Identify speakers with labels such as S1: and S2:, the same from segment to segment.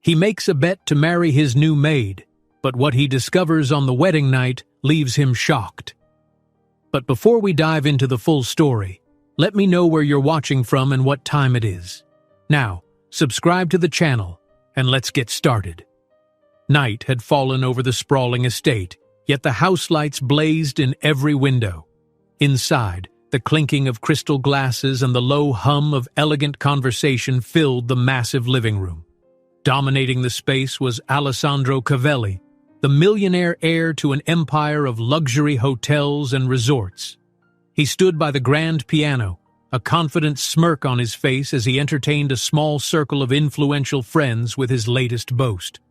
S1: He makes a bet to marry his new maid, but what he discovers on the wedding night leaves him shocked. But before we dive into the full story, let me know where you're watching from and what time it is. Now, subscribe to the channel, and let's get started. Night had fallen over the sprawling estate, yet the house lights blazed in every window. Inside, the clinking of crystal glasses and the low hum of elegant conversation filled the massive living room. Dominating the space was Alessandro Cavelli, the millionaire heir to an empire of luxury hotels and resorts. He stood by the grand piano, a confident smirk on his face as he entertained a small circle of influential friends with his latest boast.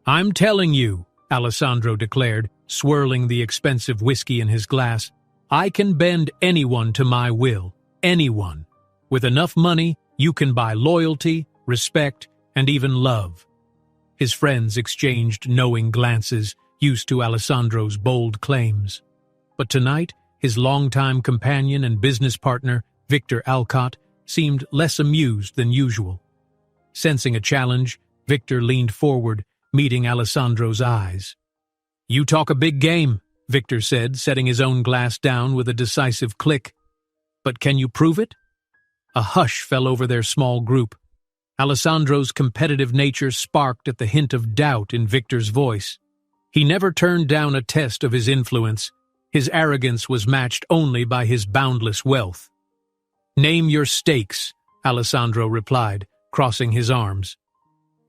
S1: "I'm telling you," Alessandro declared, swirling the expensive whiskey in his glass, "I can bend anyone to my will, anyone. With enough money, you can buy loyalty, respect, and even love." His friends exchanged knowing glances, used to Alessandro's bold claims. But tonight, his longtime companion and business partner, Victor Alcott, seemed less amused than usual. Sensing a challenge, Victor leaned forward, meeting Alessandro's eyes. "You talk a big game," Victor said, setting his own glass down with a decisive click. "But can you prove it?" A hush fell over their small group. Alessandro's competitive nature sparked at the hint of doubt in Victor's voice. He never turned down a test of his influence. His arrogance was matched only by his boundless wealth. "Name your stakes," Alessandro replied, crossing his arms.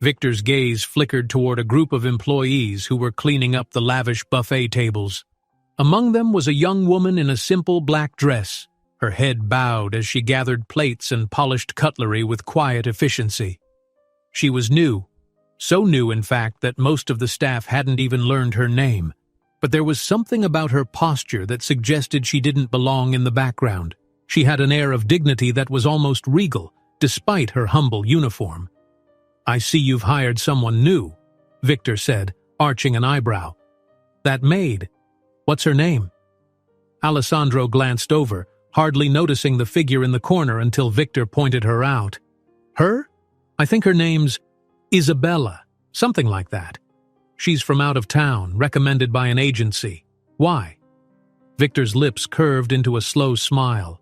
S1: Victor's gaze flickered toward a group of employees who were cleaning up the lavish buffet tables. Among them was a young woman in a simple black dress, her head bowed as she gathered plates and polished cutlery with quiet efficiency. She was new, so new in fact that most of the staff hadn't even learned her name, but there was something about her posture that suggested she didn't belong in the background. She had an air of dignity that was almost regal, despite her humble uniform. "I see you've hired someone new," Victor said, arching an eyebrow. "That maid. What's her name?" Alessandro glanced over, hardly noticing the figure in the corner until Victor pointed her out. "Her? I think her name's Isabella, something like that. She's from out of town, recommended by an agency. Why?" Victor's lips curved into a slow smile.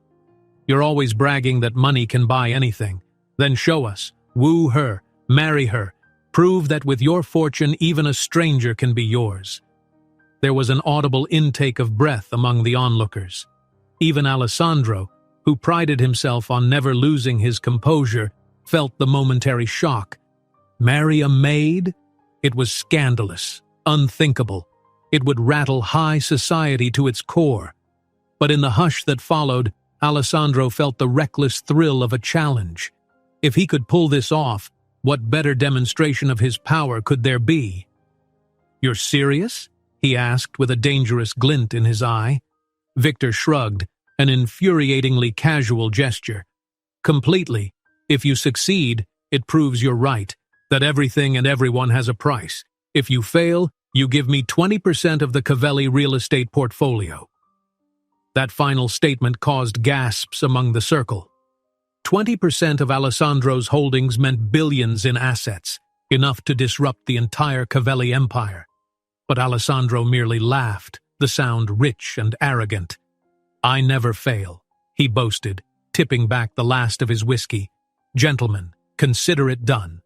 S1: "You're always bragging that money can buy anything. Then show us. Woo her. Marry her. Prove that with your fortune even a stranger can be yours." There was an audible intake of breath among the onlookers. Even Alessandro, who prided himself on never losing his composure, felt the momentary shock. Marry a maid? It was scandalous, unthinkable. It would rattle high society to its core. But in the hush that followed, Alessandro felt the reckless thrill of a challenge. If he could pull this off, what better demonstration of his power could there be? "You're serious?" he asked with a dangerous glint in his eye. Victor shrugged, an infuriatingly casual gesture. "Completely. If you succeed, it proves you're right, that everything and everyone has a price. If you fail, you give me 20% of the Cavelli real estate portfolio." That final statement caused gasps among the circle. 20% of Alessandro's holdings meant billions in assets, enough to disrupt the entire Cavelli empire. But Alessandro merely laughed, the sound rich and arrogant. "I never fail," he boasted, tipping back the last of his whiskey. "Gentlemen, consider it done."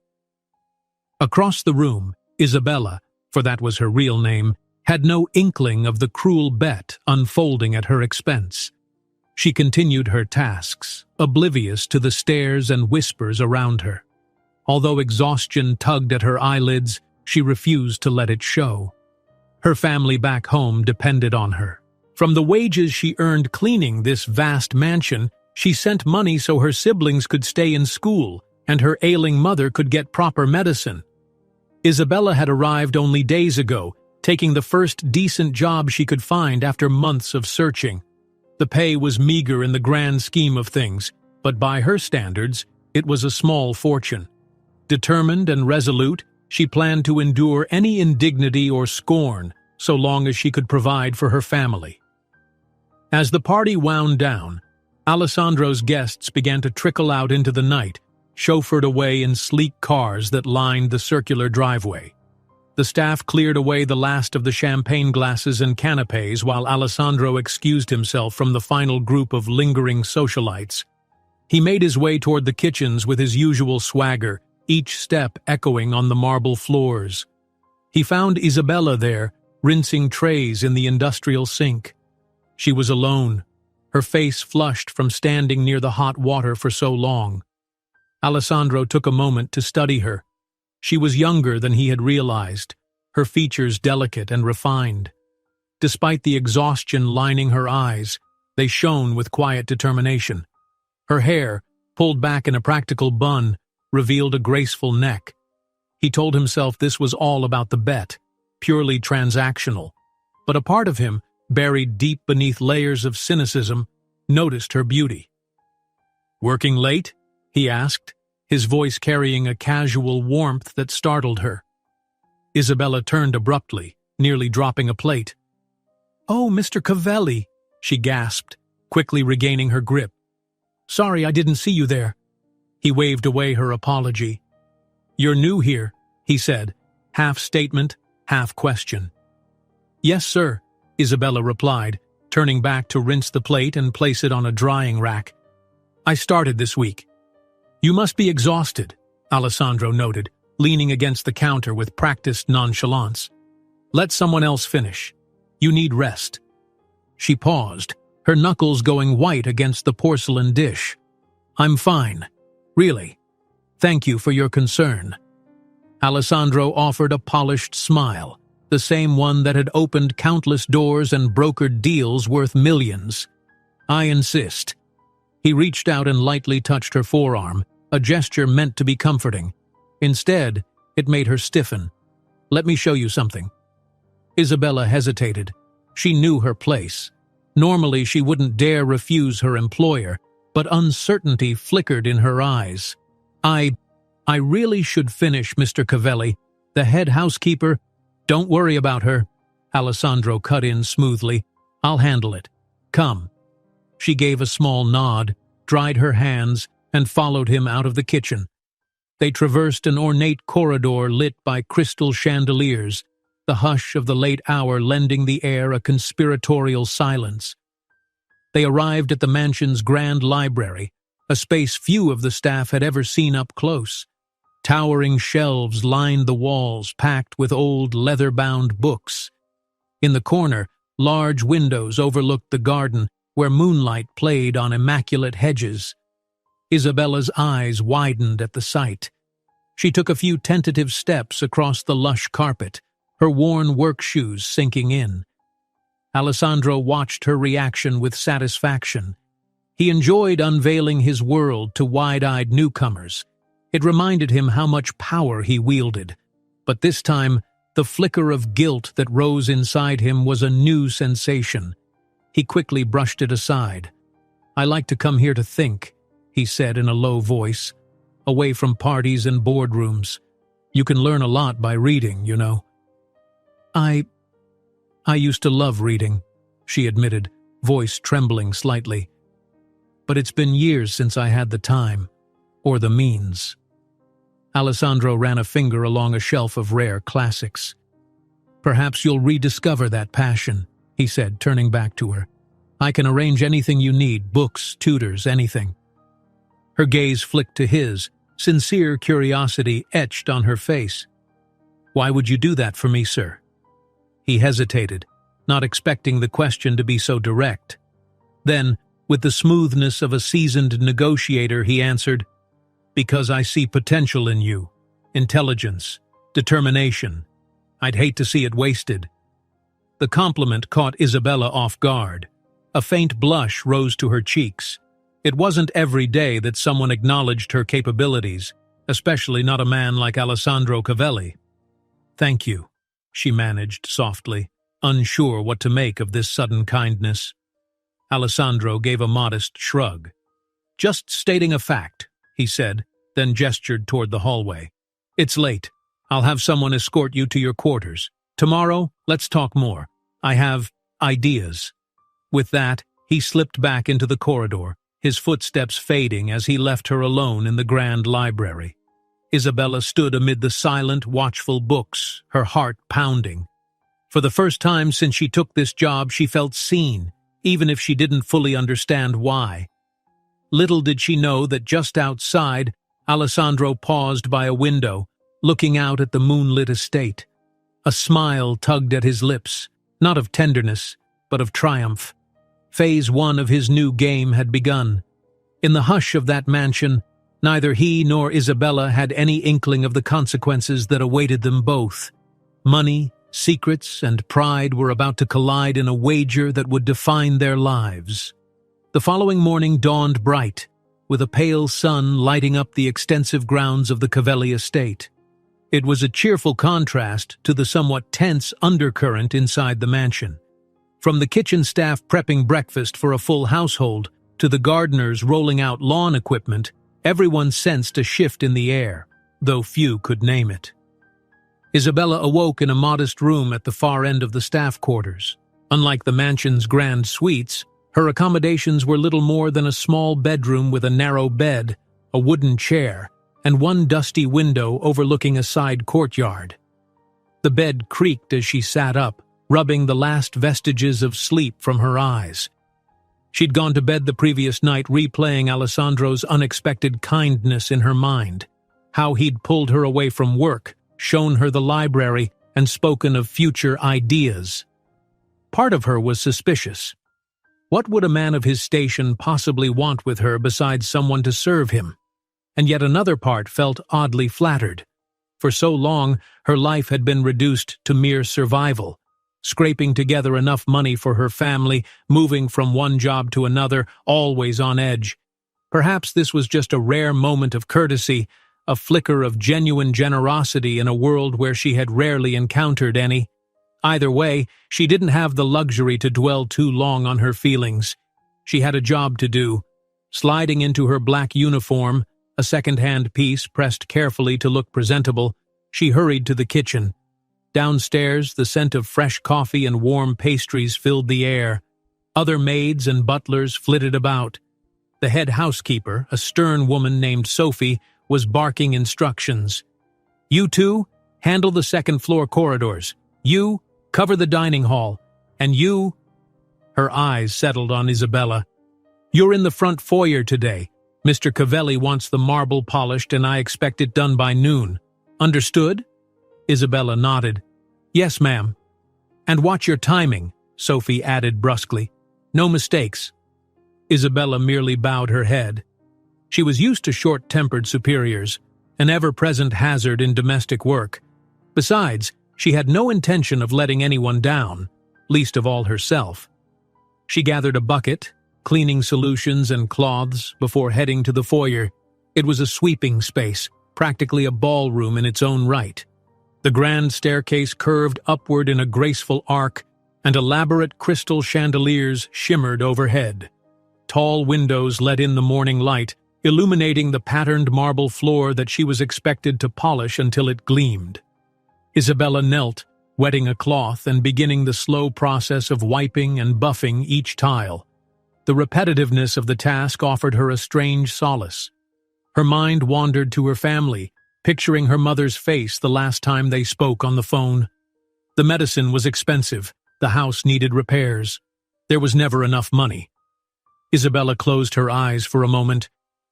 S1: Across the room, Isabella, for that was her real name, had no inkling of the cruel bet unfolding at her expense. She continued her tasks, oblivious to the stares and whispers around her. Although exhaustion tugged at her eyelids, she refused to let it show. Her family back home depended on her. From the wages she earned cleaning this vast mansion, she sent money so her siblings could stay in school and her ailing mother could get proper medicine. Isabella had arrived only days ago, taking the first decent job she could find after months of searching. The pay was meager in the grand scheme of things, but by her standards, it was a small fortune. Determined and resolute, she planned to endure any indignity or scorn, so long as she could provide for her family. As the party wound down, Alessandro's guests began to trickle out into the night, chauffeured away in sleek cars that lined the circular driveway. The staff cleared away the last of the champagne glasses and canapes while Alessandro excused himself from the final group of lingering socialites. He made his way toward the kitchens with his usual swagger, each step echoing on the marble floors. He found Isabella there, rinsing trays in the industrial sink. She was alone, her face flushed from standing near the hot water for so long. Alessandro took a moment to study her. She was younger than he had realized, her features delicate and refined. Despite the exhaustion lining her eyes, they shone with quiet determination. Her hair, pulled back in a practical bun, revealed a graceful neck. He told himself this was all about the bet, purely transactional. But a part of him, buried deep beneath layers of cynicism, noticed her beauty. "Working late?" he asked, his voice carrying a casual warmth that startled her. Isabella turned abruptly, nearly dropping a plate. "Oh, Mr. Cavelli," she gasped, quickly regaining her grip. "Sorry I didn't see you there." He waved away her apology. "You're new here," he said, half statement, half question. "Yes, sir," Isabella replied, turning back to rinse the plate and place it on a drying rack. "I started this week." "You must be exhausted," Alessandro noted, leaning against the counter with practiced nonchalance. "Let someone else finish. You need rest." She paused, her knuckles going white against the porcelain dish. "I'm fine. Really. Thank you for your concern." Alessandro offered a polished smile, the same one that had opened countless doors and brokered deals worth millions. "I insist." He reached out and lightly touched her forearm, a gesture meant to be comforting. Instead, it made her stiffen. "Let me show you something." Isabella hesitated. She knew her place. Normally, she wouldn't dare refuse her employer, but uncertainty flickered in her eyes. I really should finish, Mr. Cavelli. The head housekeeper—" "Don't worry about her," Alessandro cut in smoothly. "I'll handle it. Come." She gave a small nod, dried her hands, and followed him out of the kitchen. They traversed an ornate corridor lit by crystal chandeliers, the hush of the late hour lending the air a conspiratorial silence. They arrived at the mansion's grand library, a space few of the staff had ever seen up close. Towering shelves lined the walls, packed with old leather-bound books. In the corner, large windows overlooked the garden, where moonlight played on immaculate hedges. Isabella's eyes widened at the sight. She took a few tentative steps across the lush carpet, her worn work shoes sinking in. Alessandro watched her reaction with satisfaction. He enjoyed unveiling his world to wide-eyed newcomers. It reminded him how much power he wielded. But this time, the flicker of guilt that rose inside him was a new sensation. He quickly brushed it aside. "I like to come here to think," he said in a low voice, "away from parties and boardrooms. You can learn a lot by reading, you know." I used to love reading," she admitted, voice trembling slightly. "But it's been years since I had the time, or the means." Alessandro ran a finger along a shelf of rare classics. "Perhaps you'll rediscover that passion," he said, turning back to her. "I can arrange anything you need, books, tutors, anything." Her gaze flicked to his, sincere curiosity etched on her face. "Why would you do that for me, sir?" He hesitated, not expecting the question to be so direct. Then, with the smoothness of a seasoned negotiator, he answered, "Because I see potential in you, intelligence, determination. I'd hate to see it wasted." The compliment caught Isabella off guard. A faint blush rose to her cheeks. It wasn't every day that someone acknowledged her capabilities, especially not a man like Alessandro Cavelli. "Thank you," she managed softly, unsure what to make of this sudden kindness. Alessandro gave a modest shrug. "Just stating a fact," he said, then gestured toward the hallway. "It's late. I'll have someone escort you to your quarters. Tomorrow, let's talk more. I have ideas." With that, he slipped back into the corridor, his footsteps fading as he left her alone in the grand library. Isabella stood amid the silent, watchful books, her heart pounding. For the first time since she took this job, she felt seen, even if she didn't fully understand why. Little did she know that just outside, Alessandro paused by a window, looking out at the moonlit estate. A smile tugged at his lips, not of tenderness, but of triumph. Phase 1 of his new game had begun. In the hush of that mansion, neither he nor Isabella had any inkling of the consequences that awaited them both. Money, secrets, and pride were about to collide in a wager that would define their lives. The following morning dawned bright, with a pale sun lighting up the extensive grounds of the Cavelli estate. It was a cheerful contrast to the somewhat tense undercurrent inside the mansion. From the kitchen staff prepping breakfast for a full household to the gardeners rolling out lawn equipment, everyone sensed a shift in the air, though few could name it. Isabella awoke in a modest room at the far end of the staff quarters. Unlike the mansion's grand suites, her accommodations were little more than a small bedroom with a narrow bed, a wooden chair, and one dusty window overlooking a side courtyard. The bed creaked as she sat up, rubbing the last vestiges of sleep from her eyes. She'd gone to bed the previous night replaying Alessandro's unexpected kindness in her mind, how he'd pulled her away from work, shown her the library, and spoken of future ideas. Part of her was suspicious. What would a man of his station possibly want with her besides someone to serve him? And yet another part felt oddly flattered. For so long, her life had been reduced to mere survival, scraping together enough money for her family, moving from one job to another, always on edge. Perhaps this was just a rare moment of courtesy, a flicker of genuine generosity in a world where she had rarely encountered any. Either way, she didn't have the luxury to dwell too long on her feelings. She had a job to do. Sliding into her black uniform, a second-hand piece pressed carefully to look presentable, she hurried to the kitchen. Downstairs, the scent of fresh coffee and warm pastries filled the air. Other maids and butlers flitted about. The head housekeeper, a stern woman named Sophie, was barking instructions. "You two, handle the second-floor corridors. You, cover the dining hall. And you—" Her eyes settled on Isabella. "You're in the front foyer today. Mr. Cavelli wants the marble polished and I expect it done by noon. Understood?" Isabella nodded. "Yes, ma'am." "And watch your timing," Sophie added brusquely. "No mistakes." Isabella merely bowed her head. She was used to short-tempered superiors, an ever-present hazard in domestic work. Besides, she had no intention of letting anyone down, least of all herself. She gathered a bucket, cleaning solutions and cloths before heading to the foyer. It was a sweeping space, practically a ballroom in its own right. The grand staircase curved upward in a graceful arc, and elaborate crystal chandeliers shimmered overhead. Tall windows let in the morning light, illuminating the patterned marble floor that she was expected to polish until it gleamed. Isabella knelt, wetting a cloth and beginning the slow process of wiping and buffing each tile. The repetitiveness of the task offered her a strange solace. Her mind wandered to her family, picturing her mother's face the last time they spoke on the phone. The medicine was expensive, the house needed repairs. There was never enough money. Isabella closed her eyes for a moment.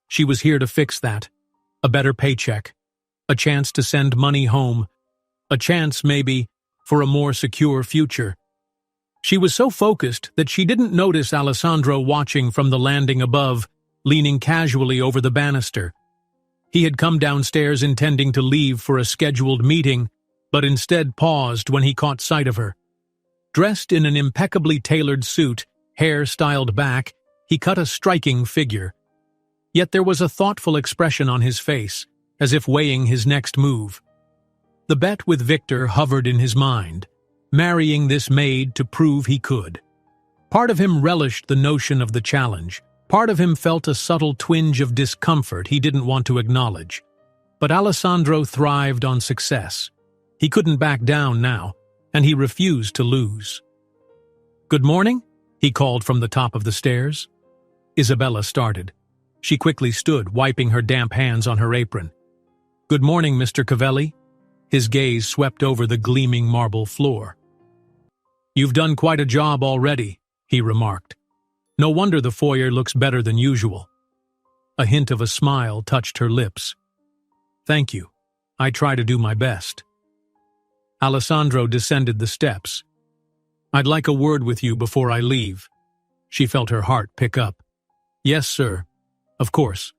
S1: She was here to fix that. A better paycheck. A chance to send money home. A chance, maybe, for a more secure future. She was so focused that she didn't notice Alessandro watching from the landing above, leaning casually over the banister. He had come downstairs intending to leave for a scheduled meeting, but instead paused when he caught sight of her. Dressed in an impeccably tailored suit, hair styled back, he cut a striking figure. Yet there was a thoughtful expression on his face, as if weighing his next move. The bet with Victor hovered in his mind, marrying this maid to prove he could. Part of him relished the notion of the challenge. Part of him felt a subtle twinge of discomfort he didn't want to acknowledge. But Alessandro thrived on success. He couldn't back down now, and he refused to lose. "Good morning," he called from the top of the stairs. Isabella started. She quickly stood, wiping her damp hands on her apron. "Good morning, Mr. Cavelli." His gaze swept over the gleaming marble floor. "You've done quite a job already," he remarked. "No wonder the foyer looks better than usual." A hint of a smile touched her lips. "Thank you. I try to do my best." Alessandro descended the steps. "I'd like a word with you before I leave." She felt her heart pick up. "Yes, sir. Of course."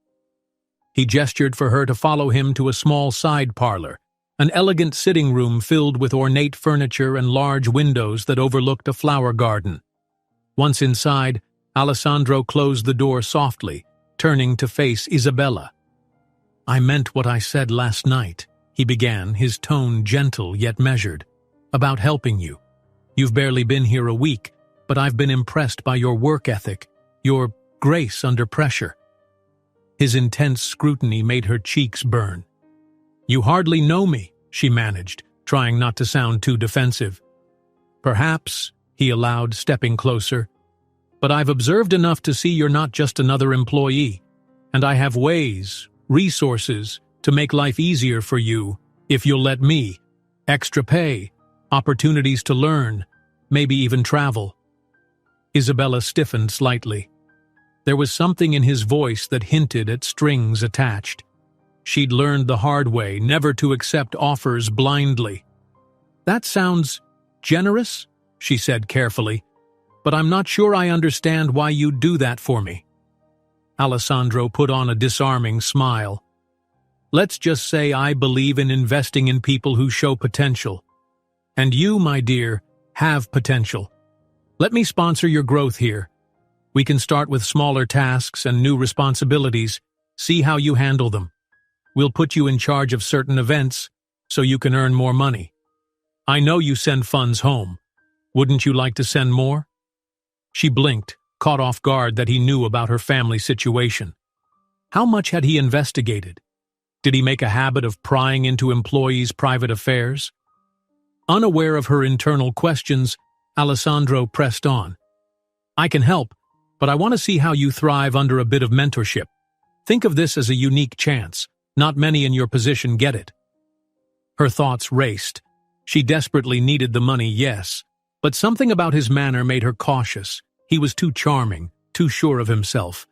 S1: He gestured for her to follow him to a small side parlor, an elegant sitting room filled with ornate furniture and large windows that overlooked a flower garden. Once inside, Alessandro closed the door softly, turning to face Isabella. "I meant what I said last night," he began, his tone gentle yet measured, "about helping you. You've barely been here a week, but I've been impressed by your work ethic, your grace under pressure." His intense scrutiny made her cheeks burn. "You hardly know me," she managed, trying not to sound too defensive. "Perhaps," he allowed, stepping closer, "but I've observed enough to see you're not just another employee, and I have ways, resources, to make life easier for you, if you'll let me. Extra pay, opportunities to learn, maybe even travel." Isabella stiffened slightly. There was something in his voice that hinted at strings attached. She'd learned the hard way never to accept offers blindly. "That sounds generous," she said carefully, "but I'm not sure I understand why you'd do that for me." Alessandro put on a disarming smile. "Let's just say I believe in investing in people who show potential. And you, my dear, have potential. Let me sponsor your growth here. We can start with smaller tasks and new responsibilities, see how you handle them. We'll put you in charge of certain events so you can earn more money. I know you send funds home. Wouldn't you like to send more?" She blinked, caught off guard that he knew about her family situation. How much had he investigated? Did he make a habit of prying into employees' private affairs? Unaware of her internal questions, Alessandro pressed on. "I can help, but I want to see how you thrive under a bit of mentorship. Think of this as a unique chance. Not many in your position get it." Her thoughts raced. She desperately needed the money, yes, but something about his manner made her cautious. He was too charming, too sure of himself.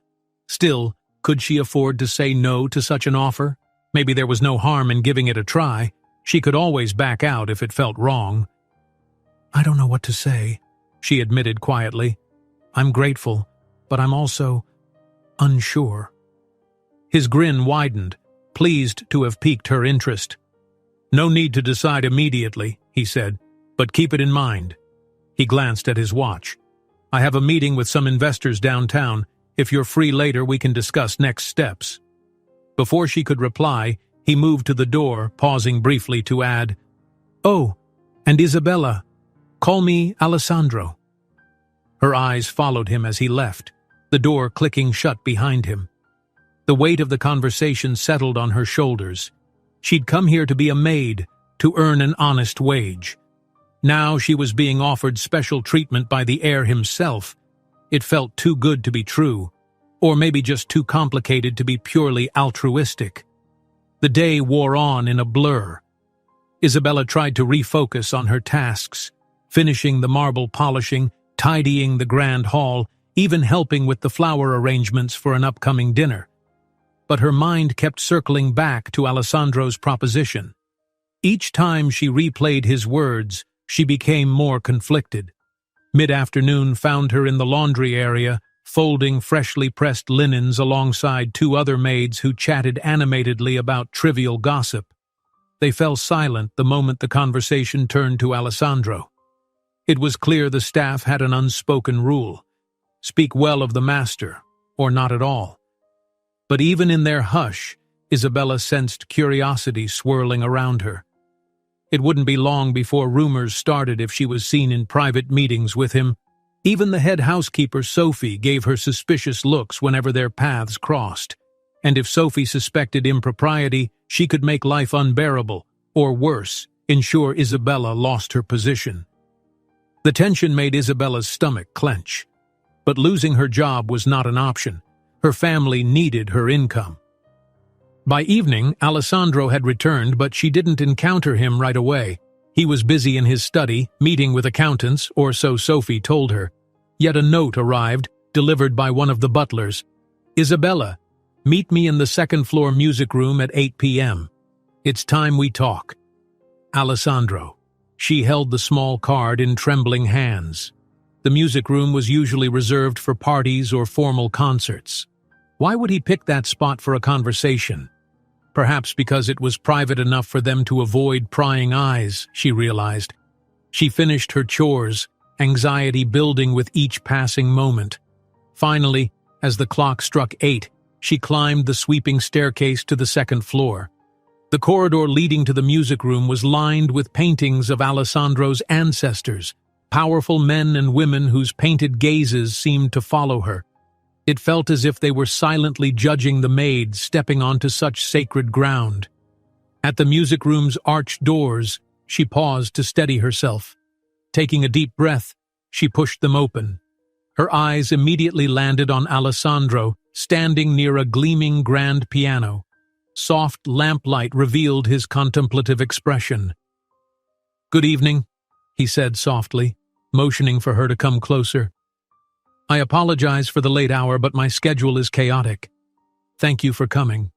S1: Still, could she afford to say no to such an offer? Maybe there was no harm in giving it a try. She could always back out if it felt wrong. "I don't know what to say," she admitted quietly. "I'm grateful, but I'm also unsure." His grin widened, pleased to have piqued her interest. "No need to decide immediately," he said, "but keep it in mind." He glanced at his watch. "I have a meeting with some investors downtown. If you're free later, we can discuss next steps." Before she could reply, he moved to the door, pausing briefly to add, "Oh, and Isabella, call me Alessandro." Her eyes followed him as he left, the door clicking shut behind him. The weight of the conversation settled on her shoulders. She'd come here to be a maid, to earn an honest wage. Now she was being offered special treatment by the heir himself. It felt too good to be true, or maybe just too complicated to be purely altruistic. The day wore on in a blur. Isabella tried to refocus on her tasks, finishing the marble polishing, tidying the grand hall, even helping with the flower arrangements for an upcoming dinner. But her mind kept circling back to Alessandro's proposition. Each time she replayed his words, she became more conflicted. Mid-afternoon found her in the laundry area, folding freshly pressed linens alongside two other maids who chatted animatedly about trivial gossip. They fell silent the moment the conversation turned to Alessandro. It was clear the staff had an unspoken rule: speak well of the master, or not at all. But even in their hush, Isabella sensed curiosity swirling around her. It wouldn't be long before rumors started if she was seen in private meetings with him. Even the head housekeeper, Sophie, gave her suspicious looks whenever their paths crossed. And if Sophie suspected impropriety, she could make life unbearable, or worse, ensure Isabella lost her position. The tension made Isabella's stomach clench. But losing her job was not an option. Her family needed her income. By evening, Alessandro had returned, but she didn't encounter him right away. He was busy in his study, meeting with accountants, or so Sophie told her. Yet a note arrived, delivered by one of the butlers. "Isabella, meet me in the second-floor music room at 8 p.m. It's time we talk." Alessandro. She held the small card in trembling hands. The music room was usually reserved for parties or formal concerts. Why would he pick that spot for a conversation? Perhaps because it was private enough for them to avoid prying eyes, she realized. She finished her chores, anxiety building with each passing moment. Finally, as the clock struck 8, she climbed the sweeping staircase to the second floor. The corridor leading to the music room was lined with paintings of Alessandro's ancestors, powerful men and women whose painted gazes seemed to follow her. It felt as if they were silently judging the maid stepping onto such sacred ground. At the music room's arched doors, she paused to steady herself. Taking a deep breath, she pushed them open. Her eyes immediately landed on Alessandro, standing near a gleaming grand piano. Soft lamplight revealed his contemplative expression. "Good evening," he said softly, motioning for her to come closer. "I apologize for the late hour, but my schedule is chaotic. Thank you for coming."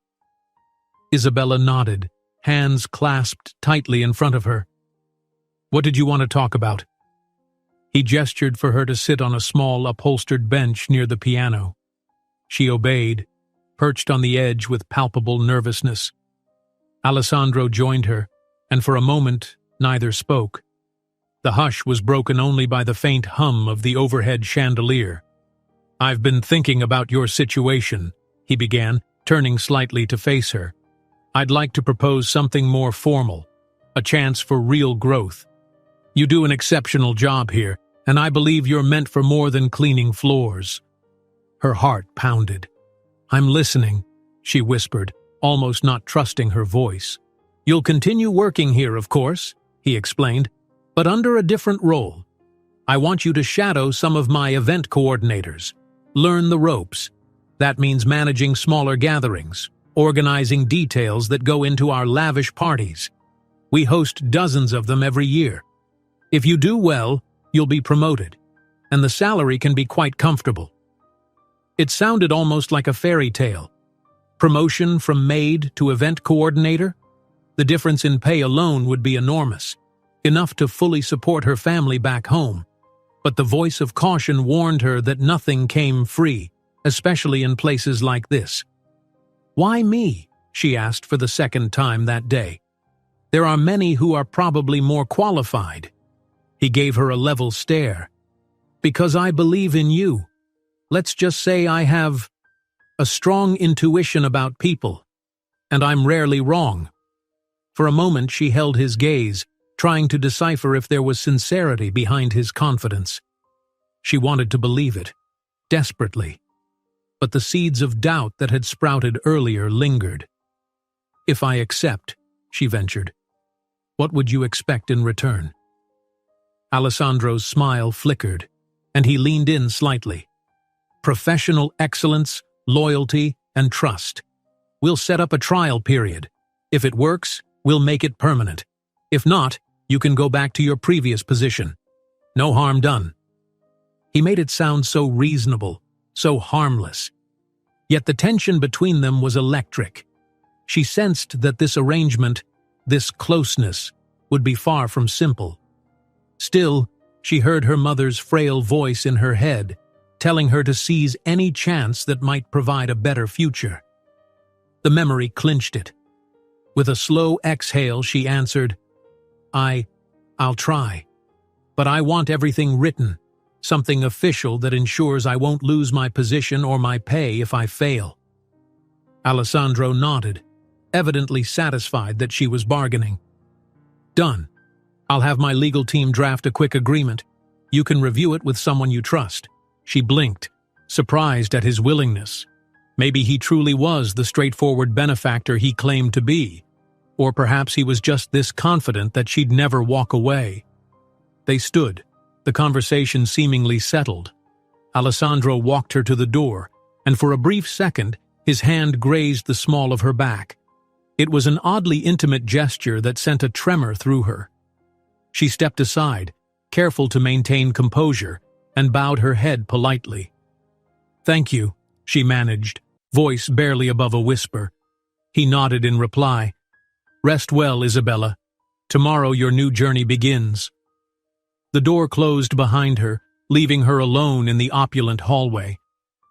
S1: Isabella nodded, hands clasped tightly in front of her. "What did you want to talk about?" He gestured for her to sit on a small upholstered bench near the piano. She obeyed, perched on the edge with palpable nervousness. Alessandro joined her, and for a moment neither spoke. The hush was broken only by the faint hum of the overhead chandelier. "I've been thinking about your situation," he began, turning slightly to face her. "I'd like to propose something more formal, a chance for real growth. You do an exceptional job here, and I believe you're meant for more than cleaning floors." Her heart pounded. "I'm listening," she whispered, almost not trusting her voice. "You'll continue working here, of course," he explained, "but under a different role. I want you to shadow some of my event coordinators. Learn the ropes. That means managing smaller gatherings, organizing details that go into our lavish parties. We host dozens of them every year. If you do well, you'll be promoted, and the salary can be quite comfortable." It sounded almost like a fairy tale. Promotion from maid to event coordinator? The difference in pay alone would be enormous, enough to fully support her family back home. But the voice of caution warned her that nothing came free, especially in places like this. "Why me?" she asked for the second time that day. "There are many who are probably more qualified." He gave her a level stare. "Because I believe in you. Let's just say I have a strong intuition about people, and I'm rarely wrong." For a moment she held his gaze, trying to decipher if there was sincerity behind his confidence. She wanted to believe it, desperately. But the seeds of doubt that had sprouted earlier lingered. "If I accept," she ventured, "what would you expect in return?" Alessandro's smile flickered, and he leaned in slightly. "Professional excellence, loyalty, and trust. We'll set up a trial period. If it works, we'll make it permanent. If not, you can go back to your previous position. No harm done." He made it sound so reasonable, so harmless. Yet the tension between them was electric. She sensed that this arrangement, this closeness, would be far from simple. Still, she heard her mother's frail voice in her head, telling her to seize any chance that might provide a better future. The memory clinched it. With a slow exhale, she answered, I'll try. But I want everything written, something official that ensures I won't lose my position or my pay if I fail." Alessandro nodded, evidently satisfied that she was bargaining. "Done. I'll have my legal team draft a quick agreement. You can review it with someone you trust." She blinked, surprised at his willingness. Maybe he truly was the straightforward benefactor he claimed to be, or perhaps he was just this confident that she'd never walk away. They stood, the conversation seemingly settled. Alessandro walked her to the door, and for a brief second, his hand grazed the small of her back. It was an oddly intimate gesture that sent a tremor through her. She stepped aside, careful to maintain composure, and bowed her head politely. "Thank you," she managed, voice barely above a whisper. He nodded in reply. "Rest well, Isabella. Tomorrow your new journey begins." The door closed behind her, leaving her alone in the opulent hallway.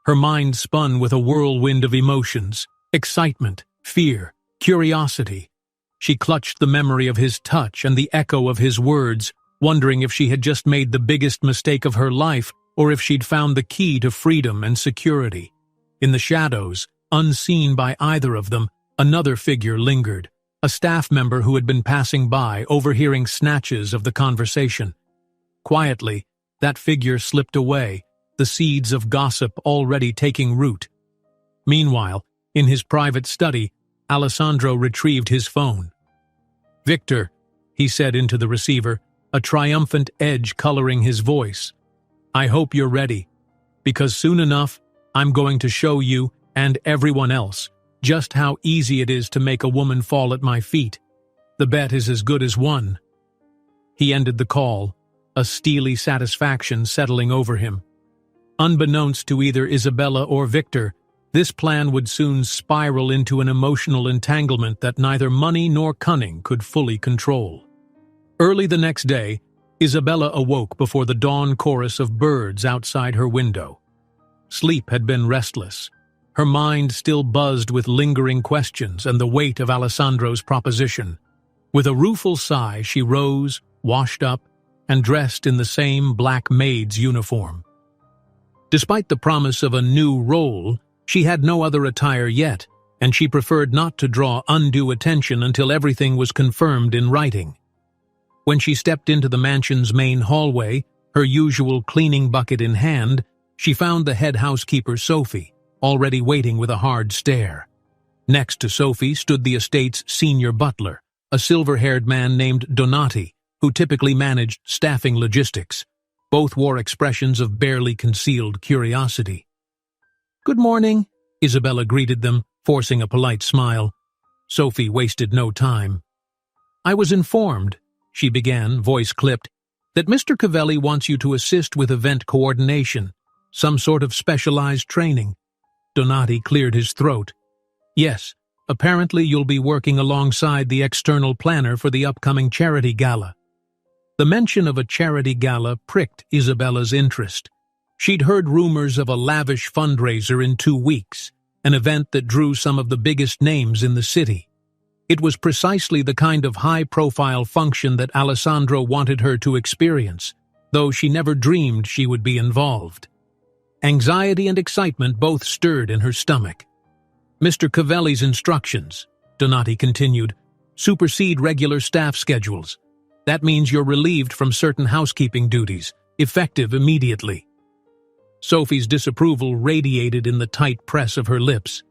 S1: Her mind spun with a whirlwind of emotions, excitement, fear, curiosity. She clutched the memory of his touch and the echo of his words, wondering if she had just made the biggest mistake of her life or if she'd found the key to freedom and security. In the shadows, unseen by either of them, another figure lingered, a staff member who had been passing by, overhearing snatches of the conversation. Quietly, that figure slipped away, the seeds of gossip already taking root. Meanwhile, in his private study, Alessandro retrieved his phone. "Victor," he said into the receiver, a triumphant edge coloring his voice. "I hope you're ready, because soon enough, I'm going to show you, and everyone else, just how easy it is to make a woman fall at my feet. The bet is as good as won." He ended the call, a steely satisfaction settling over him. Unbeknownst to either Isabella or Victor, this plan would soon spiral into an emotional entanglement that neither money nor cunning could fully control. Early the next day, Isabella awoke before the dawn chorus of birds outside her window. Sleep had been restless. Her mind still buzzed with lingering questions and the weight of Alessandro's proposition. With a rueful sigh, she rose, washed up, and dressed in the same black maid's uniform. Despite the promise of a new role, she had no other attire yet, and she preferred not to draw undue attention until everything was confirmed in writing. When she stepped into the mansion's main hallway, her usual cleaning bucket in hand, she found the head housekeeper, Sophie, already waiting with a hard stare. Next to Sophie stood the estate's senior butler, a silver-haired man named Donati, who typically managed staffing logistics. Both wore expressions of barely concealed curiosity. "Good morning," Isabella greeted them, forcing a polite smile. Sophie wasted no time. "I was informed," she began, voice clipped, "that Mr. Cavelli wants you to assist with event coordination, some sort of specialized training." Donati cleared his throat. "Yes, apparently you'll be working alongside the external planner for the upcoming charity gala." The mention of a charity gala pricked Isabella's interest. She'd heard rumors of a lavish fundraiser in 2 weeks, an event that drew some of the biggest names in the city. It was precisely the kind of high-profile function that Alessandro wanted her to experience, though she never dreamed she would be involved. Anxiety and excitement both stirred in her stomach. "Mr. Cavelli's instructions," Donati continued, "supersede regular staff schedules. That means you're relieved from certain housekeeping duties, effective immediately." Sophie's disapproval radiated in the tight press of her lips.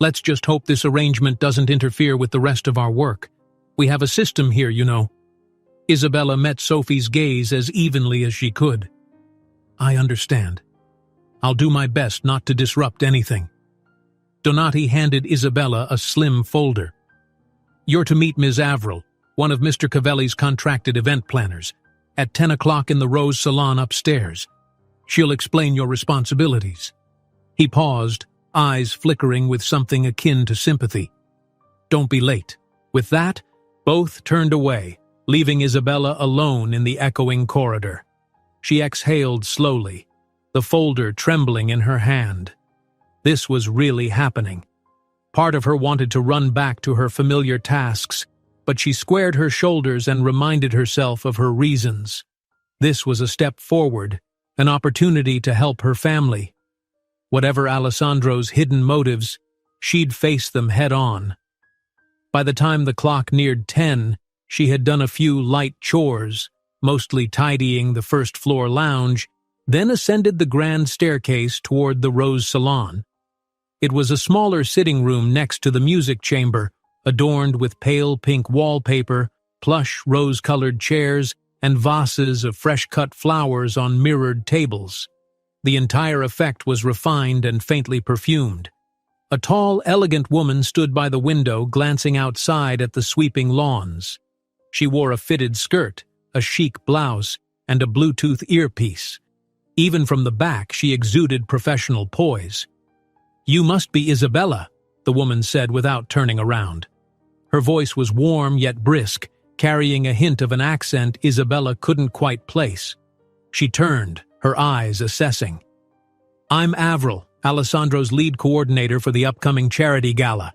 S1: "Let's just hope this arrangement doesn't interfere with the rest of our work. We have a system here, you know." Isabella met Sophie's gaze as evenly as she could. "I understand. I'll do my best not to disrupt anything." Donati handed Isabella a slim folder. "You're to meet Ms. Avril, one of Mr. Cavelli's contracted event planners, at 10 o'clock in the Rose Salon upstairs. She'll explain your responsibilities." He paused, eyes flickering with something akin to sympathy. "Don't be late." With that, both turned away, leaving Isabella alone in the echoing corridor. She exhaled slowly, the folder trembling in her hand. This was really happening. Part of her wanted to run back to her familiar tasks, but she squared her shoulders and reminded herself of her reasons. This was a step forward, an opportunity to help her family. Whatever Alessandro's hidden motives, she'd face them head-on. By the time the clock neared 10, she had done a few light chores, mostly tidying the first-floor lounge, then ascended the grand staircase toward the Rose Salon. It was a smaller sitting room next to the music chamber, adorned with pale pink wallpaper, plush rose-colored chairs, and vases of fresh-cut flowers on mirrored tables. The entire effect was refined and faintly perfumed. A tall, elegant woman stood by the window, glancing outside at the sweeping lawns. She wore a fitted skirt, a chic blouse, and a Bluetooth earpiece. Even from the back, she exuded professional poise. "You must be Isabella," the woman said without turning around. Her voice was warm yet brisk, carrying a hint of an accent Isabella couldn't quite place. She turned, her eyes assessing. "I'm Avril, Alessandro's lead coordinator for the upcoming charity gala."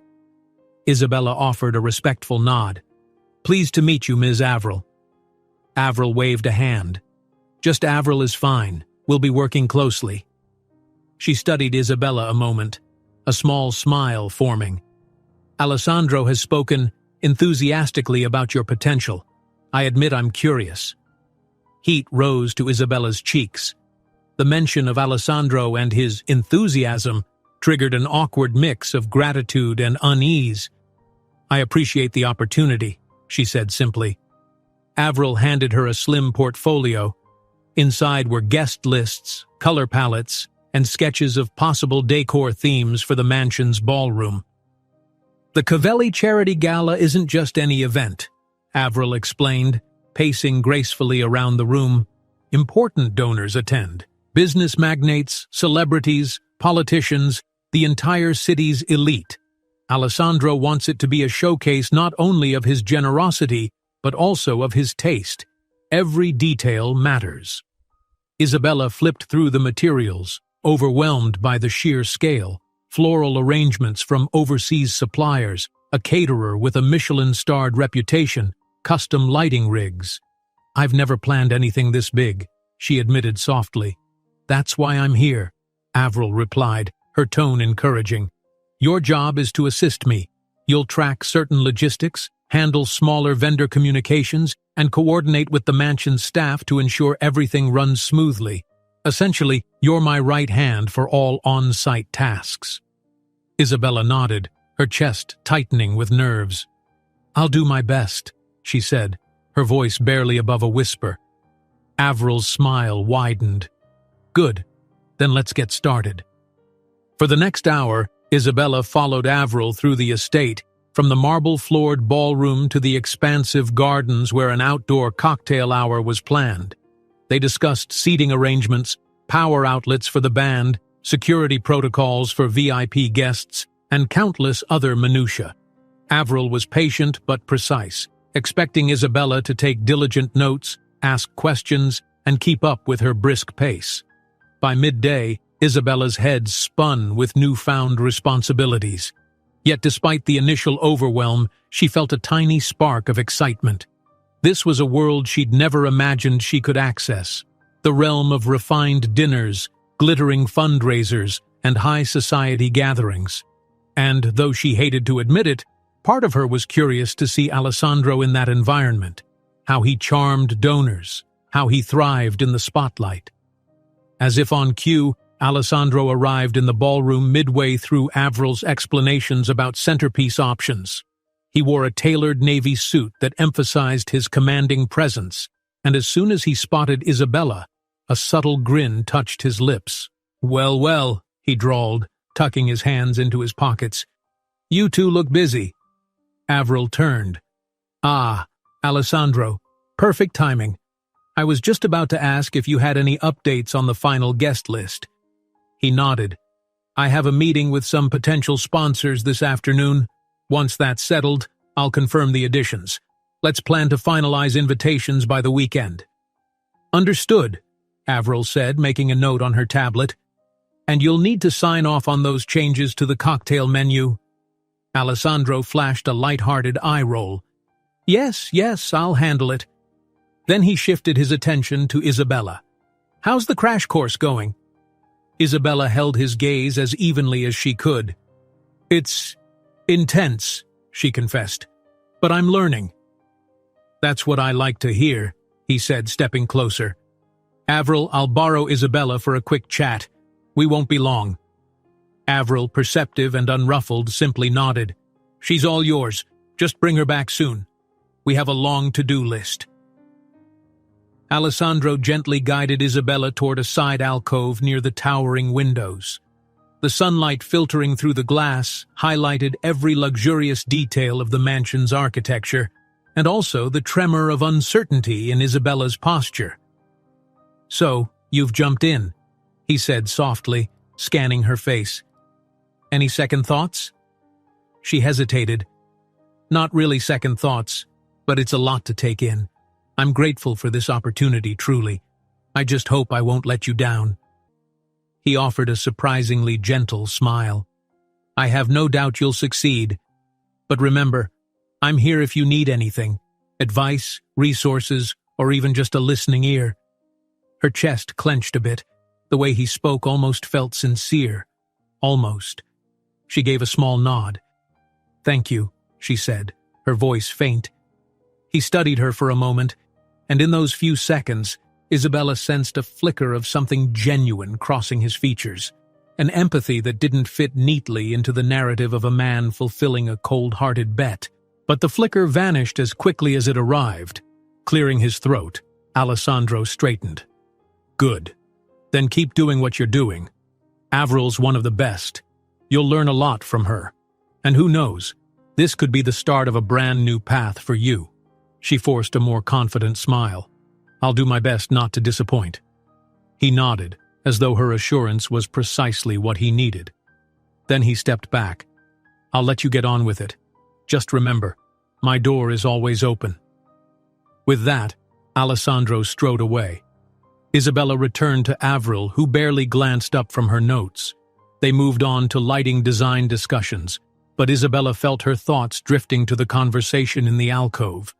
S1: Isabella offered a respectful nod. "Pleased to meet you, Ms. Avril." Avril waved a hand. "Just Avril is fine. We'll be working closely." She studied Isabella a moment, a small smile forming. "Alessandro has spoken enthusiastically about your potential. I admit I'm curious." Heat rose to Isabella's cheeks. The mention of Alessandro and his enthusiasm triggered an awkward mix of gratitude and unease. "I appreciate the opportunity," she said simply. Avril handed her a slim portfolio. Inside were guest lists, color palettes, and sketches of possible decor themes for the mansion's ballroom. "The Cavelli Charity Gala isn't just any event," Avril explained, pacing gracefully around the room. "Important donors attend. Business magnates, celebrities, politicians, the entire city's elite. Alessandro wants it to be a showcase not only of his generosity, but also of his taste. Every detail matters." Isabella flipped through the materials, overwhelmed by the sheer scale. Floral arrangements from overseas suppliers, a caterer with a Michelin-starred reputation, custom lighting rigs. "I've never planned anything this big," she admitted softly. "That's why I'm here," Avril replied, her tone encouraging. "Your job is to assist me. You'll track certain logistics, handle smaller vendor communications, and coordinate with the mansion's staff to ensure everything runs smoothly. Essentially, you're my right hand for all on-site tasks." Isabella nodded, her chest tightening with nerves. "I'll do my best," she said, her voice barely above a whisper. Avril's smile widened. "Good, then let's get started." For the next hour, Isabella followed Avril through the estate, from the marble-floored ballroom to the expansive gardens where an outdoor cocktail hour was planned. They discussed seating arrangements, power outlets for the band, security protocols for VIP guests, and countless other minutiae. Avril was patient but precise, expecting Isabella to take diligent notes, ask questions, and keep up with her brisk pace. By midday, Isabella's head spun with newfound responsibilities. Yet despite the initial overwhelm, she felt a tiny spark of excitement. This was a world she'd never imagined she could access, the realm of refined dinners, glittering fundraisers, and high society gatherings. And, though she hated to admit it, part of her was curious to see Alessandro in that environment, how he charmed donors, how he thrived in the spotlight. As if on cue, Alessandro arrived in the ballroom midway through Avril's explanations about centerpiece options. He wore a tailored navy suit that emphasized his commanding presence, and as soon as he spotted Isabella, a subtle grin touched his lips. "Well, well," he drawled, tucking his hands into his pockets. "You two look busy." Avril turned. "Ah, Alessandro, perfect timing. I was just about to ask if you had any updates on the final guest list." He nodded. "I have a meeting with some potential sponsors this afternoon. Once that's settled, I'll confirm the additions. Let's plan to finalize invitations by the weekend." "Understood," Avril said, making a note on her tablet. "And you'll need to sign off on those changes to the cocktail menu." Alessandro flashed a light-hearted eye roll. Yes, I'll handle it." Then he shifted his attention to Isabella. "How's the crash course going?" Isabella held his gaze as evenly as she could. "It's intense," she confessed, "but I'm learning." "That's what I like to hear," he said, stepping closer. "Avril, I'll borrow Isabella for a quick chat. We won't be long." Avril, perceptive and unruffled, simply nodded. "She's all yours. Just bring her back soon. We have a long to-do list." Alessandro gently guided Isabella toward a side alcove near the towering windows. The sunlight filtering through the glass highlighted every luxurious detail of the mansion's architecture, and also the tremor of uncertainty in Isabella's posture. "So, you've jumped in," he said softly, scanning her face. "Any second thoughts?" She hesitated. "Not really second thoughts, but it's a lot to take in. I'm grateful for this opportunity, truly. I just hope I won't let you down." He offered a surprisingly gentle smile. "I have no doubt you'll succeed. But remember, I'm here if you need anything. Advice, resources, or even just a listening ear." Her chest clenched a bit. The way he spoke almost felt sincere. Almost. She gave a small nod. "Thank you," she said, her voice faint. He studied her for a moment, and in those few seconds, Isabella sensed a flicker of something genuine crossing his features, an empathy that didn't fit neatly into the narrative of a man fulfilling a cold-hearted bet. But the flicker vanished as quickly as it arrived. Clearing his throat, Alessandro straightened. "Good. Then keep doing what you're doing. Avril's one of the best. You'll learn a lot from her. And who knows, this could be the start of a brand new path for you." She forced a more confident smile. "I'll do my best not to disappoint." He nodded, as though her assurance was precisely what he needed. Then he stepped back. "I'll let you get on with it. Just remember, my door is always open." With that, Alessandro strode away. Isabella returned to Avril, who barely glanced up from her notes. They moved on to lighting design discussions, but Isabella felt her thoughts drifting to the conversation in the alcove.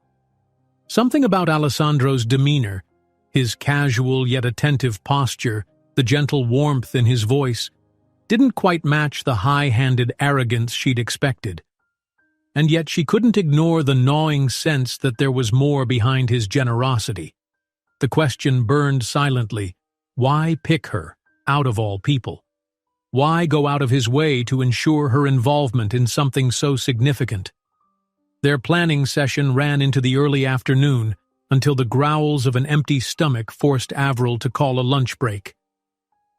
S1: Something about Alessandro's demeanor, his casual yet attentive posture, the gentle warmth in his voice, didn't quite match the high-handed arrogance she'd expected. And yet she couldn't ignore the gnawing sense that there was more behind his generosity. The question burned silently. Why pick her, out of all people? Why go out of his way to ensure her involvement in something so significant? Their planning session ran into the early afternoon until the growls of an empty stomach forced Avril to call a lunch break.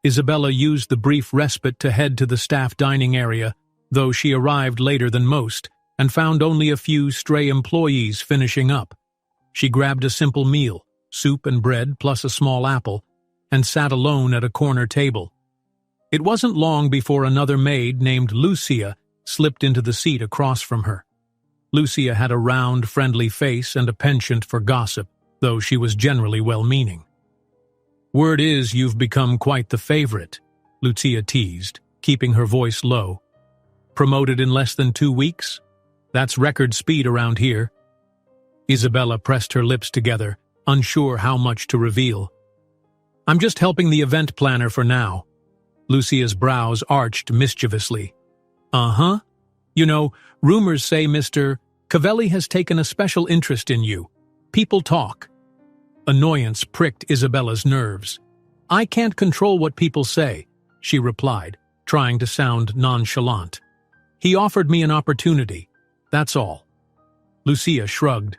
S1: Isabella used the brief respite to head to the staff dining area, though she arrived later than most and found only a few stray employees finishing up. She grabbed a simple meal, soup and bread plus a small apple, and sat alone at a corner table. It wasn't long before another maid named Lucia slipped into the seat across from her. Lucia had a round, friendly face and a penchant for gossip, though she was generally well-meaning. "Word is you've become quite the favorite," Lucia teased, keeping her voice low. "Promoted in less than 2 weeks? That's record speed around here." Isabella pressed her lips together, unsure how much to reveal. "I'm just helping the event planner for now." Lucia's brows arched mischievously. "Uh-huh. You know, rumors say Mr. Cavelli has taken a special interest in you. People talk." Annoyance pricked Isabella's nerves. "I can't control what people say," she replied, trying to sound nonchalant. "He offered me an opportunity. That's all." Lucia shrugged.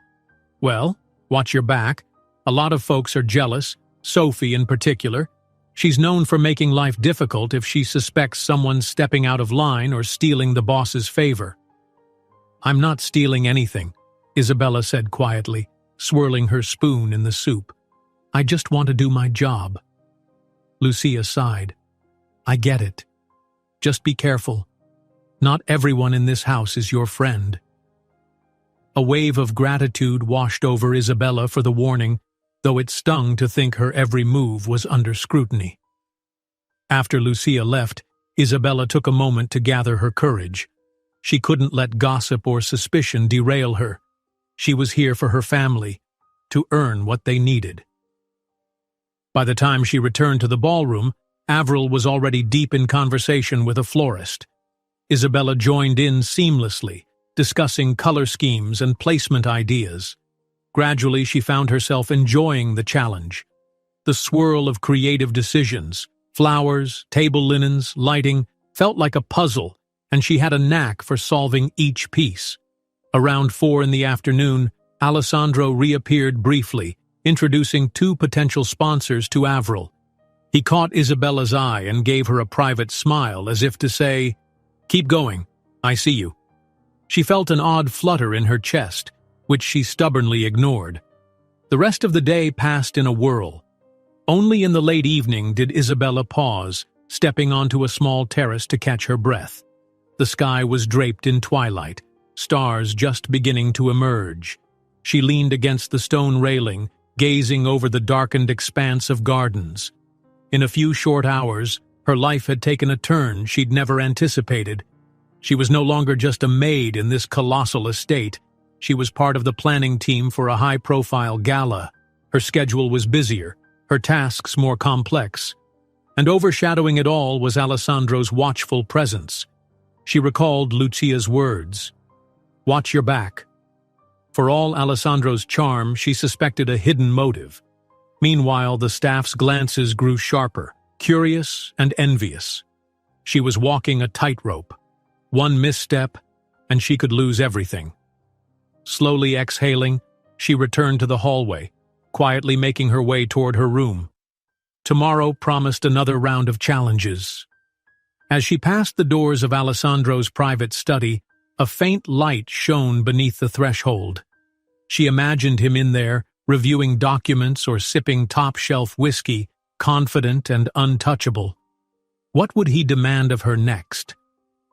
S1: "Well, watch your back. A lot of folks are jealous, Sophie in particular. She's known for making life difficult if she suspects someone's stepping out of line or stealing the boss's favor." "I'm not stealing anything," Isabella said quietly, swirling her spoon in the soup. "I just want to do my job." Lucia sighed. "I get it. Just be careful. Not everyone in this house is your friend." A wave of gratitude washed over Isabella for the warning, though it stung to think her every move was under scrutiny. After Lucia left, Isabella took a moment to gather her courage. She couldn't let gossip or suspicion derail her. She was here for her family, to earn what they needed. By the time she returned to the ballroom, Avril was already deep in conversation with a florist. Isabella joined in seamlessly, discussing color schemes and placement ideas. Gradually, she found herself enjoying the challenge. The swirl of creative decisions, flowers, table linens, lighting, felt like a puzzle, and she had a knack for solving each piece. Around 4 in the afternoon, Alessandro reappeared briefly, introducing two potential sponsors to Avril. He caught Isabella's eye and gave her a private smile as if to say, "Keep going, I see you." She felt an odd flutter in her chest, which she stubbornly ignored. The rest of the day passed in a whirl. Only in the late evening did Isabella pause, stepping onto a small terrace to catch her breath. The sky was draped in twilight, stars just beginning to emerge. She leaned against the stone railing, gazing over the darkened expanse of gardens. In a few short hours, her life had taken a turn she'd never anticipated. She was no longer just a maid in this colossal estate. She was part of the planning team for a high-profile gala. Her schedule was busier, her tasks more complex. And overshadowing it all was Alessandro's watchful presence. She recalled Lucia's words, "Watch your back." For all Alessandro's charm, she suspected a hidden motive. Meanwhile, the staff's glances grew sharper, curious and envious. She was walking a tightrope. One misstep, and she could lose everything. Slowly exhaling, she returned to the hallway, quietly making her way toward her room. Tomorrow promised another round of challenges. As she passed the doors of Alessandro's private study, a faint light shone beneath the threshold. She imagined him in there, reviewing documents or sipping top-shelf whiskey, confident and untouchable. What would he demand of her next?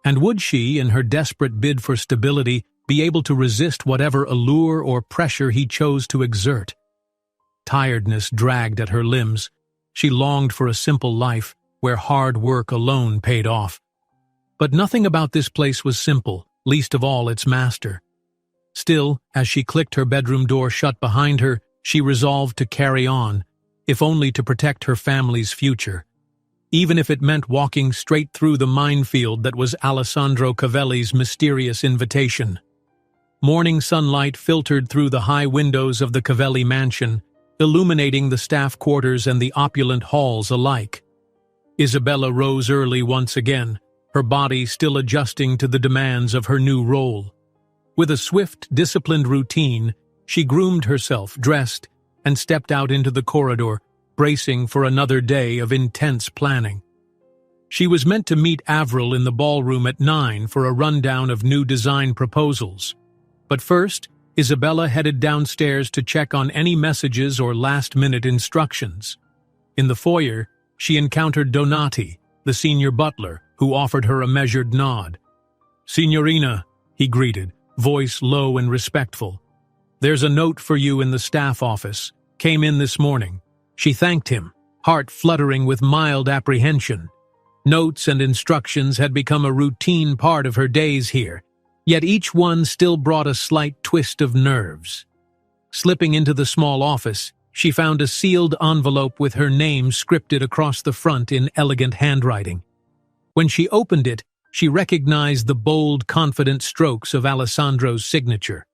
S1: And would she, in her desperate bid for stability, be able to resist whatever allure or pressure he chose to exert? Tiredness dragged at her limbs. She longed for a simple life, where hard work alone paid off. But nothing about this place was simple, least of all its master. Still, as she clicked her bedroom door shut behind her, she resolved to carry on, if only to protect her family's future. Even if it meant walking straight through the minefield that was Alessandro Cavelli's mysterious invitation. Morning sunlight filtered through the high windows of the Cavelli mansion, illuminating the staff quarters and the opulent halls alike. Isabella rose early once again, her body still adjusting to the demands of her new role. With a swift, disciplined routine, she groomed herself, dressed, and stepped out into the corridor, bracing for another day of intense planning. She was meant to meet Avril in the ballroom at 9 for a rundown of new design proposals. But first, Isabella headed downstairs to check on any messages or last-minute instructions. In the foyer, she encountered Donati, the senior butler, who offered her a measured nod. "Signorina," he greeted, voice low and respectful. "There's a note for you in the staff office. Came in this morning." She thanked him, heart fluttering with mild apprehension. Notes and instructions had become a routine part of her days here, yet each one still brought a slight twist of nerves. Slipping into the small office, she found a sealed envelope with her name scripted across the front in elegant handwriting. When she opened it, she recognized the bold, confident strokes of Alessandro's signature.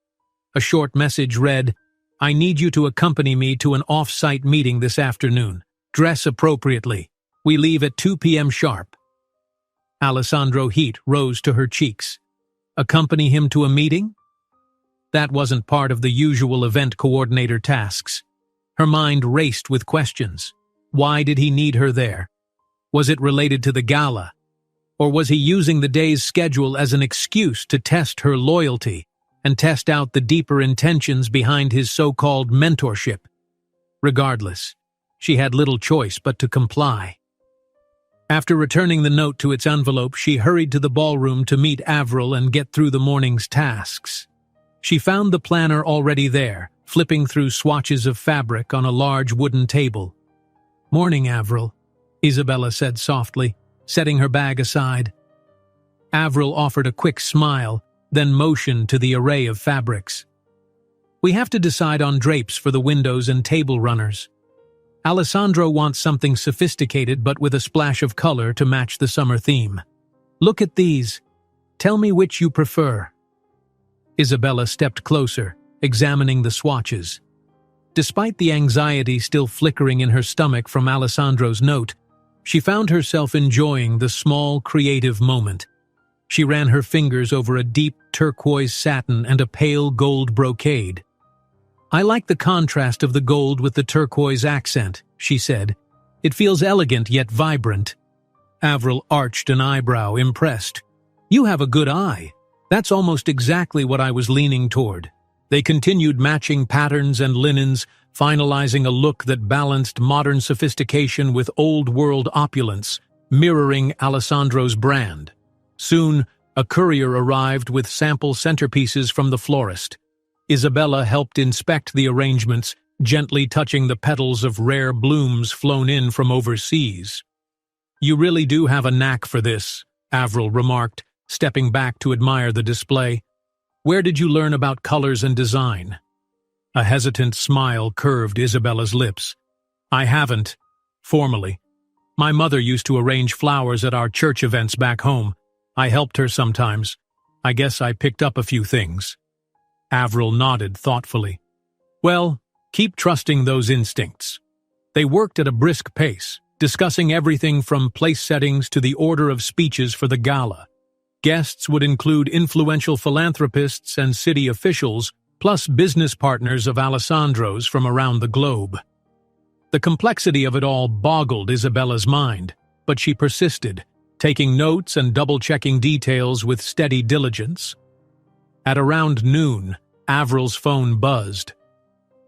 S1: A short message read, "I need you to accompany me to an off-site meeting this afternoon. Dress appropriately. We leave at 2 p.m. sharp." Alessandro heat rose to her cheeks. Accompany him to a meeting? That wasn't part of the usual event coordinator tasks. Her mind raced with questions. Why did he need her there? Was it related to the gala? Or was he using the day's schedule as an excuse to test her loyalty and test out the deeper intentions behind his so-called mentorship? Regardless, she had little choice but to comply. After returning the note to its envelope, she hurried to the ballroom to meet Avril and get through the morning's tasks. She found the planner already there, flipping through swatches of fabric on a large wooden table. "Morning, Avril," Isabella said softly, setting her bag aside. Avril offered a quick smile, then motioned to the array of fabrics. "We have to decide on drapes for the windows and table runners. Alessandro wants something sophisticated but with a splash of color to match the summer theme. Look at these. Tell me which you prefer." Isabella stepped closer, examining the swatches. Despite the anxiety still flickering in her stomach from Alessandro's note, she found herself enjoying the small, creative moment. She ran her fingers over a deep turquoise satin and a pale gold brocade. "I like the contrast of the gold with the turquoise accent," she said. "It feels elegant yet vibrant." Avril arched an eyebrow, impressed. "You have a good eye. That's almost exactly what I was leaning toward." They continued matching patterns and linens, finalizing a look that balanced modern sophistication with old-world opulence, mirroring Alessandro's brand. Soon, a courier arrived with sample centerpieces from the florist. Isabella helped inspect the arrangements, gently touching the petals of rare blooms flown in from overseas. "You really do have a knack for this," Avril remarked, stepping back to admire the display. "Where did you learn about colors and design?" A hesitant smile curved Isabella's lips. "I haven't, formally. My mother used to arrange flowers at our church events back home. I helped her sometimes. I guess I picked up a few things." Avril nodded thoughtfully. "Well, keep trusting those instincts." They worked at a brisk pace, discussing everything from place settings to the order of speeches for the gala. Guests would include influential philanthropists and city officials, plus business partners of Alessandro's from around the globe. The complexity of it all boggled Isabella's mind, but she persisted, taking notes and double-checking details with steady diligence. At around noon, Avril's phone buzzed.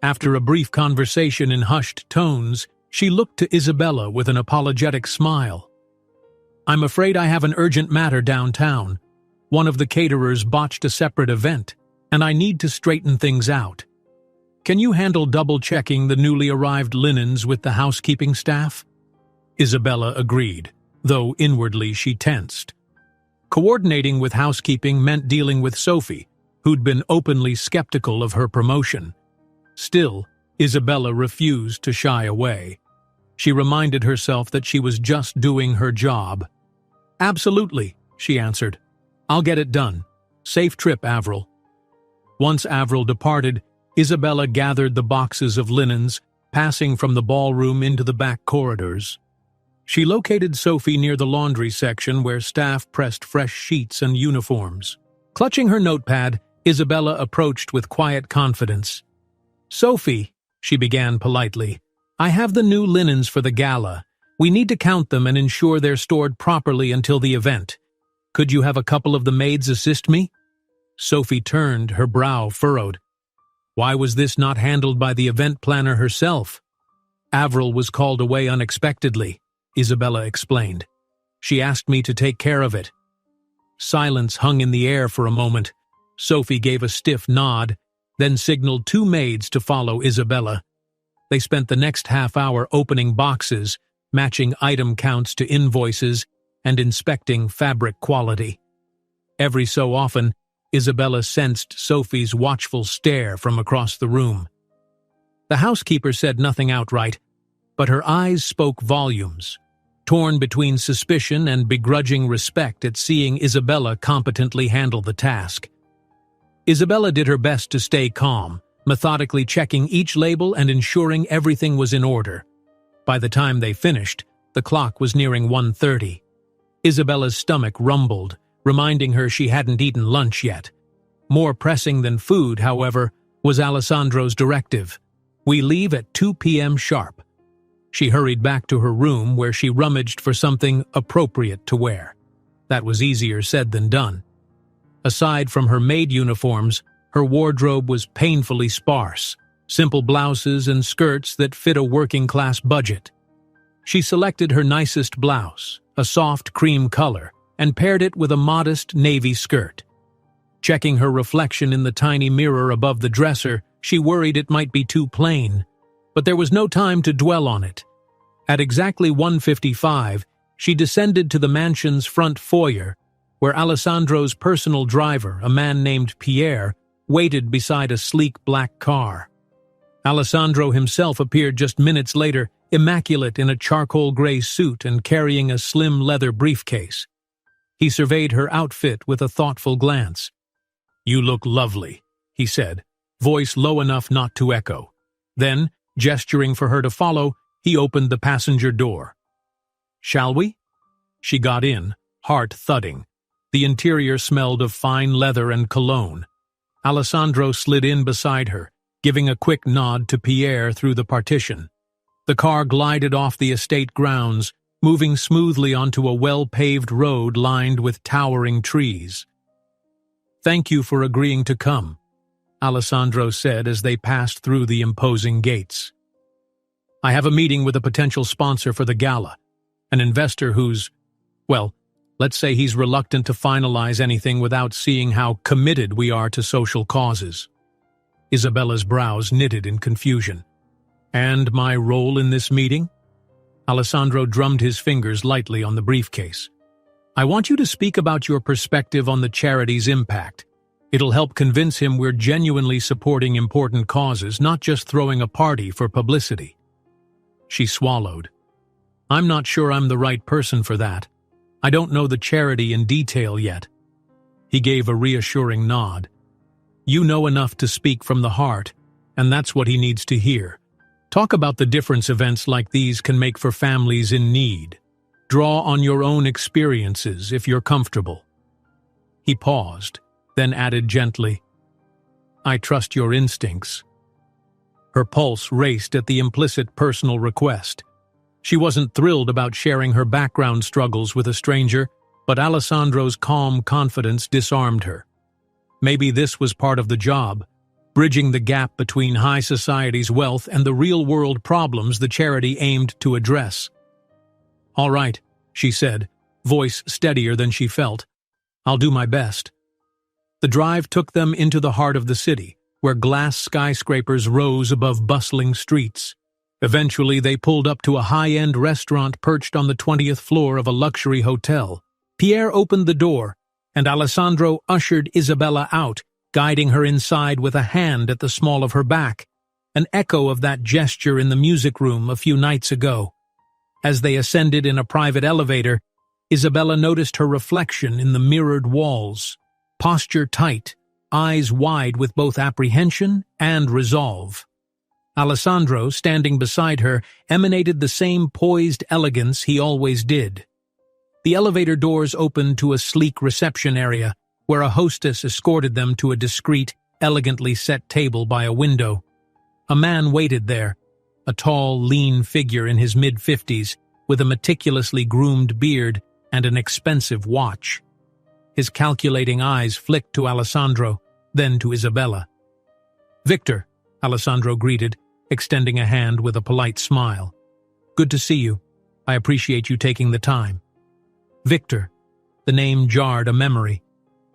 S1: After a brief conversation in hushed tones, she looked to Isabella with an apologetic smile. "I'm afraid I have an urgent matter downtown. One of the caterers botched a separate event, and I need to straighten things out. Can you handle double-checking the newly arrived linens with the housekeeping staff?" Isabella agreed, though inwardly she tensed. Coordinating with housekeeping meant dealing with Sophie, who'd been openly skeptical of her promotion. Still, Isabella refused to shy away. She reminded herself that she was just doing her job. "Absolutely," she answered. "I'll get it done. Safe trip, Avril." Once Avril departed, Isabella gathered the boxes of linens, passing from the ballroom into the back corridors. She located Sophie near the laundry section where staff pressed fresh sheets and uniforms. Clutching her notepad, Isabella approached with quiet confidence. "Sophie," she began politely, "I have the new linens for the gala. We need to count them and ensure they're stored properly until the event. Could you have a couple of the maids assist me?" Sophie turned, her brow furrowed. Why was this not handled by the event planner herself? "Avril was called away unexpectedly," Isabella explained. "She asked me to take care of it." Silence hung in the air for a moment. Sophie gave a stiff nod, then signaled 2 maids to follow Isabella. They spent the next half hour opening boxes, matching item counts to invoices, and inspecting fabric quality. Every so often, Isabella sensed Sophie's watchful stare from across the room. The housekeeper said nothing outright, but her eyes spoke volumes, torn between suspicion and begrudging respect at seeing Isabella competently handle the task. Isabella did her best to stay calm, methodically checking each label and ensuring everything was in order. By the time they finished, the clock was nearing 1:30. Isabella's stomach rumbled, reminding her she hadn't eaten lunch yet. More pressing than food, however, was Alessandro's directive. "We leave at 2 p.m. sharp." She hurried back to her room where she rummaged for something appropriate to wear. That was easier said than done. Aside from her maid uniforms, her wardrobe was painfully sparse, simple blouses and skirts that fit a working-class budget. She selected her nicest blouse, a soft cream color, and paired it with a modest navy skirt. Checking her reflection in the tiny mirror above the dresser, she worried it might be too plain, but there was no time to dwell on it. At exactly 1:55, she descended to the mansion's front foyer, where Alessandro's personal driver, a man named Pierre, waited beside a sleek black car. Alessandro himself appeared just minutes later, immaculate in a charcoal gray suit and carrying a slim leather briefcase. He surveyed her outfit with a thoughtful glance. "You look lovely," he said, voice low enough not to echo. Then, gesturing for her to follow, he opened the passenger door. "Shall we?" She got in, heart thudding. The interior smelled of fine leather and cologne. Alessandro slid in beside her, giving a quick nod to Pierre through the partition. The car glided off the estate grounds, moving smoothly onto a well-paved road lined with towering trees. "Thank you for agreeing to come," Alessandro said as they passed through the imposing gates. "I have a meeting with a potential sponsor for the gala, an investor who's, well, let's say he's reluctant to finalize anything without seeing how committed we are to social causes." Isabella's brows knitted in confusion. "And my role in this meeting?" Alessandro drummed his fingers lightly on the briefcase. "I want you to speak about your perspective on the charity's impact. It'll help convince him we're genuinely supporting important causes, not just throwing a party for publicity." She swallowed. "I'm not sure I'm the right person for that. I don't know the charity in detail yet." He gave a reassuring nod. "You know enough to speak from the heart, and that's what he needs to hear. Talk about the difference events like these can make for families in need. Draw on your own experiences if you're comfortable." He paused, then added gently, "I trust your instincts." Her pulse raced at the implicit personal request. She wasn't thrilled about sharing her background struggles with a stranger, but Alessandro's calm confidence disarmed her. Maybe this was part of the job, bridging the gap between high society's wealth and the real-world problems the charity aimed to address. "All right," she said, voice steadier than she felt. "I'll do my best." The drive took them into the heart of the city, where glass skyscrapers rose above bustling streets. Eventually, they pulled up to a high-end restaurant perched on the 20th floor of a luxury hotel. Pierre opened the door, and Alessandro ushered Isabella out, guiding her inside with a hand at the small of her back, an echo of that gesture in the music room a few nights ago. As they ascended in a private elevator, Isabella noticed her reflection in the mirrored walls, posture tight, eyes wide with both apprehension and resolve. Alessandro, standing beside her, emanated the same poised elegance he always did. The elevator doors opened to a sleek reception area, where a hostess escorted them to a discreet, elegantly set table by a window. A man waited there, a tall, lean figure in his mid-50s, with a meticulously groomed beard and an expensive watch. His calculating eyes flicked to Alessandro, then to Isabella. "Victor," Alessandro greeted, extending a hand with a polite smile. "Good to see you. I appreciate you taking the time." Victor. The name jarred a memory.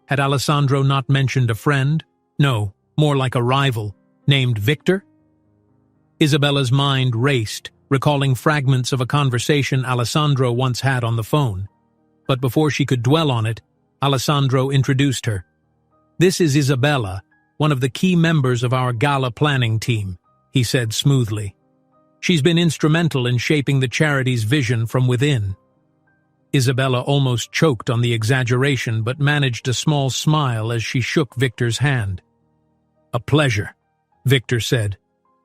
S1: Had Alessandro not mentioned a friend? No, more like a rival, named Victor? Isabella's mind raced, recalling fragments of a conversation Alessandro once had on the phone. But before she could dwell on it, Alessandro introduced her. "This is Isabella, one of the key members of our gala planning team," he said smoothly. "She's been instrumental in shaping the charity's vision from within." Isabella almost choked on the exaggeration but managed a small smile as she shook Victor's hand. "A pleasure," Victor said,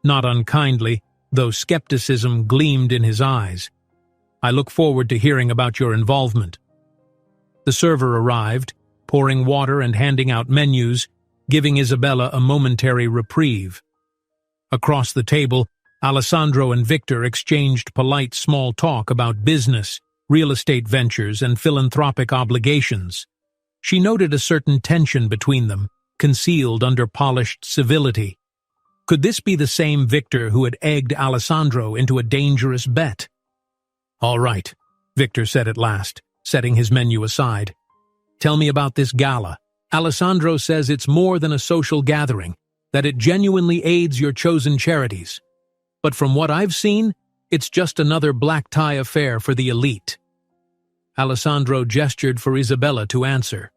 S1: not unkindly, though skepticism gleamed in his eyes. "I look forward to hearing about your involvement." The server arrived, pouring water and handing out menus, giving Isabella a momentary reprieve. Across the table, Alessandro and Victor exchanged polite small talk about business, real estate ventures, and philanthropic obligations. She noted a certain tension between them, concealed under polished civility. Could this be the same Victor who had egged Alessandro into a dangerous bet? "All right," Victor said at last, setting his menu aside. "Tell me about this gala. Alessandro says it's more than a social gathering, that it genuinely aids your chosen charities. But from what I've seen, it's just another black tie affair for the elite." Alessandro gestured for Isabella to answer.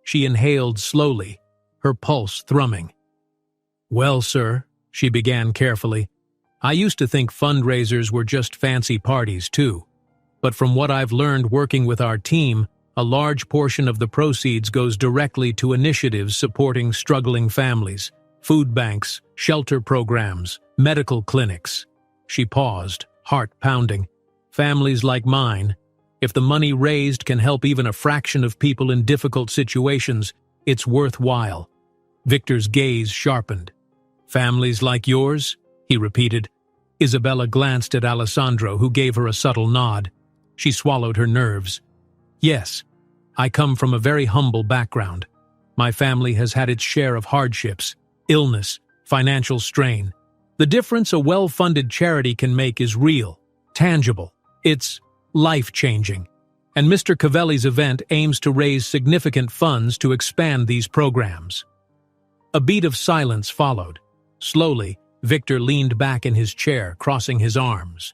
S1: She inhaled slowly, her pulse thrumming. "Well, sir," she began carefully, "I used to think fundraisers were just fancy parties too. But from what I've learned working with our team, a large portion of the proceeds goes directly to initiatives supporting struggling families, food banks, shelter programs, medical clinics." She paused, heart pounding. "Families like mine. If the money raised can help even a fraction of people in difficult situations, it's worthwhile." Victor's gaze sharpened. Families like yours? He repeated. Isabella glanced at Alessandro, who gave her a subtle nod. She swallowed her nerves. Yes, I come from a very humble background. My family has had its share of hardships, illness, financial strain. The difference a well-funded charity can make is real, tangible. It's life-changing. And Mr. Cavelli's event aims to raise significant funds to expand these programs. A beat of silence followed. Slowly, Victor leaned back in his chair, crossing his arms.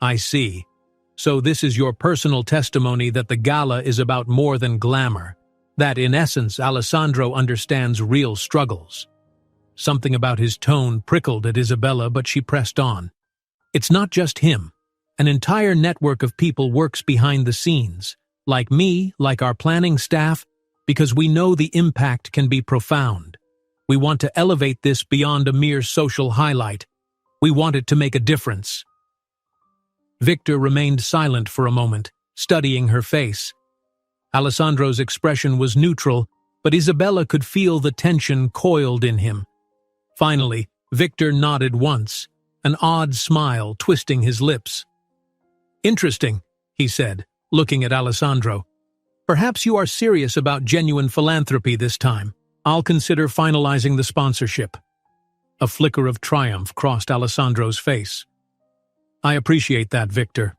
S1: I see. So this is your personal testimony that the gala is about more than glamour, that in essence Alessandro understands real struggles. Something about his tone prickled at Isabella, but she pressed on. It's not just him. An entire network of people works behind the scenes, like me, like our planning staff, because we know the impact can be profound. We want to elevate this beyond a mere social highlight. We want it to make a difference. Victor remained silent for a moment, studying her face. Alessandro's expression was neutral, but Isabella could feel the tension coiled in him. Finally, Victor nodded once, an odd smile twisting his lips. Interesting, he said, looking at Alessandro. Perhaps you are serious about genuine philanthropy this time. I'll consider finalizing the sponsorship. A flicker of triumph crossed Alessandro's face. I appreciate that, Victor.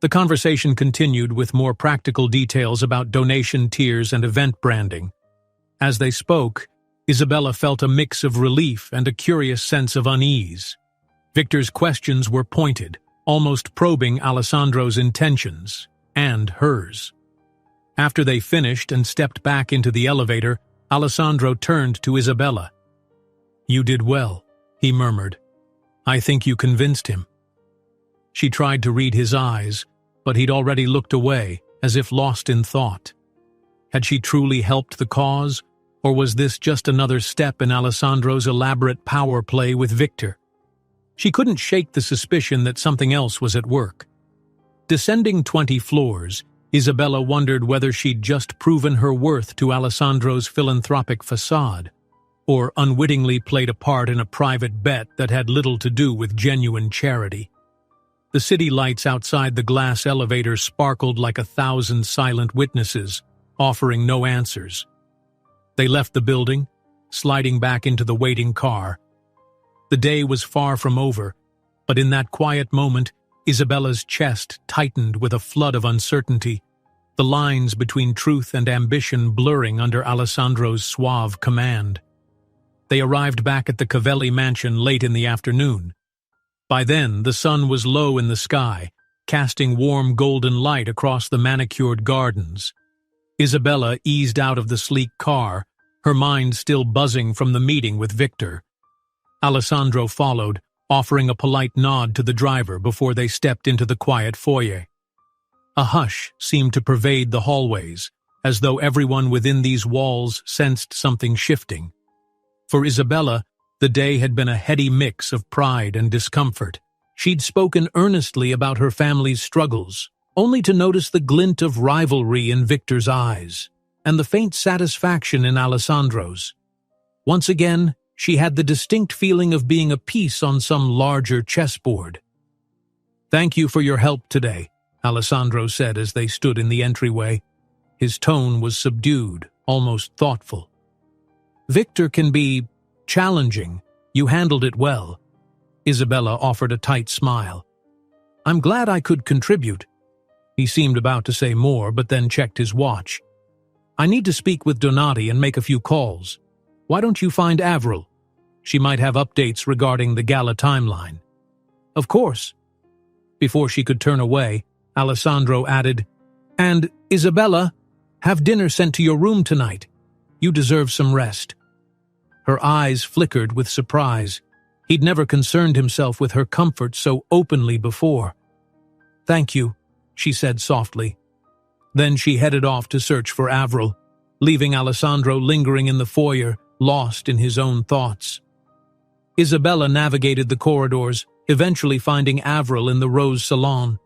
S1: The conversation continued with more practical details about donation tiers and event branding. As they spoke, Isabella felt a mix of relief and a curious sense of unease. Victor's questions were pointed, almost probing Alessandro's intentions, and hers. After they finished and stepped back into the elevator, Alessandro turned to Isabella. You did well, he murmured. I think you convinced him. She tried to read his eyes, but he'd already looked away, as if lost in thought. Had she truly helped the cause, or was this just another step in Alessandro's elaborate power play with Victor? She couldn't shake the suspicion that something else was at work. Descending 20 floors, Isabella wondered whether she'd just proven her worth to Alessandro's philanthropic facade, or unwittingly played a part in a private bet that had little to do with genuine charity. The city lights outside the glass elevator sparkled like 1,000 silent witnesses, offering no answers. They left the building, sliding back into the waiting car. The day was far from over, but in that quiet moment, Isabella's chest tightened with a flood of uncertainty, the lines between truth and ambition blurring under Alessandro's suave command. They arrived back at the Cavelli mansion late in the afternoon. By then, the sun was low in the sky, casting warm golden light across the manicured gardens. Isabella eased out of the sleek car, her mind still buzzing from the meeting with Victor. Alessandro followed, offering a polite nod to the driver before they stepped into the quiet foyer. A hush seemed to pervade the hallways, as though everyone within these walls sensed something shifting. For Isabella, the day had been a heady mix of pride and discomfort. She'd spoken earnestly about her family's struggles, only to notice the glint of rivalry in Victor's eyes, and the faint satisfaction in Alessandro's. Once again, she had the distinct feeling of being a piece on some larger chessboard. Thank you for your help today, Alessandro said as they stood in the entryway. His tone was subdued, almost thoughtful. Victor can be challenging. You handled it well. Isabella offered a tight smile. I'm glad I could contribute. He seemed about to say more, but then checked his watch. I need to speak with Donati and make a few calls. Why don't you find Avril? She might have updates regarding the gala timeline. Of course. Before she could turn away, Alessandro added, And, Isabella, have dinner sent to your room tonight. You deserve some rest. Her eyes flickered with surprise. He'd never concerned himself with her comfort so openly before. Thank you, she said softly. Then she headed off to search for Avril, leaving Alessandro lingering in the foyer, lost in his own thoughts. Isabella navigated the corridors, eventually finding Avril in the Rose Salon.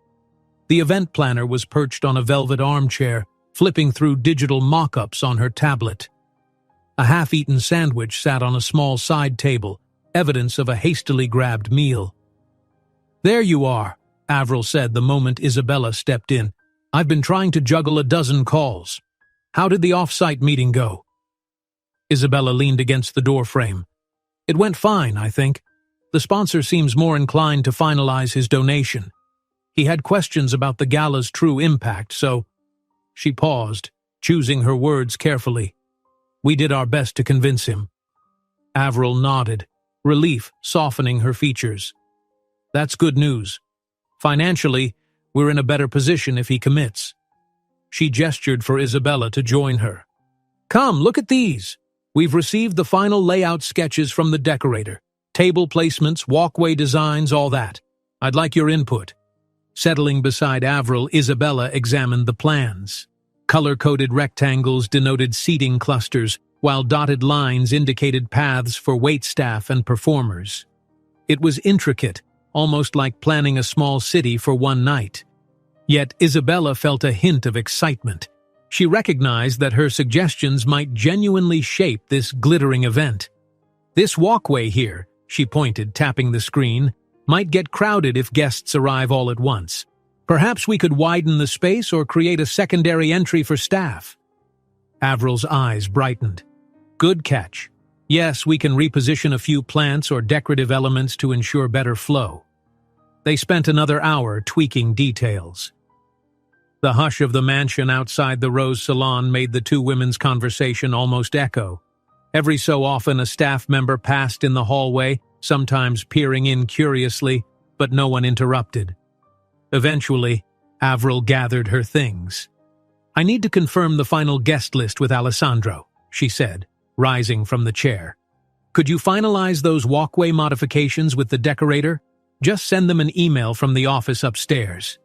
S1: The event planner was perched on a velvet armchair, flipping through digital mock-ups on her tablet. A half-eaten sandwich sat on a small side table, evidence of a hastily grabbed meal. "There you are," Avril said the moment Isabella stepped in. "I've been trying to juggle a dozen calls. How did the off-site meeting go?" Isabella leaned against the doorframe. "It went fine, I think. The sponsor seems more inclined to finalize his donation. He had questions about the gala's true impact, so—" She paused, choosing her words carefully. "We did our best to convince him." Avril nodded, relief softening her features. "That's good news. Financially, we're in a better position if he commits." She gestured for Isabella to join her. "Come, look at these. We've received the final layout sketches from the decorator. Table placements, walkway designs, all that. I'd like your input." Settling beside Avril, Isabella examined the plans. Color-coded rectangles denoted seating clusters, while dotted lines indicated paths for waitstaff and performers. It was intricate, almost like planning a small city for one night. Yet Isabella felt a hint of excitement. She recognized that her suggestions might genuinely shape this glittering event. "This walkway here," she pointed, tapping the screen, "might get crowded if guests arrive all at once. Perhaps we could widen the space or create a secondary entry for staff." Avril's eyes brightened. "Good catch. Yes, we can reposition a few plants or decorative elements to ensure better flow." They spent another hour tweaking details. The hush of the mansion outside the Rose Salon made the two women's conversation almost echo. Every so often a staff member passed in the hallway, sometimes peering in curiously, but no one interrupted. Eventually, Avril gathered her things. "I need to confirm the final guest list with Alessandro," she said, rising from the chair. "Could you finalize those walkway modifications with the decorator? Just send them an email from the office upstairs."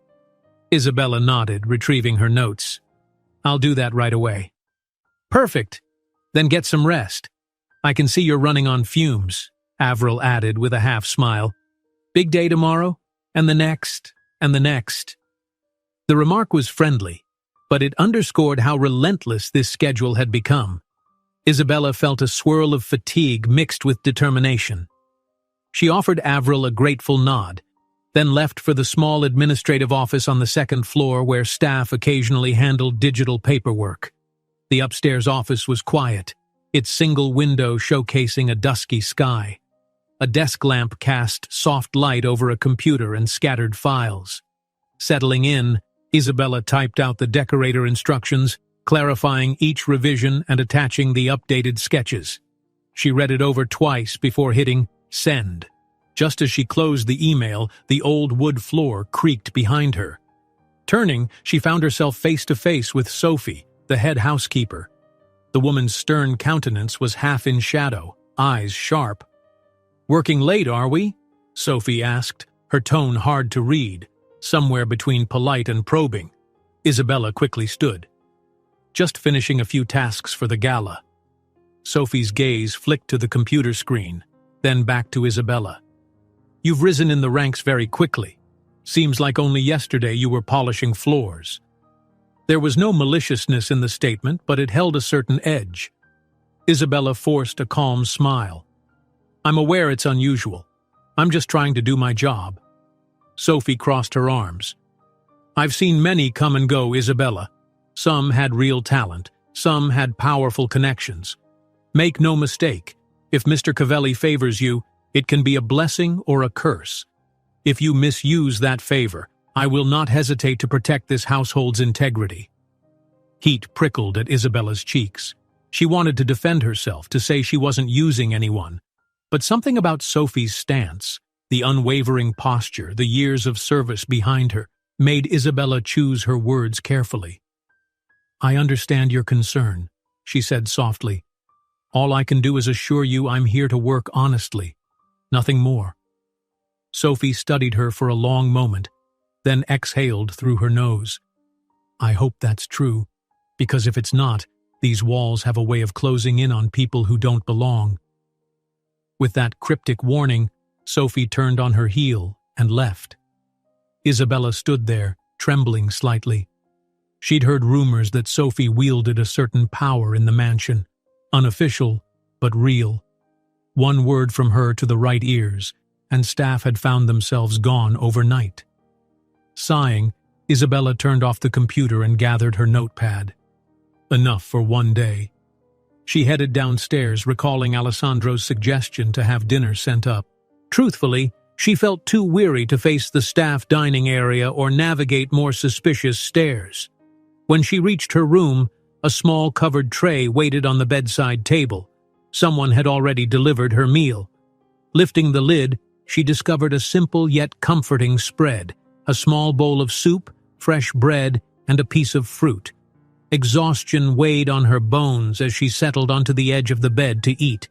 S1: Isabella nodded, retrieving her notes. "I'll do that right away." "Perfect. Then get some rest. I can see you're running on fumes," Avril added with a half-smile. "Big day tomorrow, and the next, and the next." The remark was friendly, but it underscored how relentless this schedule had become. Isabella felt a swirl of fatigue mixed with determination. She offered Avril a grateful nod, then left for the small administrative office on the second floor where staff occasionally handled digital paperwork. The upstairs office was quiet, its single window showcasing a dusky sky. A desk lamp cast soft light over a computer and scattered files. Settling in, Isabella typed out the decorator instructions, clarifying each revision and attaching the updated sketches. She read it over twice before hitting send. Just as she closed the email, the old wood floor creaked behind her. Turning, she found herself face to face with Sophie, the head housekeeper. The woman's stern countenance was half in shadow, eyes sharp. "Working late, are we?" Sophie asked, her tone hard to read, somewhere between polite and probing. Isabella quickly stood. "Just finishing a few tasks for the gala." Sophie's gaze flicked to the computer screen, then back to Isabella. "You've risen in the ranks very quickly. Seems like only yesterday you were polishing floors." There was no maliciousness in the statement, but it held a certain edge. Isabella forced a calm smile. "I'm aware it's unusual. I'm just trying to do my job." Sophie crossed her arms. "I've seen many come and go, Isabella. Some had real talent, some had powerful connections. Make no mistake, if Mr. Cavelli favors you, it can be a blessing or a curse. If you misuse that favor, I will not hesitate to protect this household's integrity." Heat prickled at Isabella's cheeks. She wanted to defend herself, to say she wasn't using anyone. But something about Sophie's stance, the unwavering posture, the years of service behind her, made Isabella choose her words carefully. "I understand your concern," she said softly. "All I can do is assure you I'm here to work honestly. Nothing more." Sophie studied her for a long moment, then exhaled through her nose. "I hope that's true, because if it's not, these walls have a way of closing in on people who don't belong." With that cryptic warning, Sophie turned on her heel and left. Isabella stood there, trembling slightly. She'd heard rumors that Sophie wielded a certain power in the mansion, unofficial, but real. One word from her to the right ears, and staff had found themselves gone overnight. Sighing, Isabella turned off the computer and gathered her notepad. Enough for one day. She headed downstairs, recalling Alessandro's suggestion to have dinner sent up. Truthfully, she felt too weary to face the staff dining area or navigate more suspicious stairs. When she reached her room, a small covered tray waited on the bedside table. Someone had already delivered her meal. Lifting the lid, she discovered a simple yet comforting spread, a small bowl of soup, fresh bread, and a piece of fruit. Exhaustion weighed on her bones as she settled onto the edge of the bed to eat.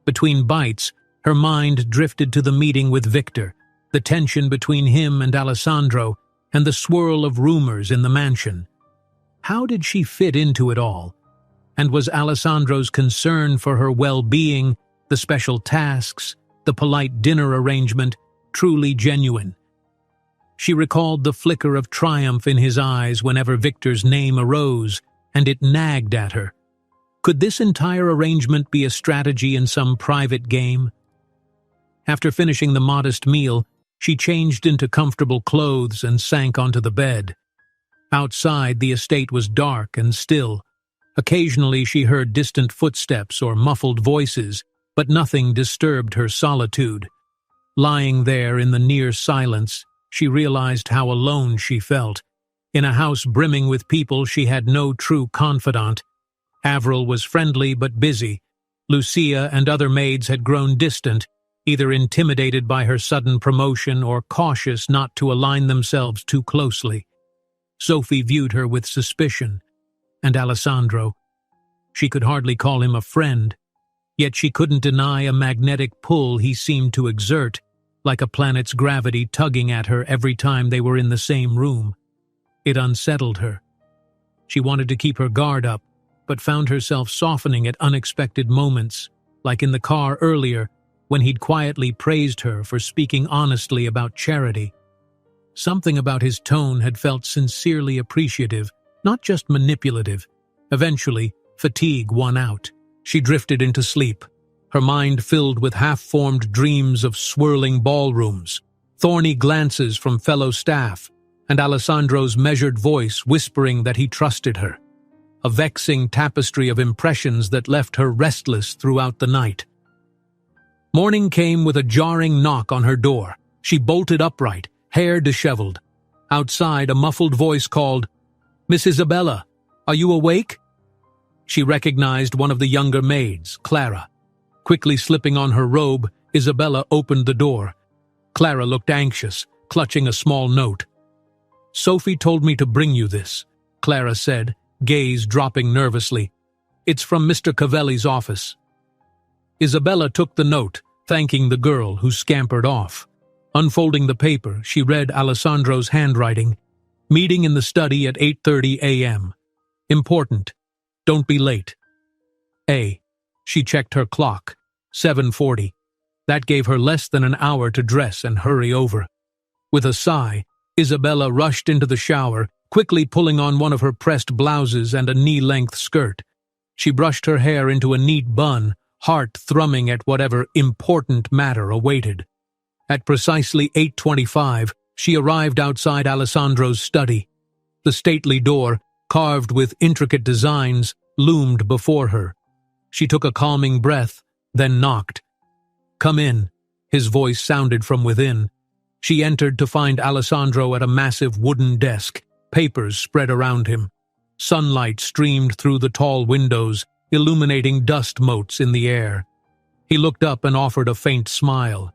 S1: Between bites, her mind drifted to the meeting with Victor, the tension between him and Alessandro, and the swirl of rumors in the mansion. How did she fit into it all? And was Alessandro's concern for her well-being, the special tasks, the polite dinner arrangement, truly genuine? She recalled the flicker of triumph in his eyes whenever Victor's name arose, and it nagged at her. Could this entire arrangement be a strategy in some private game? After finishing the modest meal, she changed into comfortable clothes and sank onto the bed. Outside, the estate was dark and still. Occasionally she heard distant footsteps or muffled voices, but nothing disturbed her solitude. Lying there in the near silence, she realized how alone she felt. In a house brimming with people, she had no true confidant. Avril was friendly but busy. Lucia and other maids had grown distant, either intimidated by her sudden promotion or cautious not to align themselves too closely. Sophie viewed her with suspicion. And Alessandro. She could hardly call him a friend, yet she couldn't deny a magnetic pull he seemed to exert, like a planet's gravity tugging at her every time they were in the same room. It unsettled her. She wanted to keep her guard up, but found herself softening at unexpected moments, like in the car earlier, when he'd quietly praised her for speaking honestly about charity. Something about his tone had felt sincerely appreciative, not just manipulative. Eventually, fatigue won out. She drifted into sleep, her mind filled with half-formed dreams of swirling ballrooms, thorny glances from fellow staff, and Alessandro's measured voice whispering that he trusted her. A vexing tapestry of impressions that left her restless throughout the night. Morning came with a jarring knock on her door. She bolted upright, hair disheveled. Outside, a muffled voice called, "Miss Isabella, are you awake?" She recognized one of the younger maids, Clara. Quickly slipping on her robe, Isabella opened the door. Clara looked anxious, clutching a small note. "Sophie told me to bring you this," Clara said, gaze dropping nervously. "It's from Mr. Cavelli's office." Isabella took the note, thanking the girl, who scampered off. Unfolding the paper, she read Alessandro's handwriting. "Meeting in the study at 8:30 a.m. Important. Don't be late." She checked her clock. 7:40. That gave her less than an hour to dress and hurry over. With a sigh, Isabella rushed into the shower, quickly pulling on one of her pressed blouses and a knee-length skirt. She brushed her hair into a neat bun, heart thrumming at whatever important matter awaited. At precisely 8:25, she arrived outside Alessandro's study. The stately door, carved with intricate designs, loomed before her. She took a calming breath, then knocked. "Come in," his voice sounded from within. She entered to find Alessandro at a massive wooden desk, papers spread around him. Sunlight streamed through the tall windows, illuminating dust motes in the air. He looked up and offered a faint smile.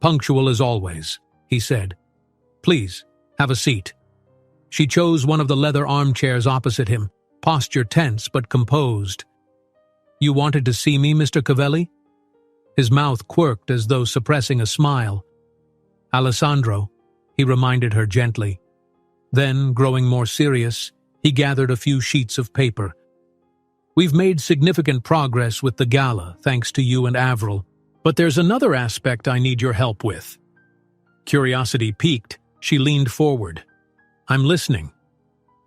S1: "Punctual as always," he said. "Please, have a seat." She chose one of the leather armchairs opposite him, posture tense but composed. "You wanted to see me, Mr. Cavelli?" His mouth quirked as though suppressing a smile. "Alessandro," he reminded her gently. Then, growing more serious, he gathered a few sheets of paper. "We've made significant progress with the gala, thanks to you and Avril, but there's another aspect I need your help with." Curiosity piqued, she leaned forward. "I'm listening."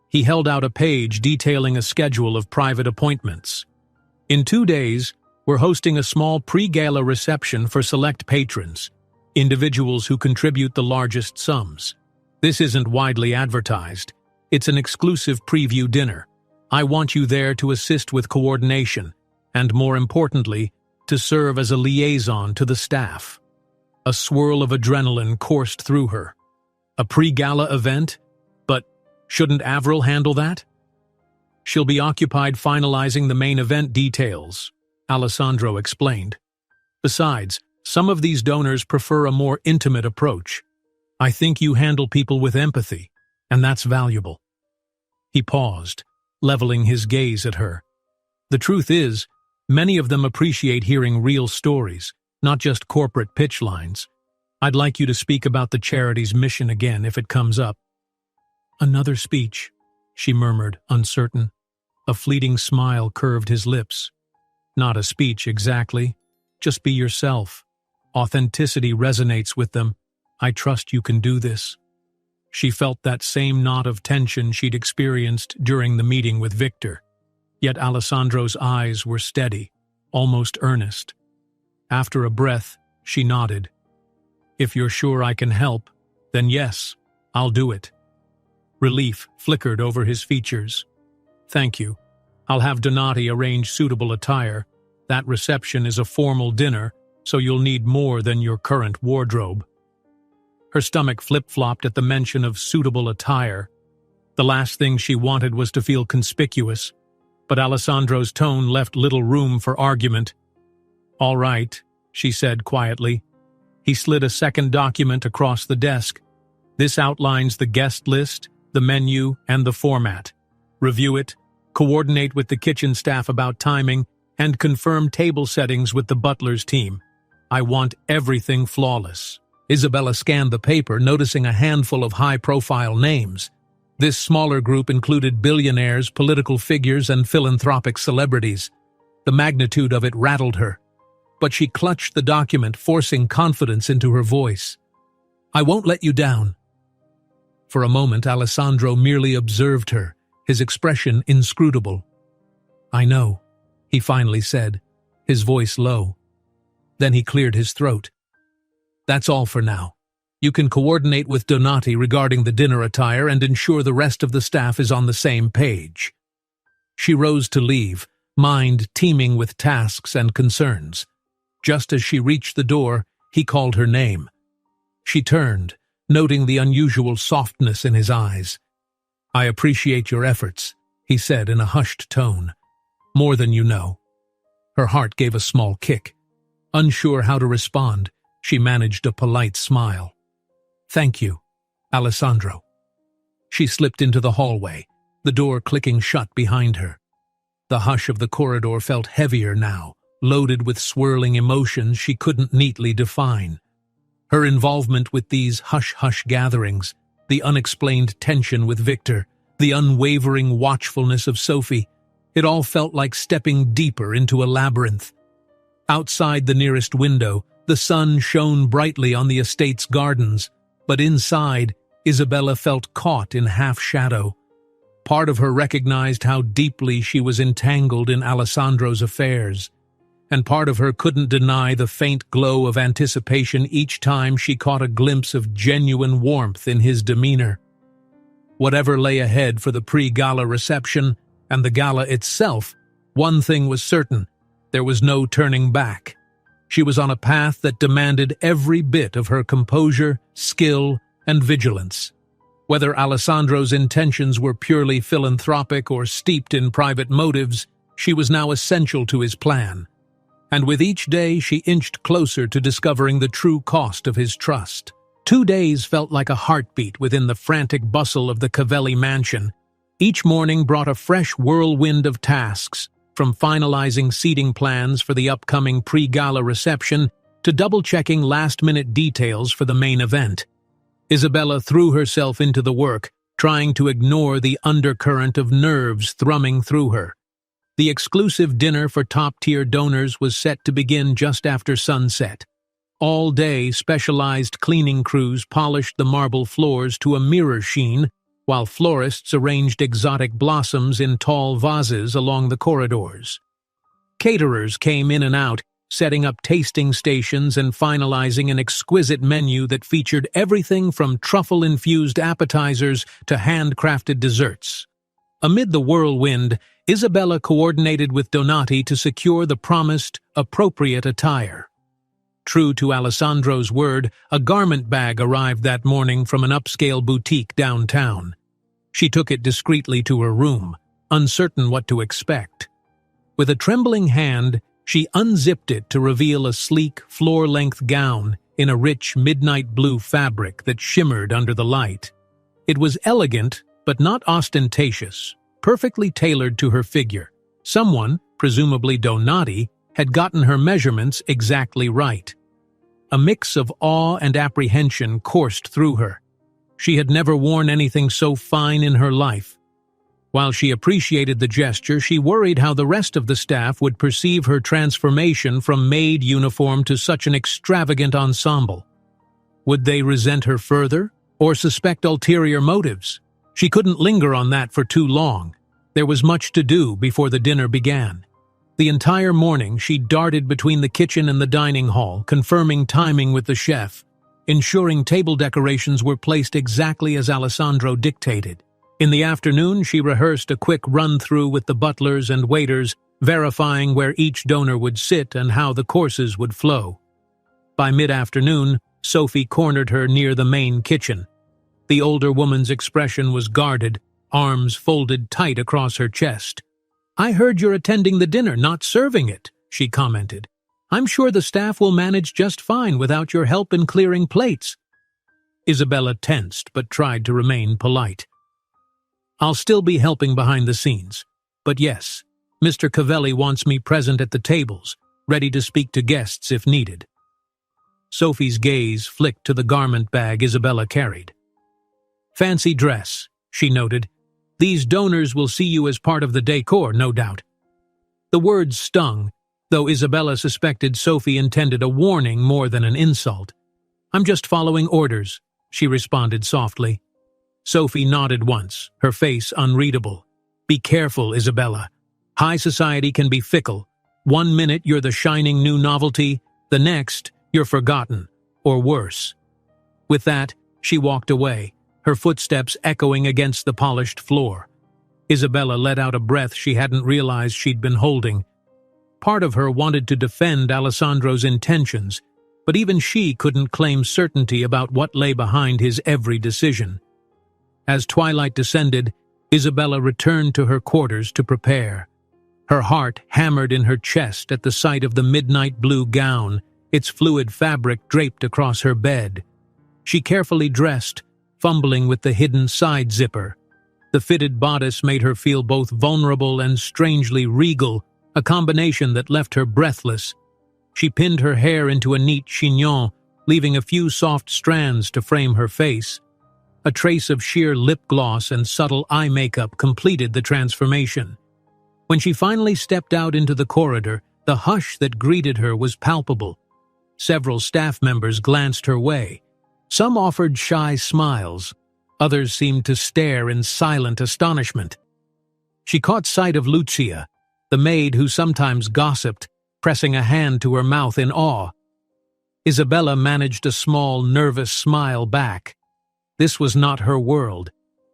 S1: He held out a page detailing a schedule of private appointments. In 2 days, we're hosting a small pre-gala reception for select patrons, individuals who contribute the largest sums. This isn't widely advertised. It's an exclusive preview dinner. I want you there to assist with coordination, and more importantly, to serve as a liaison to the staff. A swirl of adrenaline coursed through her. A pre-gala event? But shouldn't Avril handle that? She'll be occupied finalizing the main event details, Alessandro explained. Besides, some of these donors prefer a more intimate approach. I think you handle people with empathy, and that's valuable. He paused, leveling his gaze at her. The truth is, many of them appreciate hearing real stories, not just corporate pitch lines. I'd like you to speak about the charity's mission again if it comes up. Another speech, she murmured, uncertain. A fleeting smile curved his lips. Not a speech exactly. Just be yourself. Authenticity resonates with them. I trust you can do this. She felt that same knot of tension she'd experienced during the meeting with Victor. Yet Alessandro's eyes were steady, almost earnest. After a breath, she nodded. If you're sure I can help, then yes, I'll do it. Relief flickered over his features. Thank you. I'll have Donati arrange suitable attire. That reception is a formal dinner, so you'll need more than your current wardrobe. Her stomach flip-flopped at the mention of suitable attire. The last thing she wanted was to feel conspicuous, but Alessandro's tone left little room for argument. All right, she said quietly. He slid a second document across the desk. This outlines the guest list, the menu, and the format. Review it, coordinate with the kitchen staff about timing, and confirm table settings with the butler's team. I want everything flawless. Isabella scanned the paper, noticing a handful of high-profile names. This smaller group included billionaires, political figures, and philanthropic celebrities. The magnitude of it rattled her. But she clutched the document, forcing confidence into her voice. I won't let you down. For a moment, Alessandro merely observed her, his expression inscrutable. I know, he finally said, his voice low. Then he cleared his throat. That's all for now. You can coordinate with Donati regarding the dinner attire and ensure the rest of the staff is on the same page. She rose to leave, mind teeming with tasks and concerns. Just as she reached the door, he called her name. She turned, noting the unusual softness in his eyes. I appreciate your efforts, he said in a hushed tone. More than you know. Her heart gave a small kick. Unsure how to respond, she managed a polite smile. Thank you, Alessandro. She slipped into the hallway, the door clicking shut behind her. The hush of the corridor felt heavier now, loaded with swirling emotions she couldn't neatly define. Her involvement with these hush-hush gatherings, the unexplained tension with Victor, the unwavering watchfulness of Sophie, it all felt like stepping deeper into a labyrinth. Outside the nearest window, the sun shone brightly on the estate's gardens, but inside, Isabella felt caught in half-shadow. Part of her recognized how deeply she was entangled in Alessandro's affairs, and part of her couldn't deny the faint glow of anticipation each time she caught a glimpse of genuine warmth in his demeanor. Whatever lay ahead for the pre-gala reception and the gala itself, one thing was certain: there was no turning back. She was on a path that demanded every bit of her composure, skill, and vigilance. Whether Alessandro's intentions were purely philanthropic or steeped in private motives, she was now essential to his plan. And with each day she inched closer to discovering the true cost of his trust. 2 days felt like a heartbeat within the frantic bustle of the Cavelli mansion. Each morning brought a fresh whirlwind of tasks, from finalizing seating plans for the upcoming pre-gala reception to double-checking last-minute details for the main event. Isabella threw herself into the work, trying to ignore the undercurrent of nerves thrumming through her. The exclusive dinner for top-tier donors was set to begin just after sunset. All day, specialized cleaning crews polished the marble floors to a mirror sheen, while florists arranged exotic blossoms in tall vases along the corridors. Caterers came in and out, setting up tasting stations and finalizing an exquisite menu that featured everything from truffle-infused appetizers to handcrafted desserts. Amid the whirlwind, Isabella coordinated with Donati to secure the promised, appropriate attire. True to Alessandro's word, a garment bag arrived that morning from an upscale boutique downtown. She took it discreetly to her room, uncertain what to expect. With a trembling hand, she unzipped it to reveal a sleek, floor-length gown in a rich midnight blue fabric that shimmered under the light. It was elegant, but not ostentatious, perfectly tailored to her figure. Someone, presumably Donati, had gotten her measurements exactly right. A mix of awe and apprehension coursed through her. She had never worn anything so fine in her life. While she appreciated the gesture, she worried how the rest of the staff would perceive her transformation from maid uniform to such an extravagant ensemble. Would they resent her further, or suspect ulterior motives? She couldn't linger on that for too long. There was much to do before the dinner began. The entire morning she darted between the kitchen and the dining hall, confirming timing with the chef, ensuring table decorations were placed exactly as Alessandro dictated. In the afternoon, she rehearsed a quick run-through with the butlers and waiters, verifying where each donor would sit and how the courses would flow. By mid-afternoon, Sophie cornered her near the main kitchen. The older woman's expression was guarded, arms folded tight across her chest. "I heard you're attending the dinner, not serving it," she commented. "I'm sure the staff will manage just fine without your help in clearing plates." Isabella tensed but tried to remain polite. "I'll still be helping behind the scenes. But yes, Mr. Cavelli wants me present at the tables, ready to speak to guests if needed." Sophie's gaze flicked to the garment bag Isabella carried. "Fancy dress," she noted. "These donors will see you as part of the decor, no doubt." The words stung, though Isabella suspected Sophie intended a warning more than an insult. "I'm just following orders," she responded softly. Sophie nodded once, her face unreadable. "Be careful, Isabella. High society can be fickle. 1 minute you're the shining new novelty, the next you're forgotten, or worse." With that, she walked away, her footsteps echoing against the polished floor. Isabella let out a breath she hadn't realized she'd been holding. Part of her wanted to defend Alessandro's intentions, but even she couldn't claim certainty about what lay behind his every decision. As twilight descended, Isabella returned to her quarters to prepare. Her heart hammered in her chest at the sight of the midnight blue gown, its fluid fabric draped across her bed. She carefully dressed, fumbling with the hidden side zipper. The fitted bodice made her feel both vulnerable and strangely regal, a combination that left her breathless. She pinned her hair into a neat chignon, leaving a few soft strands to frame her face. A trace of sheer lip gloss and subtle eye makeup completed the transformation. When she finally stepped out into the corridor, the hush that greeted her was palpable. Several staff members glanced her way. Some offered shy smiles. Others seemed to stare in silent astonishment. She caught sight of Lucia, the maid who sometimes gossiped, pressing a hand to her mouth in awe. Isabella managed a small, nervous smile back. This was not her world,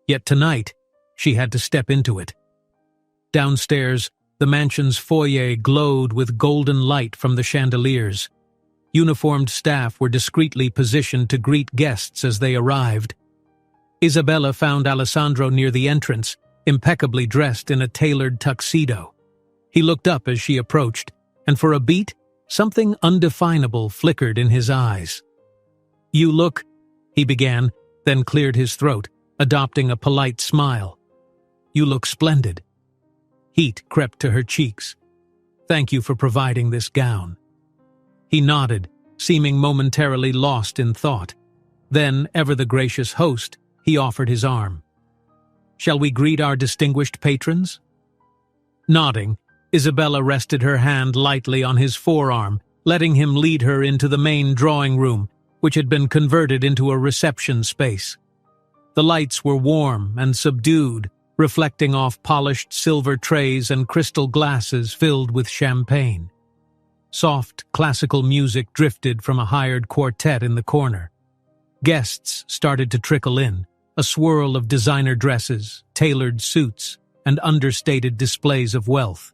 S1: yet tonight she had to step into it. Downstairs, the mansion's foyer glowed with golden light from the chandeliers. Uniformed staff were discreetly positioned to greet guests as they arrived. Isabella found Alessandro near the entrance, impeccably dressed in a tailored tuxedo. He looked up as she approached, and for a beat, something undefinable flickered in his eyes. "You look," he began, then cleared his throat, adopting a polite smile. "You look splendid." Heat crept to her cheeks. "Thank you for providing this gown." He nodded, seeming momentarily lost in thought. Then, ever the gracious host, he offered his arm. "Shall we greet our distinguished patrons?" Nodding, Isabella rested her hand lightly on his forearm, letting him lead her into the main drawing room, which had been converted into a reception space. The lights were warm and subdued, reflecting off polished silver trays and crystal glasses filled with champagne. Soft, classical music drifted from a hired quartet in the corner. Guests started to trickle in, a swirl of designer dresses, tailored suits, and understated displays of wealth.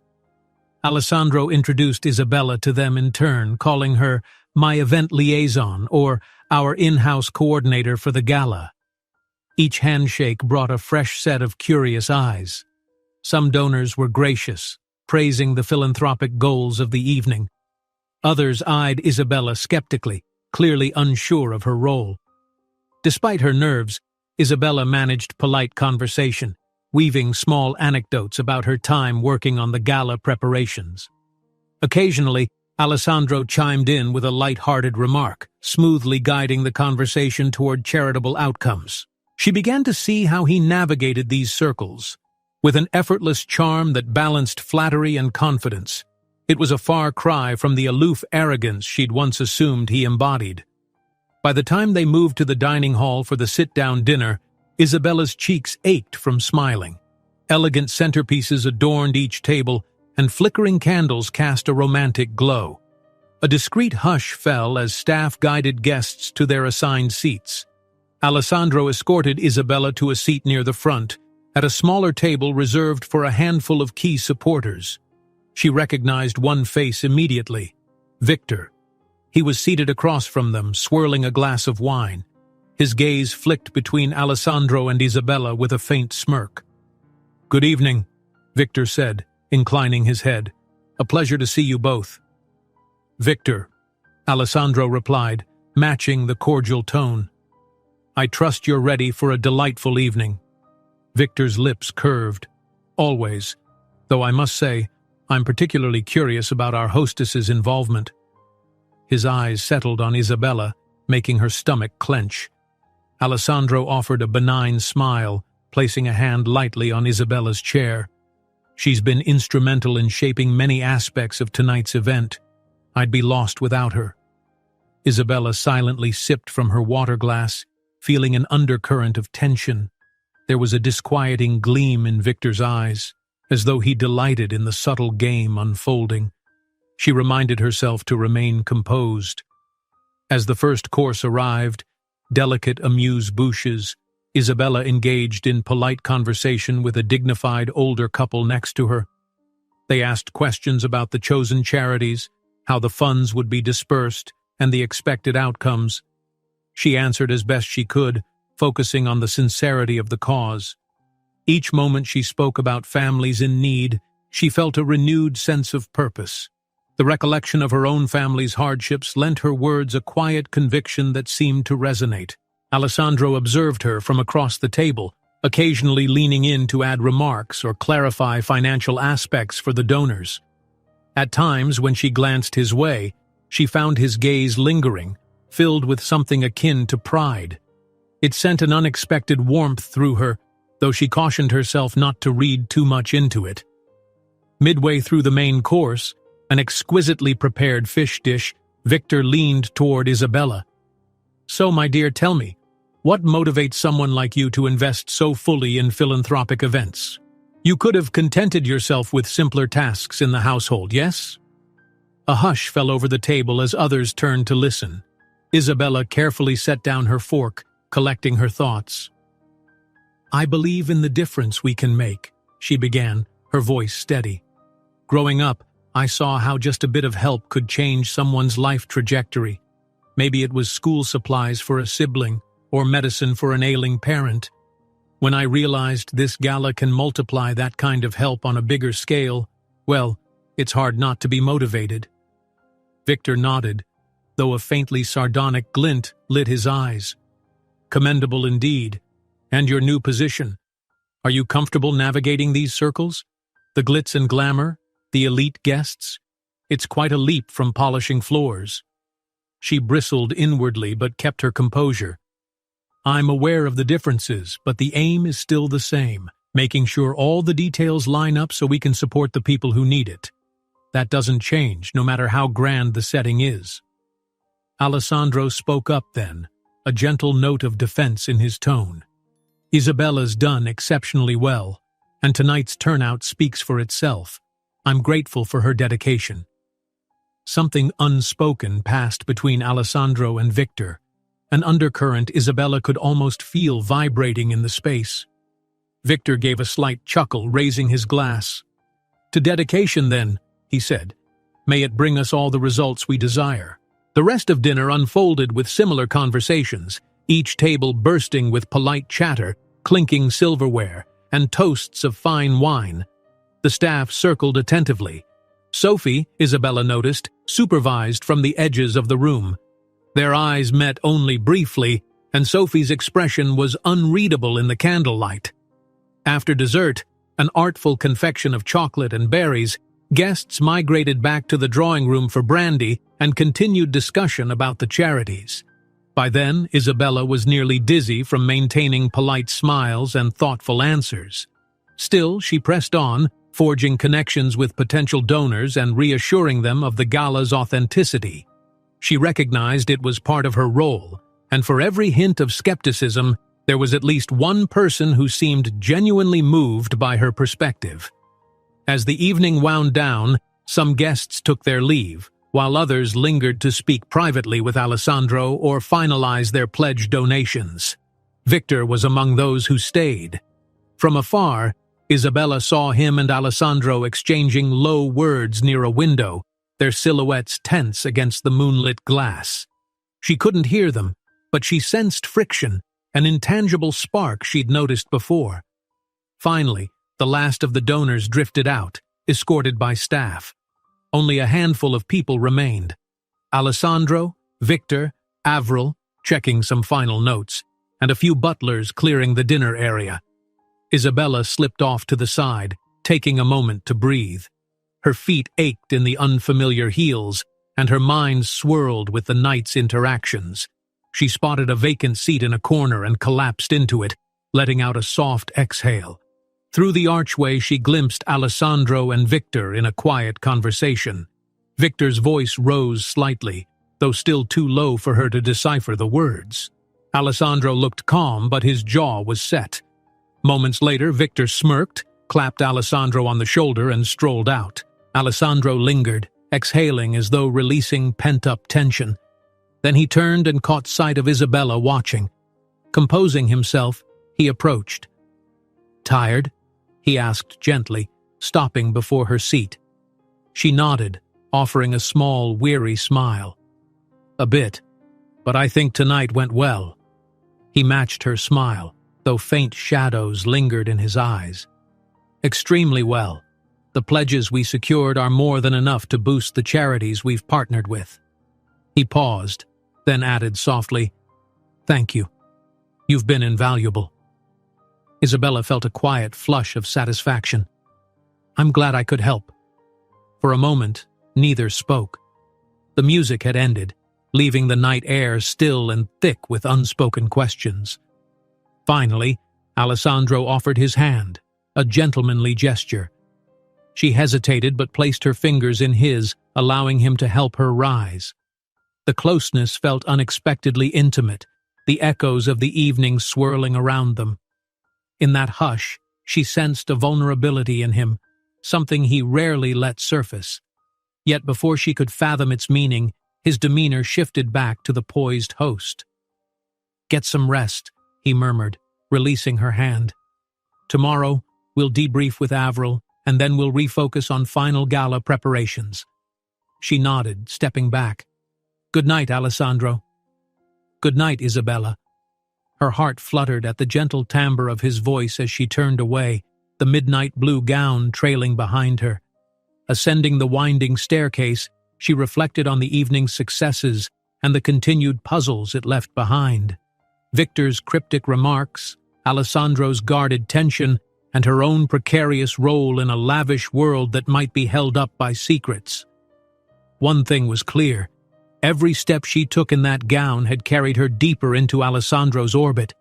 S1: Alessandro introduced Isabella to them in turn, calling her my event liaison or our in-house coordinator for the gala. Each handshake brought a fresh set of curious eyes. Some donors were gracious, praising the philanthropic goals of the evening. Others eyed Isabella skeptically, clearly unsure of her role. Despite her nerves, Isabella managed polite conversation, weaving small anecdotes about her time working on the gala preparations. Occasionally, Alessandro chimed in with a light-hearted remark, smoothly guiding the conversation toward charitable outcomes. She began to see how he navigated these circles, with an effortless charm that balanced flattery and confidence. It was a far cry from the aloof arrogance she'd once assumed he embodied. By the time they moved to the dining hall for the sit-down dinner, Isabella's cheeks ached from smiling. Elegant centerpieces adorned each table, and flickering candles cast a romantic glow. A discreet hush fell as staff guided guests to their assigned seats. Alessandro escorted Isabella to a seat near the front, at a smaller table reserved for a handful of key supporters. She recognized one face immediately: Victor. He was seated across from them, swirling a glass of wine. His gaze flicked between Alessandro and Isabella with a faint smirk. "Good evening," Victor said, inclining his head. "A pleasure to see you both." "Victor," Alessandro replied, matching the cordial tone. "I trust you're ready for a delightful evening." Victor's lips curved. "Always, though I must say, I'm particularly curious about our hostess's involvement." His eyes settled on Isabella, making her stomach clench. Alessandro offered a benign smile, placing a hand lightly on Isabella's chair. "She's been instrumental in shaping many aspects of tonight's event. I'd be lost without her." Isabella silently sipped from her water glass, feeling an undercurrent of tension. There was a disquieting gleam in Victor's eyes, as though he delighted in the subtle game unfolding. She reminded herself to remain composed. As the first course arrived, delicate amuse-bouches, Isabella engaged in polite conversation with a dignified older couple next to her. They asked questions about the chosen charities, how the funds would be dispersed, and the expected outcomes. She answered as best she could, focusing on the sincerity of the cause. Each moment she spoke about families in need, she felt a renewed sense of purpose. The recollection of her own family's hardships lent her words a quiet conviction that seemed to resonate. Alessandro observed her from across the table, occasionally leaning in to add remarks or clarify financial aspects for the donors. At times, when she glanced his way, she found his gaze lingering, filled with something akin to pride. It sent an unexpected warmth through her, though she cautioned herself not to read too much into it. Midway through the main course, an exquisitely prepared fish dish, Victor leaned toward Isabella. "So, my dear, tell me, what motivates someone like you to invest so fully in philanthropic events? You could have contented yourself with simpler tasks in the household, yes?" A hush fell over the table as others turned to listen. Isabella carefully set down her fork, collecting her thoughts. "I believe in the difference we can make," she began, her voice steady. "Growing up, I saw how just a bit of help could change someone's life trajectory. Maybe it was school supplies for a sibling, or medicine for an ailing parent. When I realized this gala can multiply that kind of help on a bigger scale, well, it's hard not to be motivated." Victor nodded, though a faintly sardonic glint lit his eyes. "Commendable indeed. And your new position. Are you comfortable navigating these circles? The glitz and glamour? The elite guests? It's quite a leap from polishing floors." She bristled inwardly but kept her composure. "I'm aware of the differences, but the aim is still the same, making sure all the details line up so we can support the people who need it. That doesn't change, no matter how grand the setting is." Alessandro spoke up then, a gentle note of defense in his tone. "Isabella's done exceptionally well, and tonight's turnout speaks for itself. I'm grateful for her dedication. Something unspoken passed between Alessandro and Victor, an undercurrent Isabella could almost feel vibrating in the space. Victor gave a slight chuckle, raising his glass. "To dedication, then," he said. "May it bring us all the results we desire." The rest of dinner unfolded with similar conversations, each table bursting with polite chatter, clinking silverware, and toasts of fine wine. The staff circled attentively. Sophie, Isabella noticed, supervised from the edges of the room. Their eyes met only briefly, and Sophie's expression was unreadable in the candlelight. After dessert, an artful confection of chocolate and berries, guests migrated back to the drawing room for brandy and continued discussion about the charities. By then, Isabella was nearly dizzy from maintaining polite smiles and thoughtful answers. Still, she pressed on, forging connections with potential donors and reassuring them of the gala's authenticity. She recognized it was part of her role, and for every hint of skepticism, there was at least one person who seemed genuinely moved by her perspective. As the evening wound down, some guests took their leave, while others lingered to speak privately with Alessandro or finalize their pledged donations. Victor was among those who stayed. From afar, Isabella saw him and Alessandro exchanging low words near a window, their silhouettes tense against the moonlit glass. She couldn't hear them, but she sensed friction, an intangible spark she'd noticed before. Finally, the last of the donors drifted out, escorted by staff. Only a handful of people remained. Alessandro, Victor, Avril, checking some final notes, and a few butlers clearing the dinner area. Isabella slipped off to the side, taking a moment to breathe. Her feet ached in the unfamiliar heels, and her mind swirled with the night's interactions. She spotted a vacant seat in a corner and collapsed into it, letting out a soft exhale. Through the archway, she glimpsed Alessandro and Victor in a quiet conversation. Victor's voice rose slightly, though still too low for her to decipher the words. Alessandro looked calm, but his jaw was set. Moments later, Victor smirked, clapped Alessandro on the shoulder, and strolled out. Alessandro lingered, exhaling as though releasing pent-up tension. Then he turned and caught sight of Isabella watching. Composing himself, he approached. "Tired?" he asked gently, stopping before her seat. She nodded, offering a small, weary smile. "A bit, but I think tonight went well." He matched her smile, though faint shadows lingered in his eyes. "Extremely well. The pledges we secured are more than enough to boost the charities we've partnered with." He paused, then added softly, "Thank you. You've been invaluable." Isabella felt a quiet flush of satisfaction. "I'm glad I could help." For a moment, neither spoke. The music had ended, leaving the night air still and thick with unspoken questions. Finally, Alessandro offered his hand, a gentlemanly gesture. She hesitated but placed her fingers in his, allowing him to help her rise. The closeness felt unexpectedly intimate, the echoes of the evening swirling around them. In that hush, she sensed a vulnerability in him, something he rarely let surface. Yet before she could fathom its meaning, his demeanor shifted back to the poised host. "Get some rest," he murmured, releasing her hand. "Tomorrow, we'll debrief with Avril, and then we'll refocus on final gala preparations." She nodded, stepping back. "Good night, Alessandro." "Good night, Isabella." Her heart fluttered at the gentle timbre of his voice as she turned away, the midnight blue gown trailing behind her. Ascending the winding staircase, she reflected on the evening's successes and the continued puzzles it left behind. Victor's cryptic remarks, Alessandro's guarded tension, and her own precarious role in a lavish world that might be held up by secrets. One thing was clear. Every step she took in that gown had carried her deeper into Alessandro's orbit.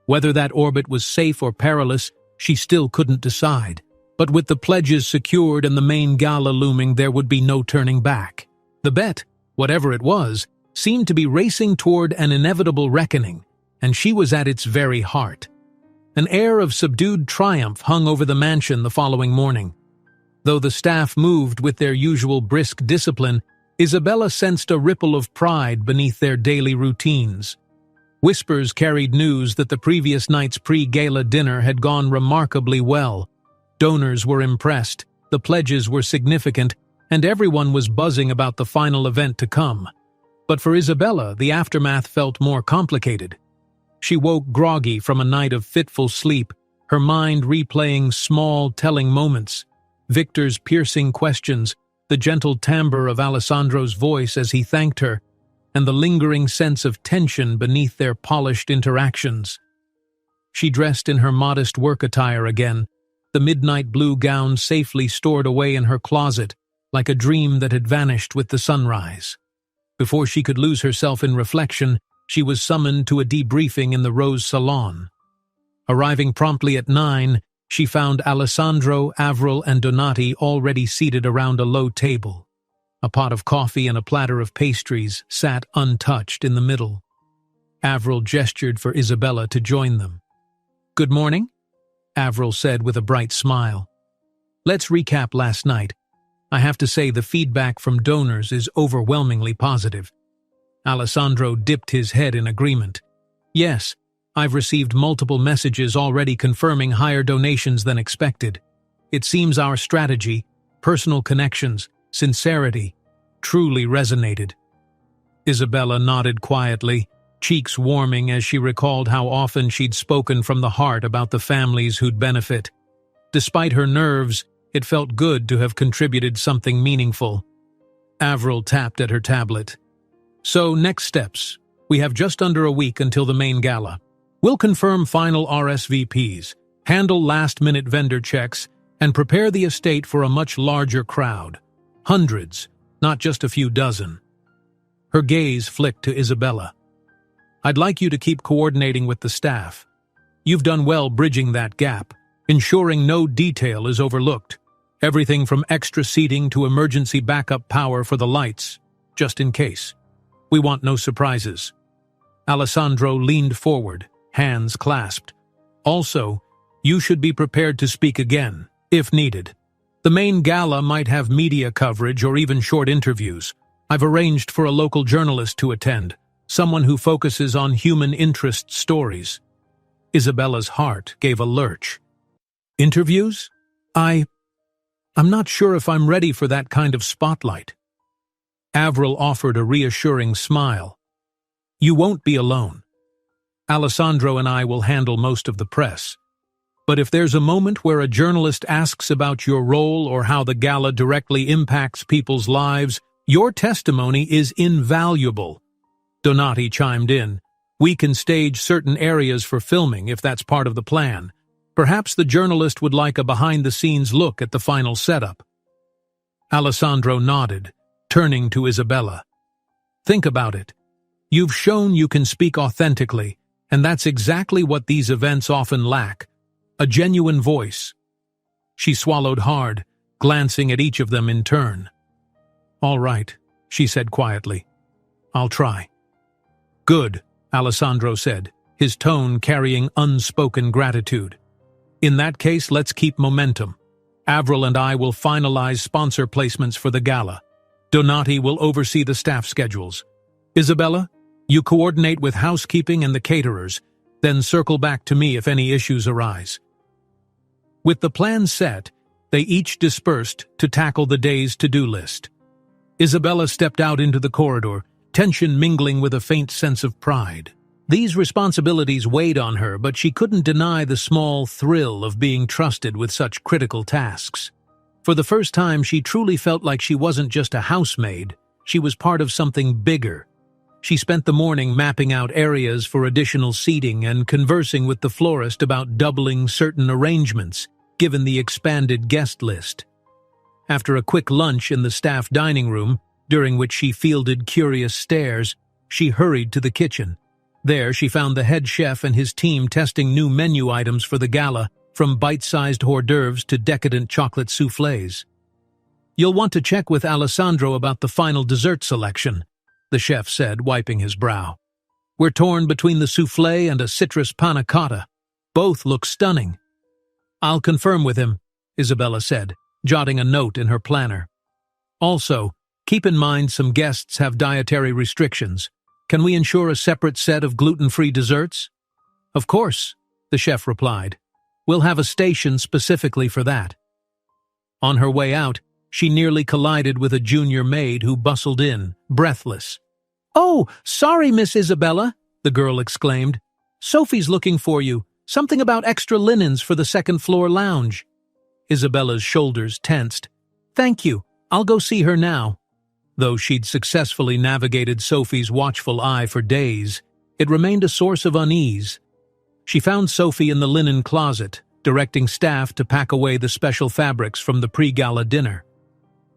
S1: Whether that orbit was safe or perilous, she still couldn't decide. But with the pledges secured and the main gala looming, there would be no turning back. The bet, whatever it was, seemed to be racing toward an inevitable reckoning, and she was at its very heart. An air of subdued triumph hung over the mansion the following morning. Though the staff moved with their usual brisk discipline, Isabella sensed a ripple of pride beneath their daily routines. Whispers carried news that the previous night's pre-gala dinner had gone remarkably well. Donors were impressed, the pledges were significant, and everyone was buzzing about the final event to come. But for Isabella, the aftermath felt more complicated. She woke groggy from a night of fitful sleep, her mind replaying small, telling moments. Victor's piercing questions, the gentle timbre of Alessandro's voice as he thanked her, and the lingering sense of tension beneath their polished interactions. She dressed in her modest work attire again, the midnight blue gown safely stored away in her closet, like a dream that had vanished with the sunrise. Before she could lose herself in reflection, she was summoned to a debriefing in the Rose Salon. Arriving promptly at 9, she found Alessandro, Avril, and Donati already seated around a low table. A pot of coffee and a platter of pastries sat untouched in the middle. Avril gestured for Isabella to join them. "Good morning," Avril said with a bright smile. "Let's recap last night. I have to say the feedback from donors is overwhelmingly positive." Alessandro dipped his head in agreement. "Yes, I've received multiple messages already confirming higher donations than expected. It seems our strategy, personal connections, sincerity, truly resonated." Isabella nodded quietly, cheeks warming as she recalled how often she'd spoken from the heart about the families who'd benefit. Despite her nerves, it felt good to have contributed something meaningful. Avril tapped at her tablet. "So, next steps. We have just under a week until the main gala. We'll confirm final RSVPs, handle last-minute vendor checks, and prepare the estate for a much larger crowd. Hundreds, not just a few dozen." Her gaze flicked to Isabella. "I'd like you to keep coordinating with the staff. You've done well bridging that gap, ensuring no detail is overlooked. Everything from extra seating to emergency backup power for the lights, just in case. We want no surprises." Alessandro leaned forward, hands clasped. "Also, you should be prepared to speak again, if needed. The main gala might have media coverage or even short interviews. I've arranged for a local journalist to attend, someone who focuses on human interest stories." Isabella's heart gave a lurch. "Interviews? I'm not sure if I'm ready for that kind of spotlight." Avril offered a reassuring smile. "You won't be alone. Alessandro and I will handle most of the press. But if there's a moment where a journalist asks about your role or how the gala directly impacts people's lives, your testimony is invaluable." Donati chimed in. "We can stage certain areas for filming if that's part of the plan. Perhaps the journalist would like a behind-the-scenes look at the final setup." Alessandro nodded, turning to Isabella. "Think about it. You've shown you can speak authentically, and that's exactly what these events often lack. A genuine voice." She swallowed hard, glancing at each of them in turn. "All right," she said quietly. "I'll try." "Good," Alessandro said, his tone carrying unspoken gratitude. "In that case, let's keep momentum. Avril and I will finalize sponsor placements for the gala. Donati will oversee the staff schedules. Isabella, you coordinate with housekeeping and the caterers, then circle back to me if any issues arise." With the plan set, they each dispersed to tackle the day's to-do list. Isabella stepped out into the corridor, tension mingling with a faint sense of pride. These responsibilities weighed on her, but she couldn't deny the small thrill of being trusted with such critical tasks. For the first time, she truly felt like she wasn't just a housemaid, she was part of something bigger. She spent the morning mapping out areas for additional seating and conversing with the florist about doubling certain arrangements, given the expanded guest list. After a quick lunch in the staff dining room, during which she fielded curious stares, she hurried to the kitchen. There, she found the head chef and his team testing new menu items for the gala, from bite-sized hors d'oeuvres to decadent chocolate soufflés. "You'll want to check with Alessandro about the final dessert selection," the chef said, wiping his brow. "We're torn between the soufflé and a citrus panna cotta. Both look stunning. I'll confirm with him, Isabella said, jotting a note in her planner. Also, keep in mind some guests have dietary restrictions. Can we ensure a separate set of gluten-free desserts? Of course, the chef replied. We'll have a station specifically for that. On her way out, she nearly collided with a junior maid who bustled in, breathless. Oh, sorry, Miss Isabella, the girl exclaimed. Sophie's looking for you. Something about extra linens for the second-floor lounge. Isabella's shoulders tensed. Thank you. I'll go see her now. Though she'd successfully navigated Sophie's watchful eye for days, it remained a source of unease. She found Sophie in the linen closet, directing staff to pack away the special fabrics from the pre-gala dinner.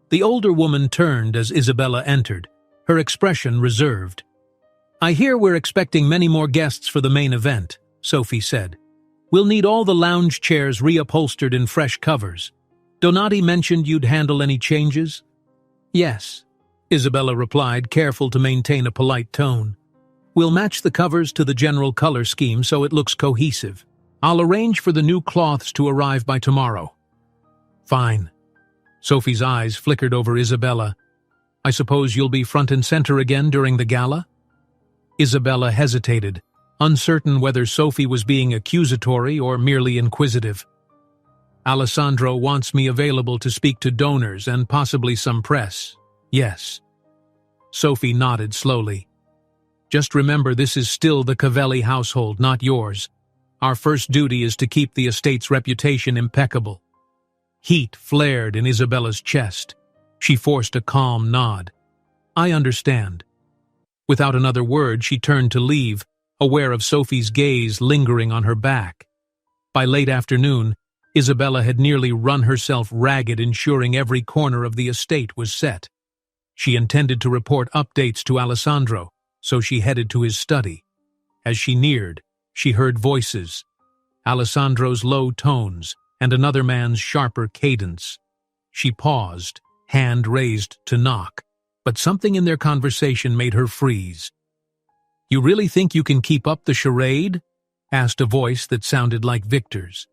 S1: The older woman turned as Isabella entered, her expression reserved. I hear we're expecting many more guests for the main event, Sophie said. We'll need all the lounge chairs reupholstered in fresh covers. Donati mentioned you'd handle any changes? Yes, Isabella replied, careful to maintain a polite tone. We'll match the covers to the general color scheme so it looks cohesive. I'll arrange for the new cloths to arrive by tomorrow. Fine. Sophie's eyes flickered over Isabella. I suppose you'll be front and center again during the gala? Isabella hesitated, uncertain whether Sophie was being accusatory or merely inquisitive. Alessandro wants me available to speak to donors and possibly some press. Yes. Sophie nodded slowly. Just remember this is still the Cavelli household, not yours. Our first duty is to keep the estate's reputation impeccable. Heat flared in Isabella's chest. She forced a calm nod. I understand. Without another word, she turned to leave, aware of Sophie's gaze lingering on her back. By late afternoon, Isabella had nearly run herself ragged ensuring every corner of the estate was set. She intended to report updates to Alessandro, so she headed to his study. As she neared, she heard voices, Alessandro's low tones and another man's sharper cadence. She paused, hand raised to knock, but something in their conversation made her freeze. You really think you can keep up the charade? Asked a voice that sounded like Victor's.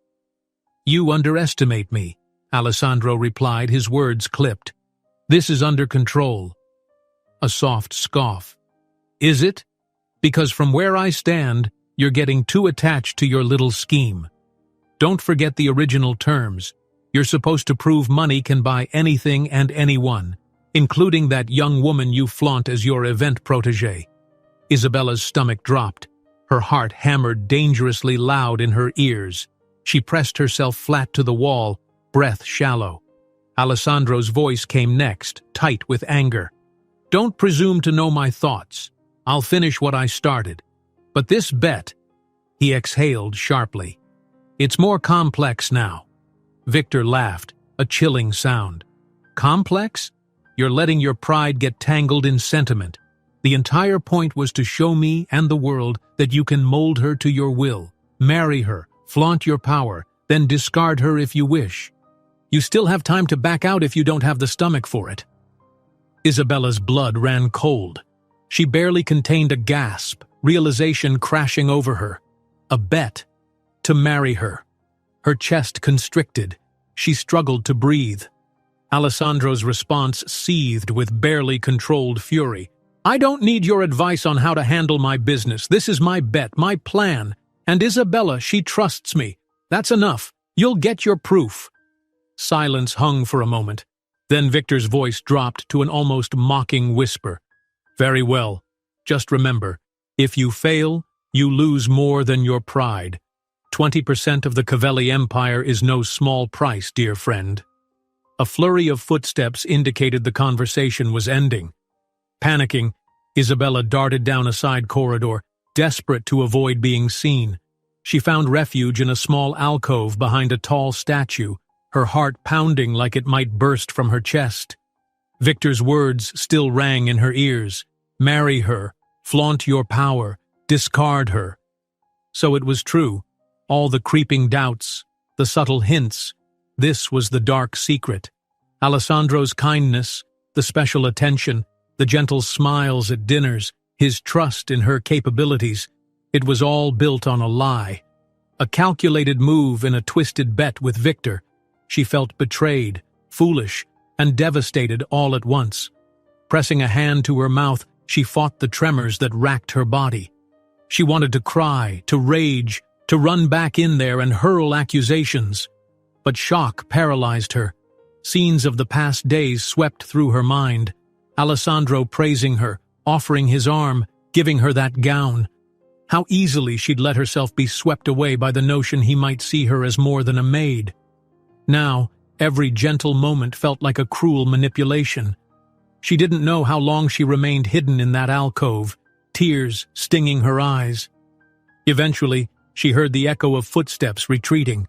S1: You underestimate me, Alessandro replied, his words clipped. This is under control. A soft scoff. Is it? Because from where I stand, you're getting too attached to your little scheme. Don't forget the original terms. You're supposed to prove money can buy anything and anyone, including that young woman you flaunt as your event protégé. Isabella's stomach dropped. Her heart hammered dangerously loud in her ears. She pressed herself flat to the wall, breath shallow. Alessandro's voice came next, tight with anger. Don't presume to know my thoughts. I'll finish what I started. But this bet, he exhaled sharply. It's more complex now. Victor laughed, a chilling sound. Complex? You're letting your pride get tangled in sentiment. The entire point was to show me and the world that you can mold her to your will, marry her, flaunt your power, then discard her if you wish. You still have time to back out if you don't have the stomach for it. Isabella's blood ran cold. She barely contained a gasp, realization crashing over her. A bet. To marry her. Her chest constricted. She struggled to breathe. Alessandro's response seethed with barely controlled fury. I don't need your advice on how to handle my business. This is my bet, my plan. And Isabella, she trusts me. That's enough. You'll get your proof. Silence hung for a moment. Then Victor's voice dropped to an almost mocking whisper. Very well. Just remember, if you fail, you lose more than your pride. 20% of the Cavelli Empire is no small price, dear friend. A flurry of footsteps indicated the conversation was ending. Panicking, Isabella darted down a side corridor, desperate to avoid being seen. She found refuge in a small alcove behind a tall statue, her heart pounding like it might burst from her chest. Victor's words still rang in her ears. Marry her, flaunt your power, discard her. So it was true. All the creeping doubts, the subtle hints. This was the dark secret. Alessandro's kindness, the special attention, the gentle smiles at dinners, his trust in her capabilities. It was all built on a lie. A calculated move in a twisted bet with Victor. She felt betrayed, foolish, and devastated all at once. Pressing a hand to her mouth, she fought the tremors that racked her body. She wanted to cry, to rage, to run back in there and hurl accusations. But shock paralyzed her. Scenes of the past days swept through her mind. Alessandro praising her, offering his arm, giving her that gown. How easily she'd let herself be swept away by the notion he might see her as more than a maid. Now, every gentle moment felt like a cruel manipulation. She didn't know how long she remained hidden in that alcove, tears stinging her eyes. Eventually, she heard the echo of footsteps retreating.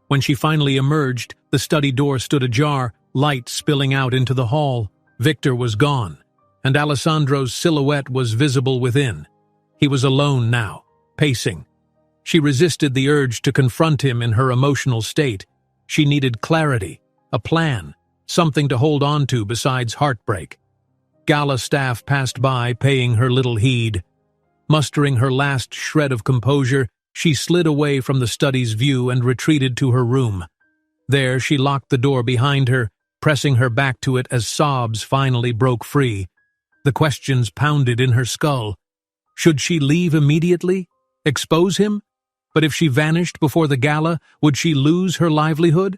S1: When she finally emerged, the study door stood ajar, light spilling out into the hall. Victor was gone, and Alessandro's silhouette was visible within. He was alone now, pacing. She resisted the urge to confront him in her emotional state. She needed clarity, a plan, something to hold on to besides heartbreak. Gala staff passed by, paying her little heed. Mustering her last shred of composure, she slid away from the study's view and retreated to her room. There, she locked the door behind her, pressing her back to it as sobs finally broke free. The questions pounded in her skull. Should she leave immediately? Expose him? But if she vanished before the gala, would she lose her livelihood?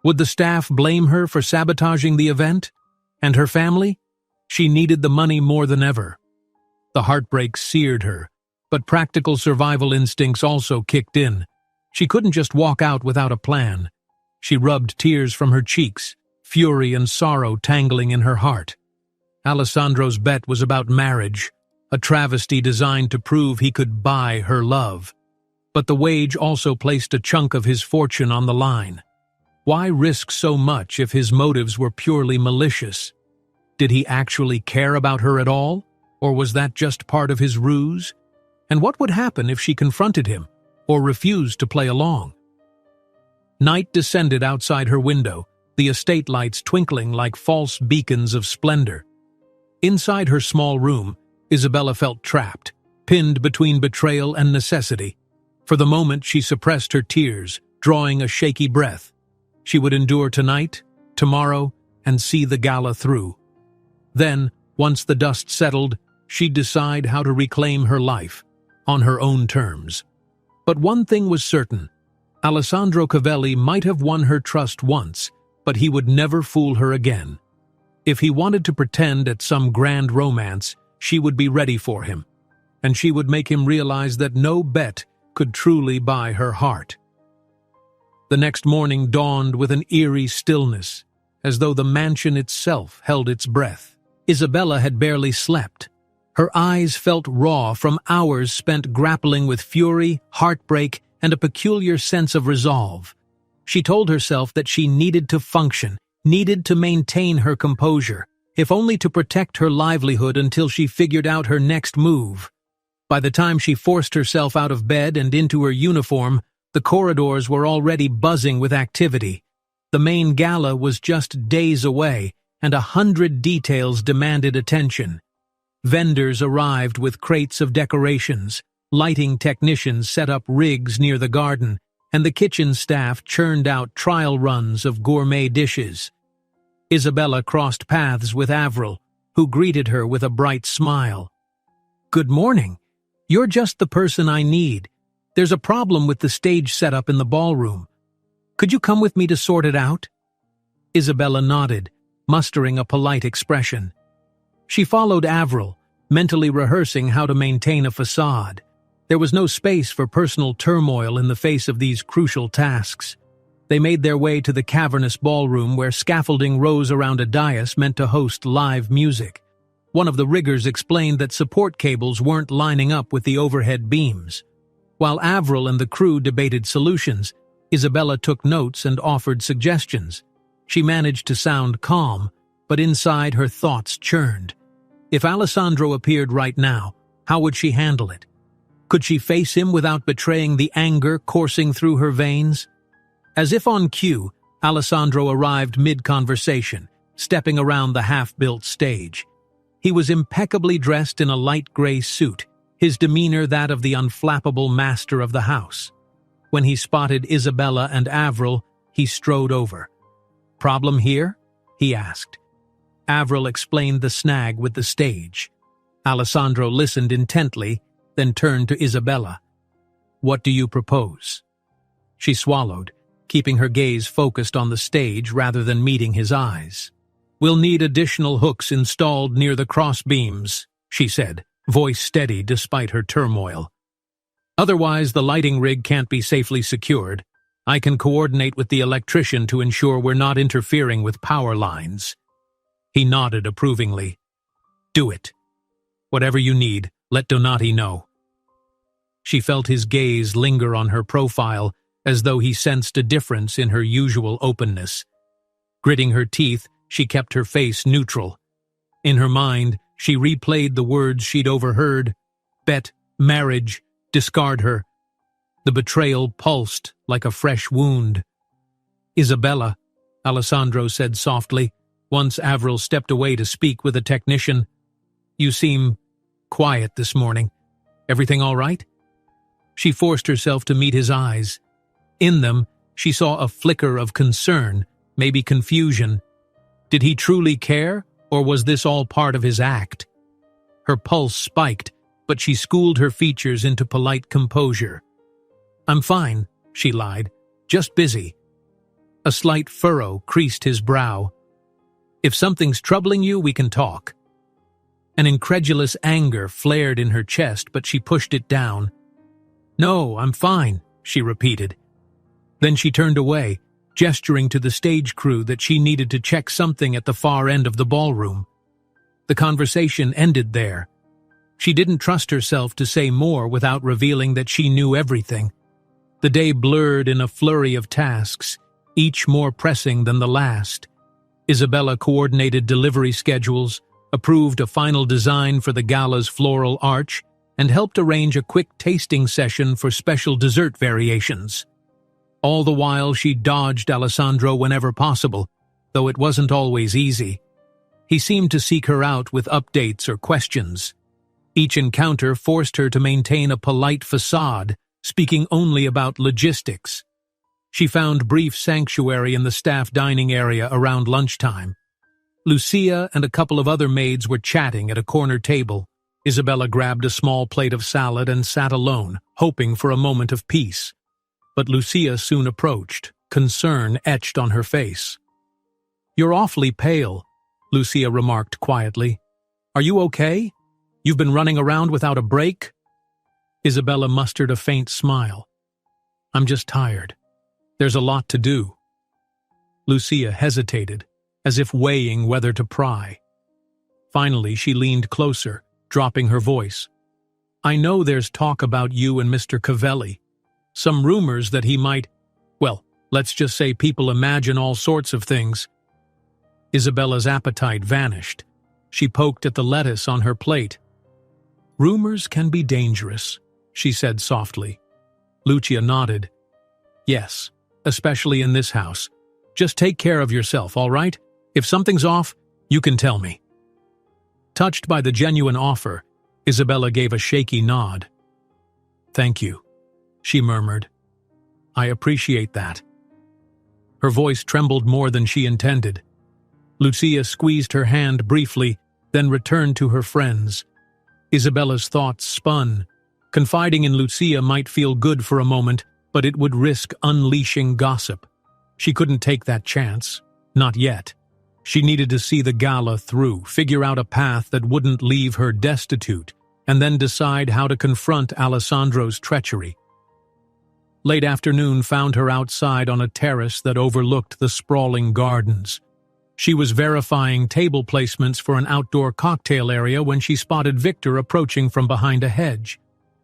S1: Would the staff blame her for sabotaging the event? And her family? She needed the money more than ever. The heartbreak seared her, but practical survival instincts also kicked in. She couldn't just walk out without a plan. She rubbed tears from her cheeks, fury and sorrow tangling in her heart. Alessandro's bet was about marriage, a travesty designed to prove he could buy her love. But the wage also placed a chunk of his fortune on the line. Why risk so much if his motives were purely malicious? Did he actually care about her at all, or was that just part of his ruse? And what would happen if she confronted him, or refused to play along? Night descended outside her window, the estate lights twinkling like false beacons of splendor. Inside her small room, Isabella felt trapped, pinned between betrayal and necessity. For the moment, she suppressed her tears, drawing a shaky breath. She would endure tonight, tomorrow, and see the gala through. Then, once the dust settled, she'd decide how to reclaim her life, on her own terms. But one thing was certain. Alessandro Cavelli might have won her trust once, but he would never fool her again. If he wanted to pretend at some grand romance, she would be ready for him, and she would make him realize that no bet could truly buy her heart. The next morning dawned with an eerie stillness, as though the mansion itself held its breath. Isabella had barely slept. Her eyes felt raw from hours spent grappling with fury, heartbreak, and a peculiar sense of resolve. She told herself that she needed to function, needed to maintain her composure, if only to protect her livelihood until she figured out her next move. By the time she forced herself out of bed and into her uniform, the corridors were already buzzing with activity. The main gala was just days away, and 100 details demanded attention. Vendors arrived with crates of decorations, lighting technicians set up rigs near the garden, and the kitchen staff churned out trial runs of gourmet dishes. Isabella crossed paths with Avril, who greeted her with a bright smile. "Good morning. You're just the person I need. There's a problem with the stage setup in the ballroom. Could you come with me to sort it out?" Isabella nodded, mustering a polite expression. She followed Avril, mentally rehearsing how to maintain a facade. There was no space for personal turmoil in the face of these crucial tasks. They made their way to the cavernous ballroom where scaffolding rose around a dais meant to host live music. One of the riggers explained that support cables weren't lining up with the overhead beams. While Avril and the crew debated solutions, Isabella took notes and offered suggestions. She managed to sound calm, but inside her thoughts churned. If Alessandro appeared right now, how would she handle it? Could she face him without betraying the anger coursing through her veins? As if on cue, Alessandro arrived mid-conversation, stepping around the half-built stage. He was impeccably dressed in a light gray suit, his demeanor that of the unflappable master of the house. When he spotted Isabella and Avril, he strode over. "Problem here?" he asked. Avril explained the snag with the stage. Alessandro listened intently, then turned to Isabella. "What do you propose?" She swallowed, keeping her gaze focused on the stage rather than meeting his eyes. "We'll need additional hooks installed near the crossbeams," she said, voice steady despite her turmoil. "Otherwise, the lighting rig can't be safely secured. I can coordinate with the electrician to ensure we're not interfering with power lines." He nodded approvingly. "Do it. Whatever you need, let Donati know." She felt his gaze linger on her profile, as though he sensed a difference in her usual openness. Gritting her teeth, she kept her face neutral. In her mind, she replayed the words she'd overheard: bet, marriage, discard her. The betrayal pulsed like a fresh wound. "Isabella," Alessandro said softly, once Avril stepped away to speak with a technician, "you seem quiet this morning. Everything all right?" She forced herself to meet his eyes. In them, she saw a flicker of concern, maybe confusion. Did he truly care, or was this all part of his act? Her pulse spiked, but she schooled her features into polite composure. "I'm fine," she lied. "Just busy." A slight furrow creased his brow. "If something's troubling you, we can talk." An incredulous anger flared in her chest, but she pushed it down. "No, I'm fine," she repeated. Then she turned away, gesturing to the stage crew that she needed to check something at the far end of the ballroom. The conversation ended there. She didn't trust herself to say more without revealing that she knew everything. The day blurred in a flurry of tasks, each more pressing than the last. Isabella coordinated delivery schedules, approved a final design for the gala's floral arch, and helped arrange a quick tasting session for special dessert variations. All the while she dodged Alessandro whenever possible, though it wasn't always easy. He seemed to seek her out with updates or questions. Each encounter forced her to maintain a polite facade, speaking only about logistics. She found brief sanctuary in the staff dining area around lunchtime. Lucia and a couple of other maids were chatting at a corner table. Isabella grabbed a small plate of salad and sat alone, hoping for a moment of peace. But Lucia soon approached, concern etched on her face. "You're awfully pale," Lucia remarked quietly. "Are you okay? You've been running around without a break?" Isabella mustered a faint smile. "I'm just tired. There's a lot to do." Lucia hesitated, as if weighing whether to pry. Finally, she leaned closer, dropping her voice. "I know there's talk about you and Mr. Cavelli. Some rumors that he might, well, let's just say people imagine all sorts of things." Isabella's appetite vanished. She poked at the lettuce on her plate. "Rumors can be dangerous," she said softly. Lucia nodded. "Yes, especially in this house. Just take care of yourself, all right? If something's off, you can tell me." Touched by the genuine offer, Isabella gave a shaky nod. "Thank you," she murmured. "I appreciate that." Her voice trembled more than she intended. Lucia squeezed her hand briefly, then returned to her friends. Isabella's thoughts spun. Confiding in Lucia might feel good for a moment, but it would risk unleashing gossip. She couldn't take that chance. Not yet. She needed to see the gala through, figure out a path that wouldn't leave her destitute, and then decide how to confront Alessandro's treachery. Late afternoon found her outside on a terrace that overlooked the sprawling gardens. She was verifying table placements for an outdoor cocktail area when she spotted Victor approaching from behind a hedge.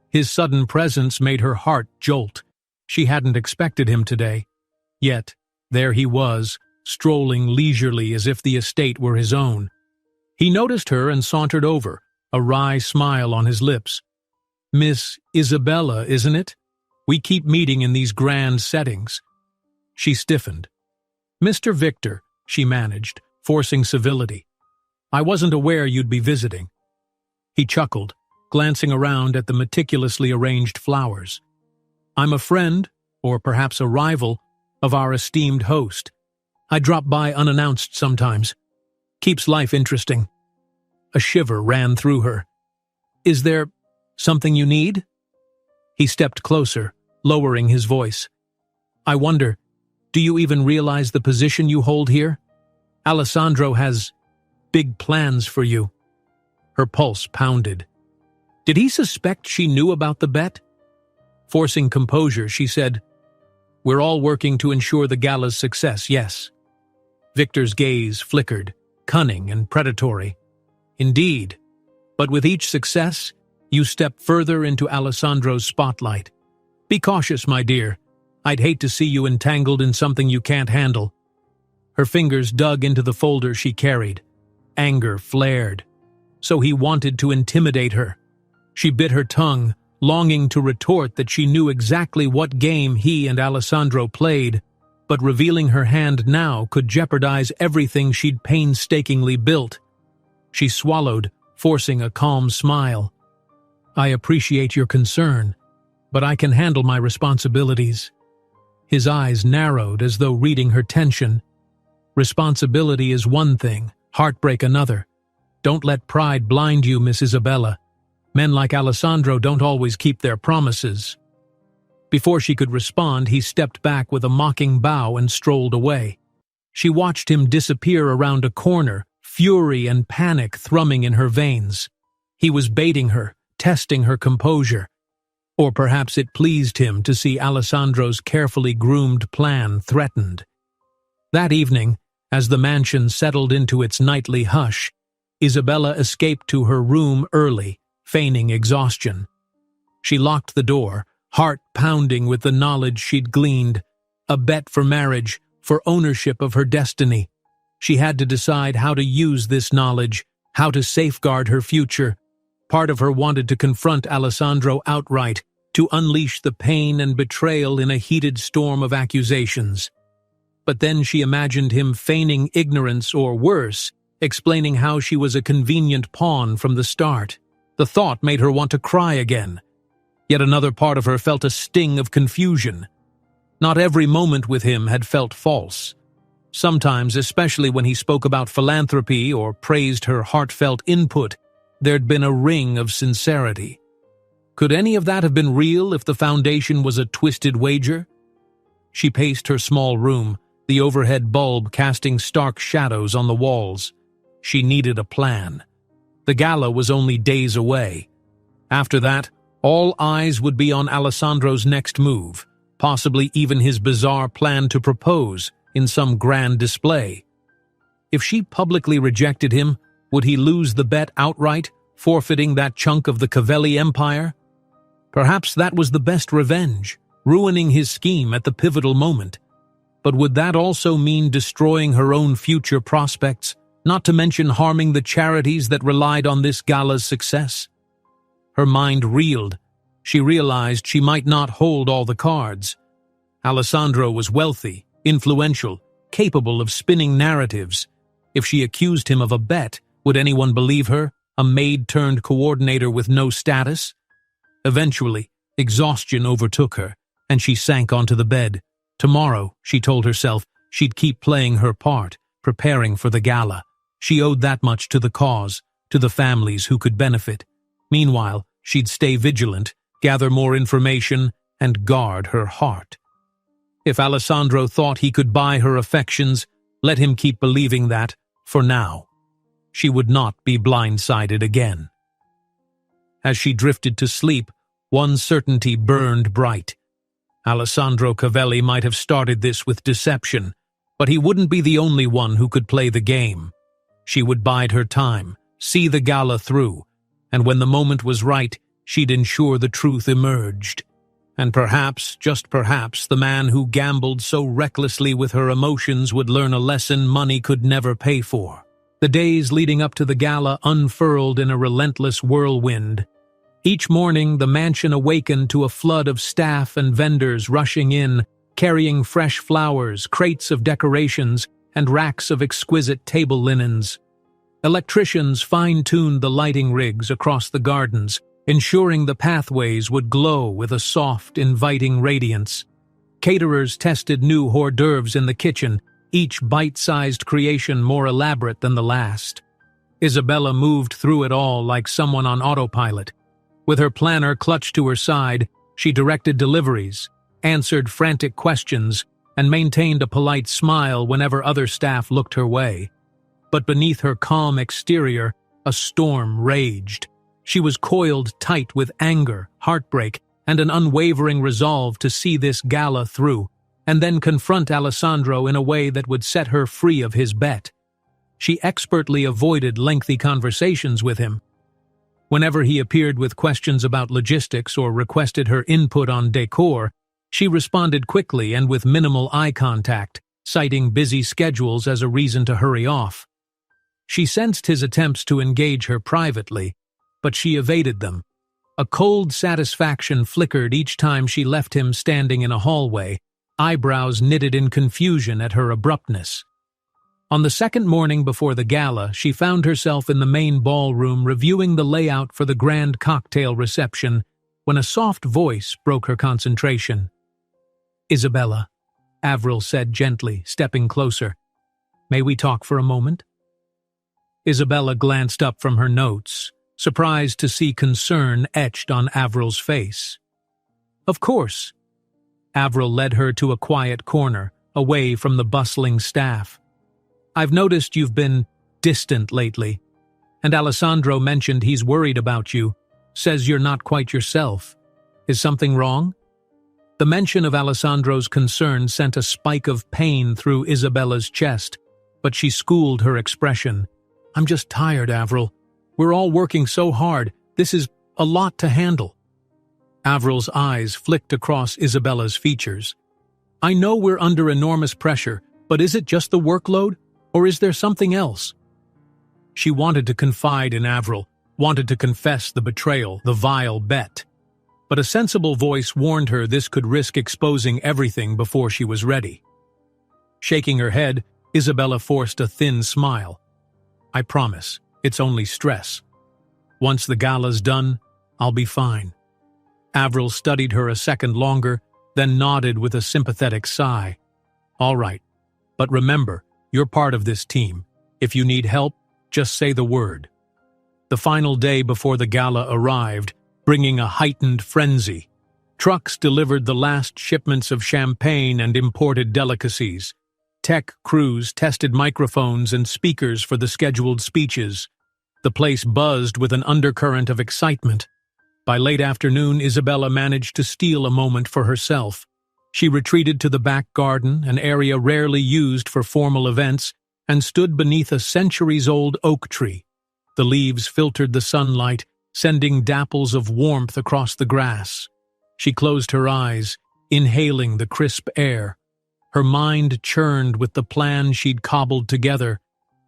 S1: His sudden presence made her heart jolt. She hadn't expected him today. Yet, there he was, strolling leisurely as if the estate were his own. He noticed her and sauntered over, a wry smile on his lips. "Miss Isabella, isn't it? We keep meeting in these grand settings." She stiffened. "Mr. Victor," she managed, forcing civility. "I wasn't aware you'd be visiting." He chuckled, glancing around at the meticulously arranged flowers. "I'm a friend, or perhaps a rival, of our esteemed host. I drop by unannounced sometimes. Keeps life interesting. A shiver ran through her. Is there something you need? He stepped closer, lowering his voice. I wonder, do you even realize the position you hold here? Alessandro has big plans for you. Her pulse pounded. Did he suspect she knew about the bet? Forcing composure, she said, We're all working to ensure the gala's success, yes. Victor's gaze flickered, cunning and predatory. Indeed, but with each success, you step further into Alessandro's spotlight. Be cautious, my dear. I'd hate to see you entangled in something you can't handle. Her fingers dug into the folder she carried. Anger flared. So he wanted to intimidate her. She bit her tongue, longing to retort that she knew exactly what game he and Alessandro played, but revealing her hand now could jeopardize everything she'd painstakingly built. She swallowed, forcing a calm smile. I appreciate your concern, but I can handle my responsibilities. His eyes narrowed as though reading her tension. Responsibility is one thing, heartbreak another. Don't let pride blind you, Miss Isabella. Men like Alessandro don't always keep their promises. Before she could respond, he stepped back with a mocking bow and strolled away. She watched him disappear around a corner, fury and panic thrumming in her veins. He was baiting her, testing her composure. Or perhaps it pleased him to see Alessandro's carefully groomed plan threatened. That evening, as the mansion settled into its nightly hush, Isabella escaped to her room early, feigning exhaustion. She locked the door, heart pounding with the knowledge she'd gleaned. A bet for marriage, for ownership of her destiny. She had to decide how to use this knowledge, how to safeguard her future. Part of her wanted to confront Alessandro outright, to unleash the pain and betrayal in a heated storm of accusations. But then she imagined him feigning ignorance or worse, explaining how she was a convenient pawn from the start. The thought made her want to cry again. Yet another part of her felt a sting of confusion. Not every moment with him had felt false. Sometimes, especially when he spoke about philanthropy or praised her heartfelt input, there'd been a ring of sincerity. Could any of that have been real if the foundation was a twisted wager? She paced her small room, the overhead bulb casting stark shadows on the walls. She needed a plan. The gala was only days away. After that, all eyes would be on Alessandro's next move, possibly even his bizarre plan to propose in some grand display. If she publicly rejected him, would he lose the bet outright, forfeiting that chunk of the Cavelli empire? Perhaps that was the best revenge, ruining his scheme at the pivotal moment. But would that also mean destroying her own future prospects, not to mention harming the charities that relied on this gala's success? Her mind reeled. She realized she might not hold all the cards. Alessandro was wealthy, influential, capable of spinning narratives. If she accused him of a bet, would anyone believe her, a maid-turned-coordinator with no status? Eventually, exhaustion overtook her, and she sank onto the bed. Tomorrow, she told herself, she'd keep playing her part, preparing for the gala. She owed that much to the cause, to the families who could benefit. Meanwhile, she'd stay vigilant, gather more information, and guard her heart. If Alessandro thought he could buy her affections, let him keep believing that, for now. She would not be blindsided again. As she drifted to sleep, one certainty burned bright. Alessandro Cavelli might have started this with deception, but he wouldn't be the only one who could play the game. She would bide her time, see the gala through, and when the moment was right, she'd ensure the truth emerged. And perhaps, just perhaps, the man who gambled so recklessly with her emotions would learn a lesson money could never pay for. The days leading up to the gala unfurled in a relentless whirlwind. Each morning, the mansion awakened to a flood of staff and vendors rushing in, carrying fresh flowers, crates of decorations, and racks of exquisite table linens. Electricians fine-tuned the lighting rigs across the gardens, ensuring the pathways would glow with a soft, inviting radiance. Caterers tested new hors d'oeuvres in the kitchen, each bite-sized creation more elaborate than the last. Isabella moved through it all like someone on autopilot. With her planner clutched to her side, she directed deliveries, answered frantic questions, and maintained a polite smile whenever other staff looked her way. But beneath her calm exterior, a storm raged. She was coiled tight with anger, heartbreak, and an unwavering resolve to see this gala through, and then confront Alessandro in a way that would set her free of his bet. She expertly avoided lengthy conversations with him. Whenever he appeared with questions about logistics or requested her input on decor, she responded quickly and with minimal eye contact, citing busy schedules as a reason to hurry off. She sensed his attempts to engage her privately, but she evaded them. A cold satisfaction flickered each time she left him standing in a hallway, eyebrows knitted in confusion at her abruptness. On the second morning before the gala, she found herself in the main ballroom reviewing the layout for the grand cocktail reception when a soft voice broke her concentration. "Isabella," Avril said gently, stepping closer. "May we talk for a moment?" Isabella glanced up from her notes, surprised to see concern etched on Avril's face. "Of course." Avril led her to a quiet corner, away from the bustling staff. "I've noticed you've been distant lately, and Alessandro mentioned he's worried about you, says you're not quite yourself. Is something wrong?" The mention of Alessandro's concern sent a spike of pain through Isabella's chest, but she schooled her expression. "I'm just tired, Avril. We're all working so hard. This is a lot to handle." Avril's eyes flicked across Isabella's features. "I know we're under enormous pressure, but is it just the workload, or is there something else?" She wanted to confide in Avril, wanted to confess the betrayal, the vile bet. But a sensible voice warned her this could risk exposing everything before she was ready. Shaking her head, Isabella forced a thin smile. "I promise, it's only stress. Once the gala's done, I'll be fine." Avril studied her a second longer, then nodded with a sympathetic sigh. "All right, but remember, you're part of this team. If you need help, just say the word." The final day before the gala arrived, bringing a heightened frenzy. Trucks delivered the last shipments of champagne and imported delicacies. Tech crews tested microphones and speakers for the scheduled speeches. The place buzzed with an undercurrent of excitement. By late afternoon, Isabella managed to steal a moment for herself. She retreated to the back garden, an area rarely used for formal events, and stood beneath a centuries-old oak tree. The leaves filtered the sunlight, sending dapples of warmth across the grass. She closed her eyes, inhaling the crisp air. Her mind churned with the plan she'd cobbled together.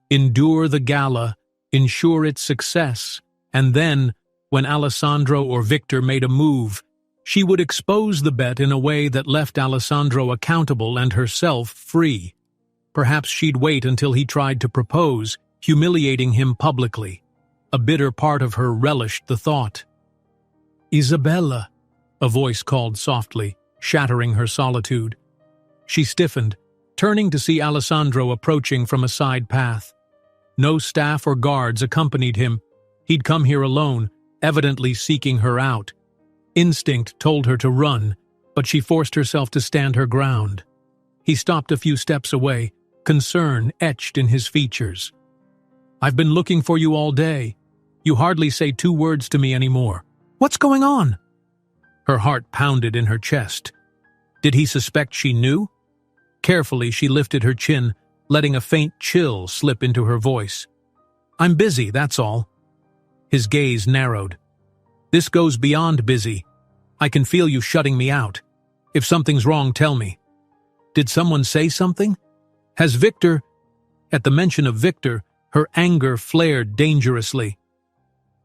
S1: Endure the gala, ensure its success, and then, when Alessandro or Victor made a move, she would expose the bet in a way that left Alessandro accountable and herself free. Perhaps she'd wait until he tried to propose, humiliating him publicly. A bitter part of her relished the thought. "Isabella," a voice called softly, shattering her solitude. She stiffened, turning to see Alessandro approaching from a side path. No staff or guards accompanied him. He'd come here alone, evidently seeking her out. Instinct told her to run, but she forced herself to stand her ground. He stopped a few steps away, concern etched in his features. "I've been looking for you all day. You hardly say 2 words to me anymore. What's going on?" Her heart pounded in her chest. Did he suspect she knew? Carefully, she lifted her chin, letting a faint chill slip into her voice. "I'm busy, that's all." His gaze narrowed. "This goes beyond busy. I can feel you shutting me out. If something's wrong, tell me. Did someone say something? Has Victor—" At the mention of Victor, her anger flared dangerously.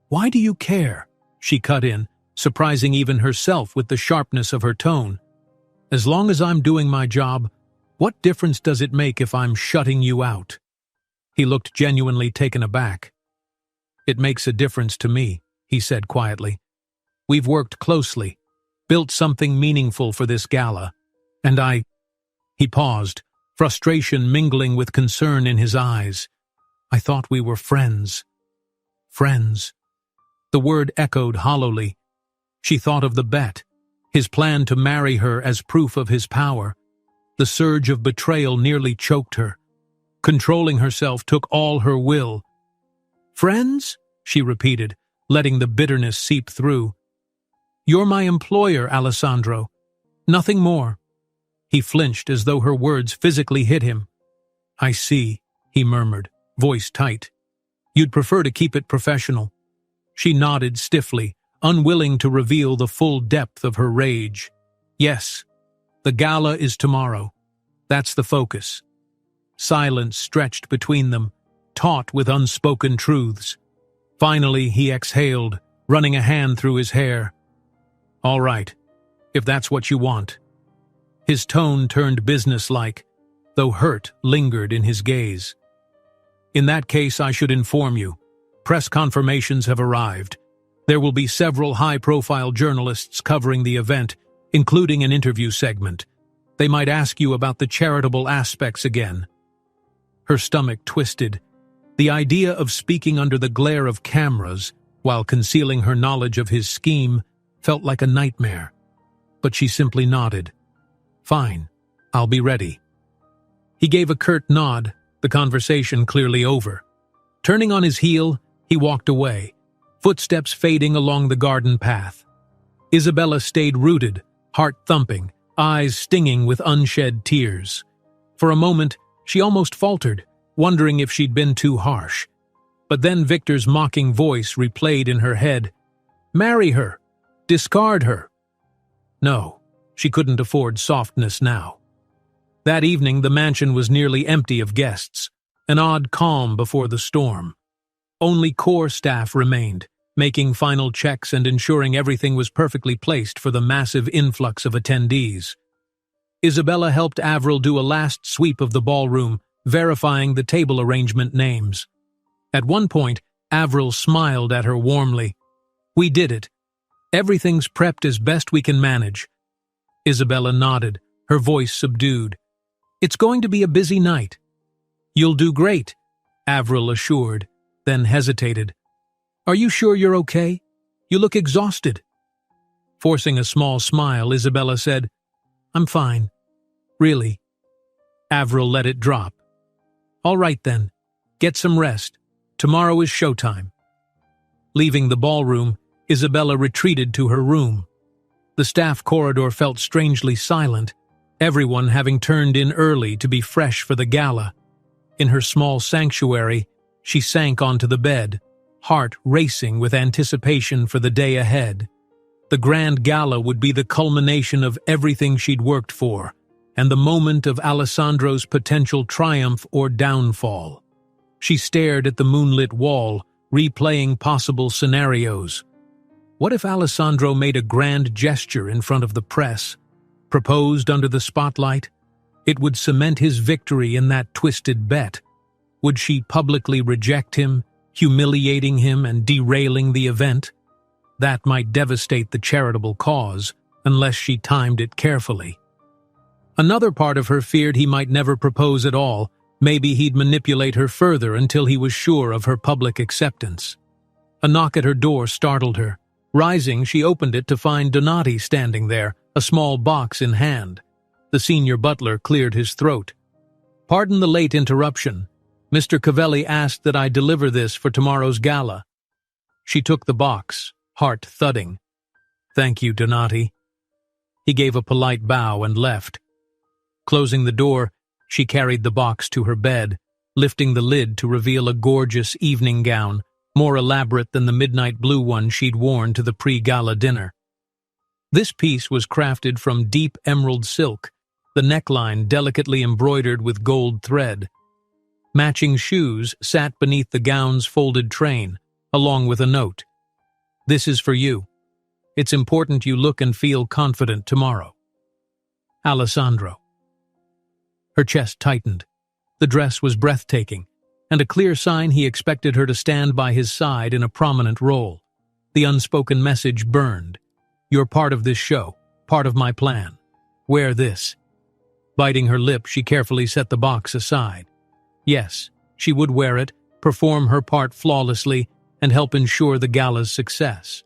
S1: "Why do you care?" she cut in, surprising even herself with the sharpness of her tone. "As long as I'm doing my job, what difference does it make if I'm shutting you out?" He looked genuinely taken aback. "It makes a difference to me," he said quietly. "We've worked closely, built something meaningful for this gala. And He paused, frustration mingling with concern in his eyes. I thought we were friends. Friends. The word echoed hollowly. She thought of the bet, his plan to marry her as proof of his power. The surge of betrayal nearly choked her. Controlling herself took all her will. Friends? She repeated, letting the bitterness seep through. You're my employer, Alessandro. Nothing more. He flinched as though her words physically hit him. I see, he murmured, voice tight. You'd prefer to keep it professional. She nodded stiffly, unwilling to reveal the full depth of her rage. Yes, the gala is tomorrow. That's the focus. Silence stretched between them, taut with unspoken truths. Finally, he exhaled, running a hand through his hair. All right, if that's what you want. His tone turned businesslike, though hurt lingered in his gaze. In that case, I should inform you. Press confirmations have arrived. There will be several high-profile journalists covering the event, including an interview segment. They might ask you about the charitable aspects again. Her stomach twisted. The idea of speaking under the glare of cameras, while concealing her knowledge of his scheme, felt like a nightmare. But she simply nodded. Fine, I'll be ready. He gave a curt nod, the conversation clearly over. Turning on his heel, he walked away, footsteps fading along the garden path. Isabella stayed rooted, heart thumping, eyes stinging with unshed tears. For a moment, she almost faltered, wondering if she'd been too harsh. But then Victor's mocking voice replayed in her head. Marry her. Discard her. No, she couldn't afford softness now. That evening, the mansion was nearly empty of guests, an odd calm before the storm. Only core staff remained, making final checks and ensuring everything was perfectly placed for the massive influx of attendees. Isabella helped Avril do a last sweep of the ballroom, verifying the table arrangement names. At one point, Avril smiled at her warmly. We did it. Everything's prepped as best we can manage. Isabella nodded, her voice subdued. It's going to be a busy night. You'll do great, Avril assured, then hesitated. Are you sure you're okay? You look exhausted. Forcing a small smile, Isabella said, I'm fine. Really. Avril let it drop. All right then, get some rest. Tomorrow is showtime. Leaving the ballroom, Isabella retreated to her room. The staff corridor felt strangely silent, everyone having turned in early to be fresh for the gala. In her small sanctuary, she sank onto the bed, heart racing with anticipation for the day ahead. The grand gala would be the culmination of everything she'd worked for, and the moment of Alessandro's potential triumph or downfall. She stared at the moonlit wall, replaying possible scenarios. What if Alessandro made a grand gesture in front of the press, proposed under the spotlight? It would cement his victory in that twisted bet. Would she publicly reject him, humiliating him and derailing the event? That might devastate the charitable cause, unless she timed it carefully. Another part of her feared he might never propose at all. Maybe he'd manipulate her further until he was sure of her public acceptance. A knock at her door startled her. Rising, she opened it to find Donati standing there, a small box in hand. The senior butler cleared his throat. Pardon the late interruption. Mr. Cavelli asked that I deliver this for tomorrow's gala. She took the box, heart thudding. Thank you, Donati. He gave a polite bow and left. Closing the door, she carried the box to her bed, lifting the lid to reveal a gorgeous evening gown, more elaborate than the midnight blue one she'd worn to the pre-gala dinner. This piece was crafted from deep emerald silk, the neckline delicately embroidered with gold thread. Matching shoes sat beneath the gown's folded train, along with a note. This is for you. It's important you look and feel confident tomorrow. Alessandro. Her chest tightened. The dress was breathtaking, and a clear sign he expected her to stand by his side in a prominent role. The unspoken message burned. You're part of this show, part of my plan. Wear this. Biting her lip, she carefully set the box aside. Yes, she would wear it, perform her part flawlessly, and help ensure the gala's success.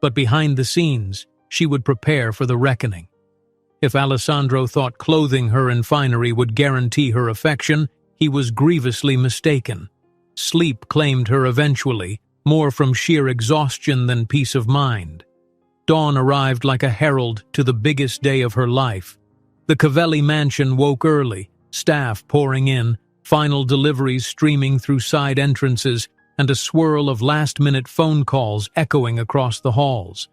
S1: But behind the scenes, she would prepare for the reckoning. If Alessandro thought clothing her in finery would guarantee her affection, he was grievously mistaken. Sleep claimed her eventually, more from sheer exhaustion than peace of mind. Dawn arrived like a herald to the biggest day of her life. The Cavelli mansion woke early, staff pouring in, final deliveries streaming through side entrances, and a swirl of last-minute phone calls echoing across the halls.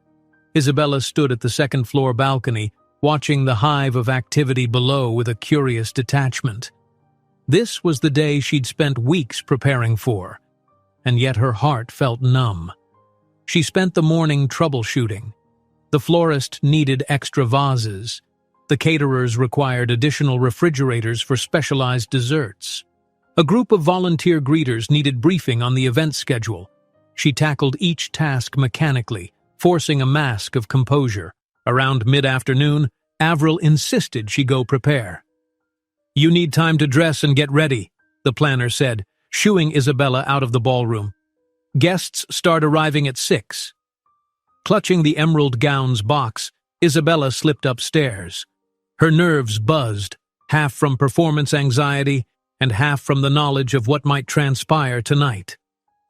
S1: Isabella stood at the second-floor balcony, watching the hive of activity below with a curious detachment. This was the day she'd spent weeks preparing for, and yet her heart felt numb. She spent the morning troubleshooting. The florist needed extra vases. The caterers required additional refrigerators for specialized desserts. A group of volunteer greeters needed briefing on the event schedule. She tackled each task mechanically, forcing a mask of composure. Around mid-afternoon, Avril insisted she go prepare. "You need time to dress and get ready," the planner said, shooing Isabella out of the ballroom. "Guests start arriving at 6. Clutching the emerald gown's box, Isabella slipped upstairs. Her nerves buzzed, half from performance anxiety and half from the knowledge of what might transpire tonight.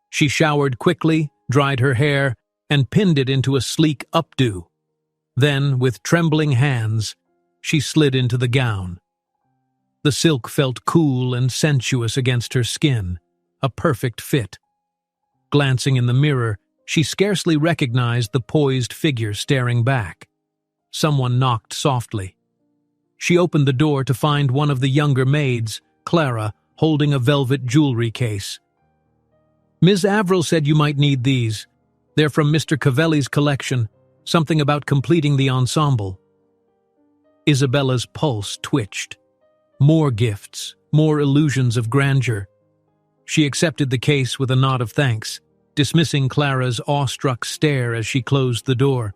S1: She showered quickly, dried her hair, and pinned it into a sleek updo. Then, with trembling hands, she slid into the gown. The silk felt cool and sensuous against her skin, a perfect fit. Glancing in the mirror, she scarcely recognized the poised figure staring back. Someone knocked softly. She opened the door to find one of the younger maids, Clara, holding a velvet jewelry case. "Ms. Avril said you might need these. They're from Mr. Cavelli's collection, something about completing the ensemble." Isabella's pulse twitched. More gifts, more illusions of grandeur. She accepted the case with a nod of thanks, dismissing Clara's awestruck stare as she closed the door.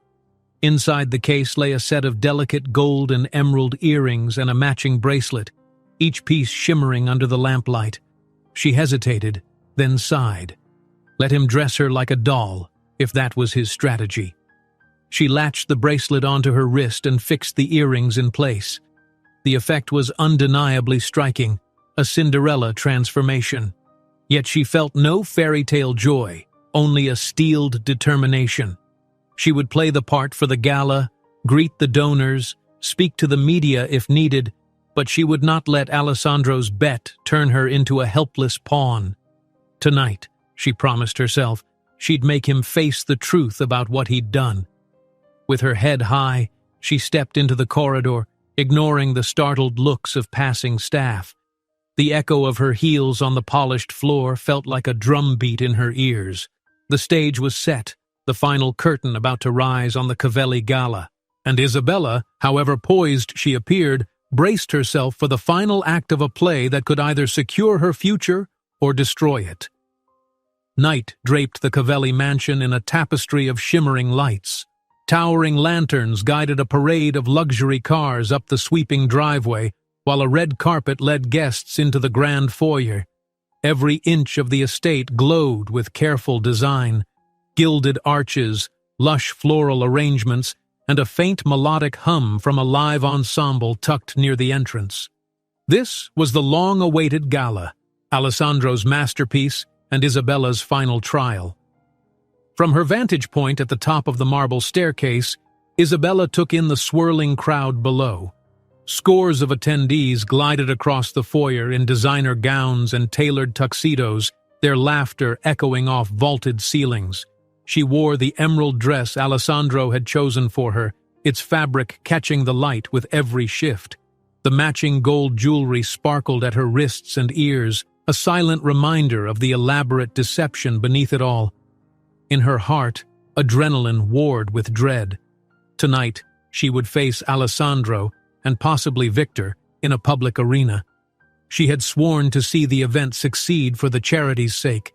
S1: Inside the case lay a set of delicate gold and emerald earrings and a matching bracelet, each piece shimmering under the lamplight. She hesitated, then sighed. Let him dress her like a doll, if that was his strategy. She latched the bracelet onto her wrist and fixed the earrings in place. The effect was undeniably striking, a Cinderella transformation. Yet she felt no fairy tale joy, only a steeled determination. She would play the part for the gala, greet the donors, speak to the media if needed, but she would not let Alessandro's bet turn her into a helpless pawn. Tonight, she promised herself, she'd make him face the truth about what he'd done. With her head high, she stepped into the corridor, ignoring the startled looks of passing staff. The echo of her heels on the polished floor felt like a drumbeat in her ears. The stage was set, the final curtain about to rise on the Cavelli Gala, and Isabella, however poised she appeared, braced herself for the final act of a play that could either secure her future or destroy it. Night draped the Cavelli mansion in a tapestry of shimmering lights. Towering lanterns guided a parade of luxury cars up the sweeping driveway, while a red carpet led guests into the grand foyer. Every inch of the estate glowed with careful design. Gilded arches, lush floral arrangements, and a faint melodic hum from a live ensemble tucked near the entrance. This was the long-awaited gala, Alessandro's masterpiece and Isabella's final trial. From her vantage point at the top of the marble staircase, Isabella took in the swirling crowd below. Scores of attendees glided across the foyer in designer gowns and tailored tuxedos, their laughter echoing off vaulted ceilings. She wore the emerald dress Alessandro had chosen for her, its fabric catching the light with every shift. The matching gold jewelry sparkled at her wrists and ears, a silent reminder of the elaborate deception beneath it all. In her heart, adrenaline warred with dread. Tonight, she would face Alessandro, and possibly Victor, in a public arena. She had sworn to see the event succeed for the charity's sake.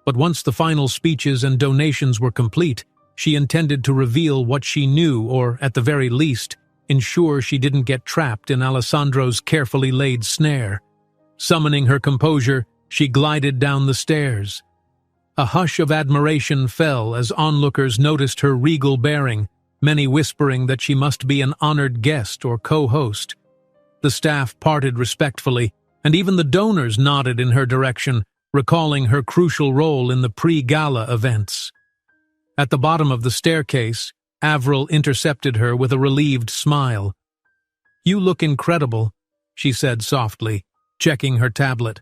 S1: But once the final speeches and donations were complete, she intended to reveal what she knew or, at the very least, ensure she didn't get trapped in Alessandro's carefully laid snare. Summoning her composure, she glided down the stairs. A hush of admiration fell as onlookers noticed her regal bearing, many whispering that she must be an honored guest or co-host. The staff parted respectfully, and even the donors nodded in her direction, recalling her crucial role in the pre-gala events. At the bottom of the staircase, Avril intercepted her with a relieved smile. "You look incredible," she said softly, checking her tablet.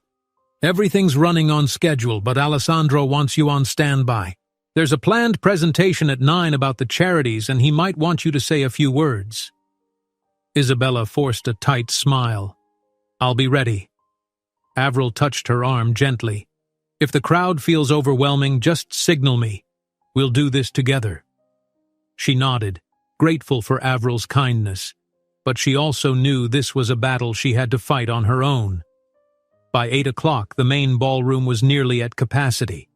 S1: "Everything's running on schedule, but Alessandro wants you on standby. There's a planned presentation at 9 about the charities, and he might want you to say a few words." Isabella forced a tight smile. "I'll be ready." Avril touched her arm gently. "If the crowd feels overwhelming, just signal me. We'll do this together." She nodded, grateful for Avril's kindness, but she also knew this was a battle she had to fight on her own. By 8 o'clock, the main ballroom was nearly at capacity.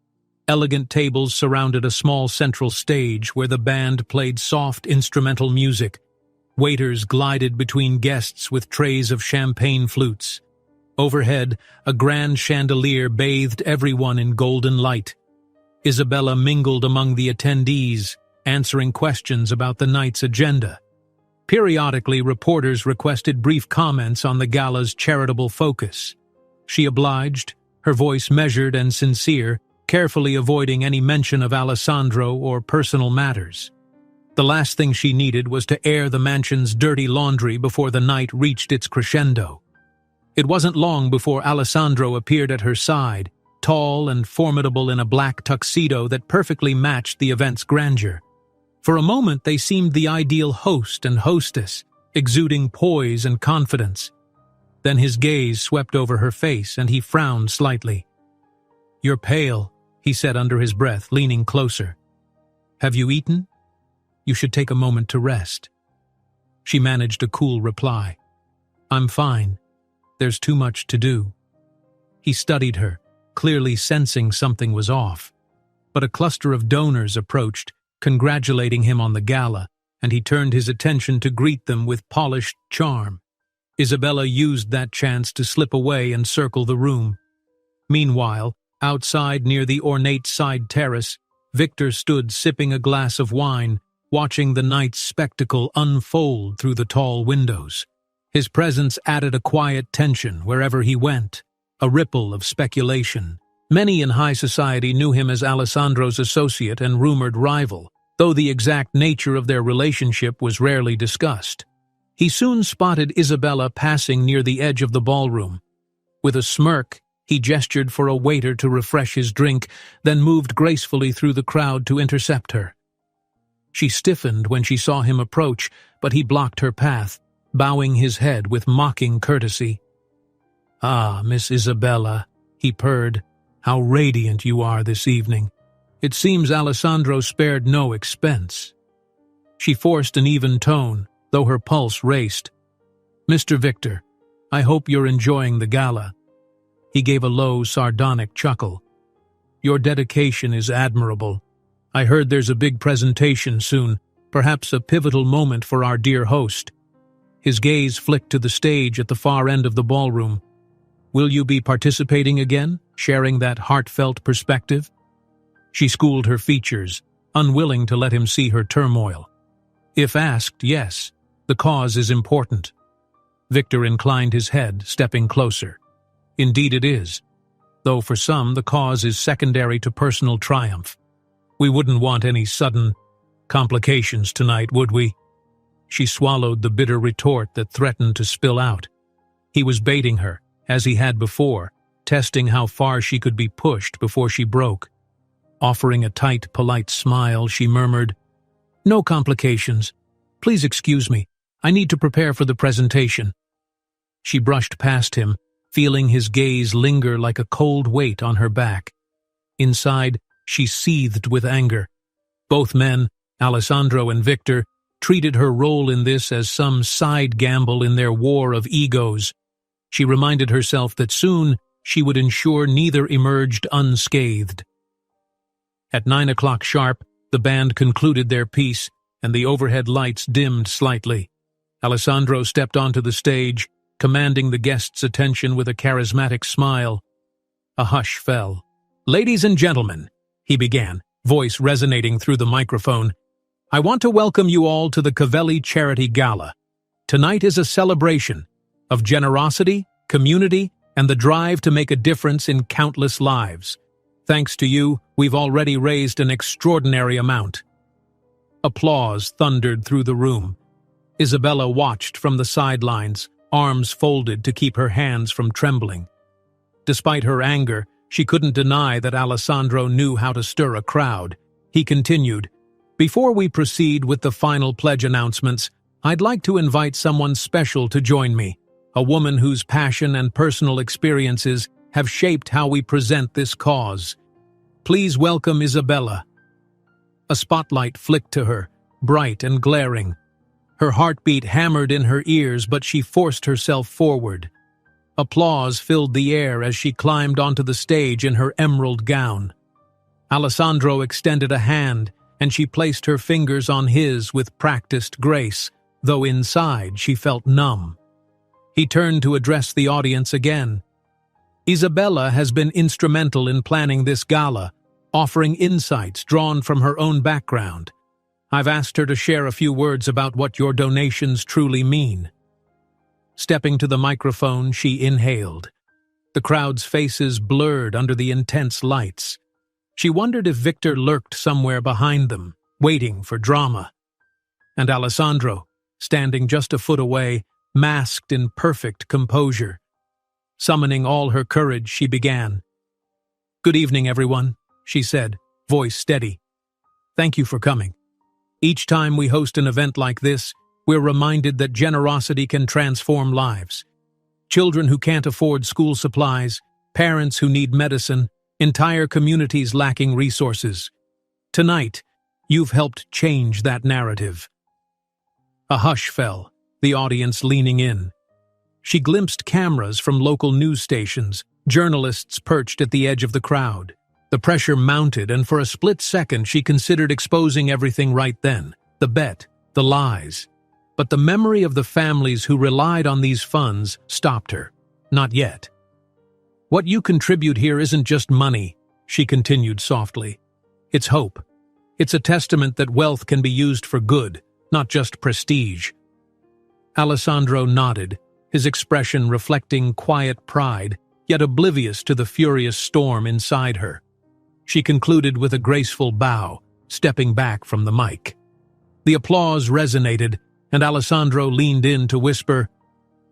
S1: Elegant tables surrounded a small central stage where the band played soft instrumental music. Waiters glided between guests with trays of champagne flutes. Overhead, a grand chandelier bathed everyone in golden light. Isabella mingled among the attendees, answering questions about the night's agenda. Periodically, reporters requested brief comments on the gala's charitable focus. She obliged, her voice measured and sincere, carefully avoiding any mention of Alessandro or personal matters. The last thing she needed was to air the mansion's dirty laundry before the night reached its crescendo. It wasn't long before Alessandro appeared at her side, tall and formidable in a black tuxedo that perfectly matched the event's grandeur. For a moment they seemed the ideal host and hostess, exuding poise and confidence. Then his gaze swept over her face and he frowned slightly. "You're pale," he said under his breath, leaning closer. "Have you eaten? You should take a moment to rest." She managed a cool reply. "I'm fine. There's too much to do." He studied her, clearly sensing something was off. But a cluster of donors approached, congratulating him on the gala, and he turned his attention to greet them with polished charm. Isabella used that chance to slip away and circle the room. Meanwhile, outside near the ornate side terrace, Victor stood sipping a glass of wine, watching the night's spectacle unfold through the tall windows. His presence added a quiet tension wherever he went, a ripple of speculation. Many in high society knew him as Alessandro's associate and rumored rival, though the exact nature of their relationship was rarely discussed. He soon spotted Isabella passing near the edge of the ballroom. With a smirk, he gestured for a waiter to refresh his drink, then moved gracefully through the crowd to intercept her. She stiffened when she saw him approach, but he blocked her path, bowing his head with mocking courtesy. "Ah, Miss Isabella," he purred, "how radiant you are this evening. It seems Alessandro spared no expense." She forced an even tone, though her pulse raced. "Mr. Victor, I hope you're enjoying the gala." He gave a low, sardonic chuckle. "Your dedication is admirable. I heard there's a big presentation soon, perhaps a pivotal moment for our dear host." His gaze flicked to the stage at the far end of the ballroom. "Will you be participating again, sharing that heartfelt perspective?" She schooled her features, unwilling to let him see her turmoil. "If asked, yes. The cause is important." Victor inclined his head, stepping closer. "Indeed it is, though for some the cause is secondary to personal triumph. We wouldn't want any sudden complications tonight, would we?" She swallowed the bitter retort that threatened to spill out. He was baiting her, as he had before, testing how far she could be pushed before she broke. Offering a tight, polite smile, she murmured, "No complications. Please excuse me. I need to prepare for the presentation." She brushed past him, feeling his gaze linger like a cold weight on her back. Inside, she seethed with anger. Both men, Alessandro and Victor, treated her role in this as some side gamble in their war of egos. She reminded herself that soon she would ensure neither emerged unscathed. At 9 o'clock sharp, the band concluded their piece, and the overhead lights dimmed slightly. Alessandro stepped onto the stage, commanding the guests' attention with a charismatic smile. A hush fell. "Ladies and gentlemen," he began, voice resonating through the microphone, "I want to welcome you all to the Covelli Charity Gala. Tonight is a celebration of generosity, community, and the drive to make a difference in countless lives. Thanks to you, we've already raised an extraordinary amount." Applause thundered through the room. Isabella watched from the sidelines, arms folded to keep her hands from trembling. Despite her anger, she couldn't deny that Alessandro knew how to stir a crowd. He continued, "Before we proceed with the final pledge announcements, I'd like to invite someone special to join me, a woman whose passion and personal experiences have shaped how we present this cause. Please welcome Isabella." A spotlight flicked to her, bright and glaring. Her heartbeat hammered in her ears, but she forced herself forward. Applause filled the air as she climbed onto the stage in her emerald gown. Alessandro extended a hand, and she placed her fingers on his with practiced grace, though inside she felt numb. He turned to address the audience again. "Isabella has been instrumental in planning this gala, offering insights drawn from her own background. I've asked her to share a few words about what your donations truly mean." Stepping to the microphone, she inhaled. The crowd's faces blurred under the intense lights. She wondered if Victor lurked somewhere behind them, waiting for drama. And Alessandro, standing just a foot away, masked in perfect composure. Summoning all her courage, she began. "Good evening, everyone," she said, voice steady. "Thank you for coming. Each time we host an event like this, we're reminded that generosity can transform lives. Children who can't afford school supplies, parents who need medicine, entire communities lacking resources. Tonight, you've helped change that narrative." A hush fell, the audience leaning in. She glimpsed cameras from local news stations, journalists perched at the edge of the crowd. The pressure mounted, and for a split second she considered exposing everything right then. The bet, the lies. But the memory of the families who relied on these funds stopped her. Not yet. "What you contribute here isn't just money," she continued softly. "It's hope. It's a testament that wealth can be used for good, not just prestige." Alessandro nodded, his expression reflecting quiet pride, yet oblivious to the furious storm inside her. She concluded with a graceful bow, stepping back from the mic. The applause resonated, and Alessandro leaned in to whisper,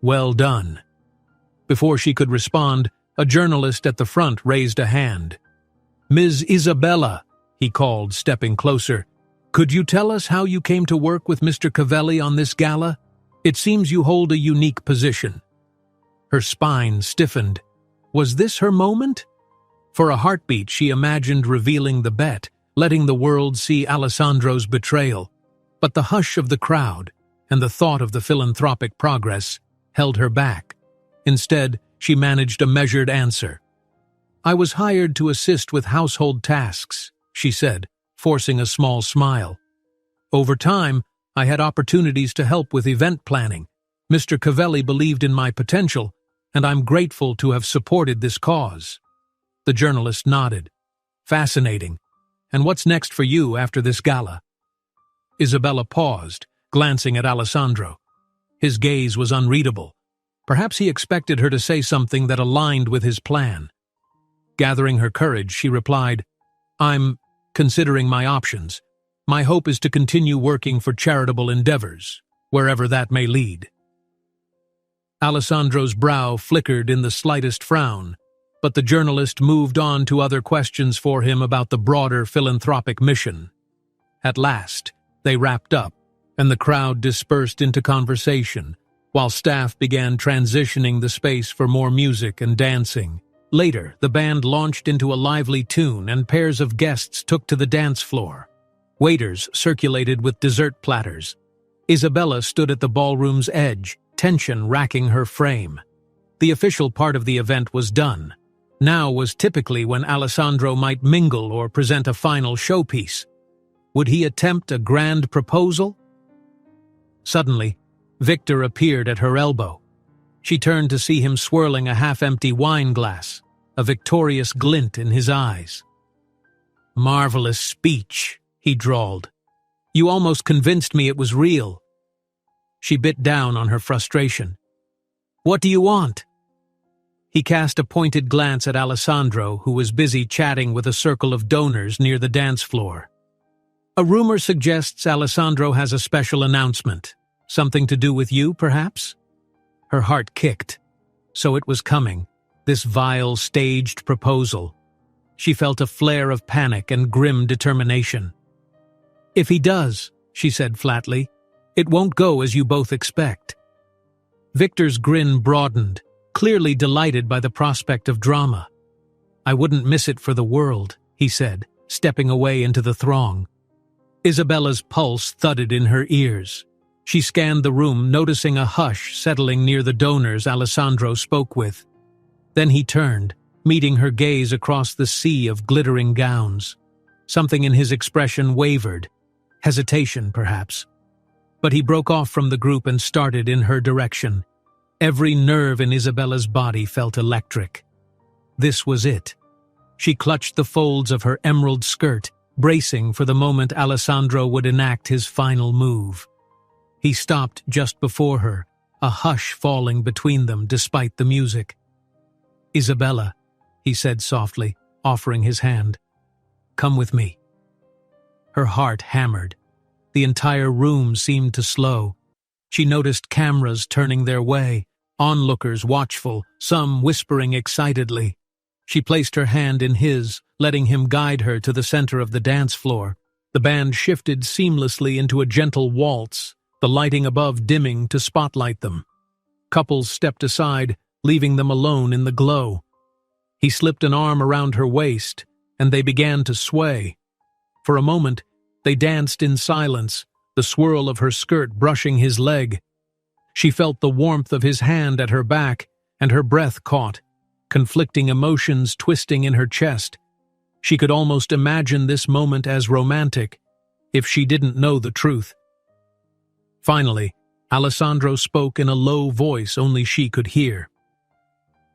S1: "Well done." Before she could respond, a journalist at the front raised a hand. "Ms. Isabella," he called, stepping closer, "could you tell us how you came to work with Mr. Covelli on this gala? It seems you hold a unique position." Her spine stiffened. Was this her moment? For a heartbeat, she imagined revealing the bet, letting the world see Alessandro's betrayal. But the hush of the crowd and the thought of the philanthropic progress held her back. Instead, she managed a measured answer. "I was hired to assist with household tasks," she said, forcing a small smile. "Over time, I had opportunities to help with event planning. Mr. Covelli believed in my potential, and I'm grateful to have supported this cause." The journalist nodded. "Fascinating. And what's next for you after this gala?" Isabella paused, glancing at Alessandro. His gaze was unreadable. Perhaps he expected her to say something that aligned with his plan. Gathering her courage, she replied, "I'm considering my options. My hope is to continue working for charitable endeavors, wherever that may lead." Alessandro's brow flickered in the slightest frown, but the journalist moved on to other questions for him about the broader philanthropic mission. At last, they wrapped up, and the crowd dispersed into conversation, while staff began transitioning the space for more music and dancing. Later, the band launched into a lively tune and pairs of guests took to the dance floor. Waiters circulated with dessert platters. Isabella stood at the ballroom's edge, tension racking her frame. The official part of the event was done. Now was typically when Alessandro might mingle or present a final showpiece. Would he attempt a grand proposal? Suddenly, Victor appeared at her elbow. She turned to see him swirling a half-empty wine glass, a victorious glint in his eyes. "Marvelous speech," he drawled. "You almost convinced me it was real." She bit down on her frustration. "What do you want?" He cast a pointed glance at Alessandro, who was busy chatting with a circle of donors near the dance floor. "A rumor suggests Alessandro has a special announcement. Something to do with you, perhaps?" Her heart kicked. So it was coming, this vile, staged proposal. She felt a flare of panic and grim determination. "If he does," she said flatly, "it won't go as you both expect." Victor's grin broadened, clearly delighted by the prospect of drama. "I wouldn't miss it for the world," he said, stepping away into the throng. Isabella's pulse thudded in her ears. She scanned the room, noticing a hush settling near the donors Alessandro spoke with. Then he turned, meeting her gaze across the sea of glittering gowns. Something in his expression wavered. Hesitation, perhaps. But he broke off from the group and started in her direction. Every nerve in Isabella's body felt electric. This was it. She clutched the folds of her emerald skirt, bracing for the moment Alessandro would enact his final move. He stopped just before her, a hush falling between them despite the music. "Isabella," he said softly, offering his hand. "Come with me." Her heart hammered. The entire room seemed to slow. She noticed cameras turning their way, onlookers watchful, some whispering excitedly. She placed her hand in his, letting him guide her to the center of the dance floor. The band shifted seamlessly into a gentle waltz, the lighting above dimming to spotlight them. Couples stepped aside, leaving them alone in the glow. He slipped an arm around her waist, and they began to sway. For a moment, they danced in silence, the swirl of her skirt brushing his leg. She felt the warmth of his hand at her back, and her breath caught, conflicting emotions twisting in her chest. She could almost imagine this moment as romantic, if she didn't know the truth. Finally, Alessandro spoke in a low voice only she could hear.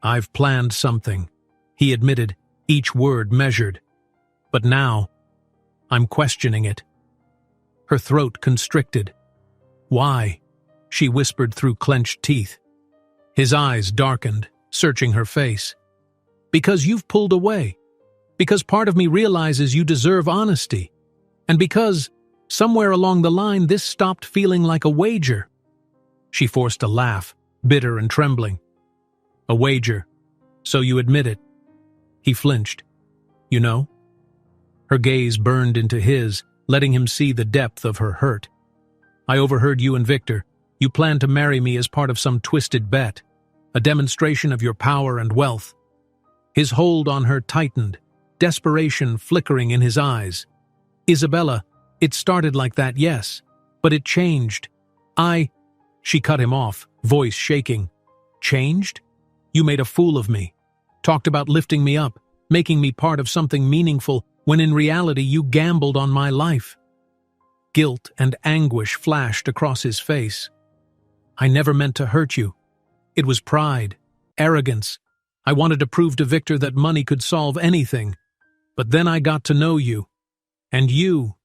S1: "I've planned something," he admitted, each word measured. "But now, I'm questioning it." Her throat constricted. "Why?" she whispered through clenched teeth. His eyes darkened, searching her face. "Because you've pulled away. Because part of me realizes you deserve honesty. And because, somewhere along the line, this stopped feeling like a wager." She forced a laugh, bitter and trembling. "A wager. So you admit it." He flinched. "You know?" Her gaze burned into his, letting him see the depth of her hurt. "I overheard you and Victor. You planned to marry me as part of some twisted bet, a demonstration of your power and wealth." His hold on her tightened, desperation flickering in his eyes. "Isabella, it started like that, yes, but it changed. She cut him off, voice shaking. "Changed? You made a fool of me. Talked about lifting me up, making me part of something meaningful, when in reality you gambled on my life." Guilt and anguish flashed across his face. "I never meant to hurt you. It was pride, arrogance. I wanted to prove to Victor that money could solve anything. But then I got to know you. And you..."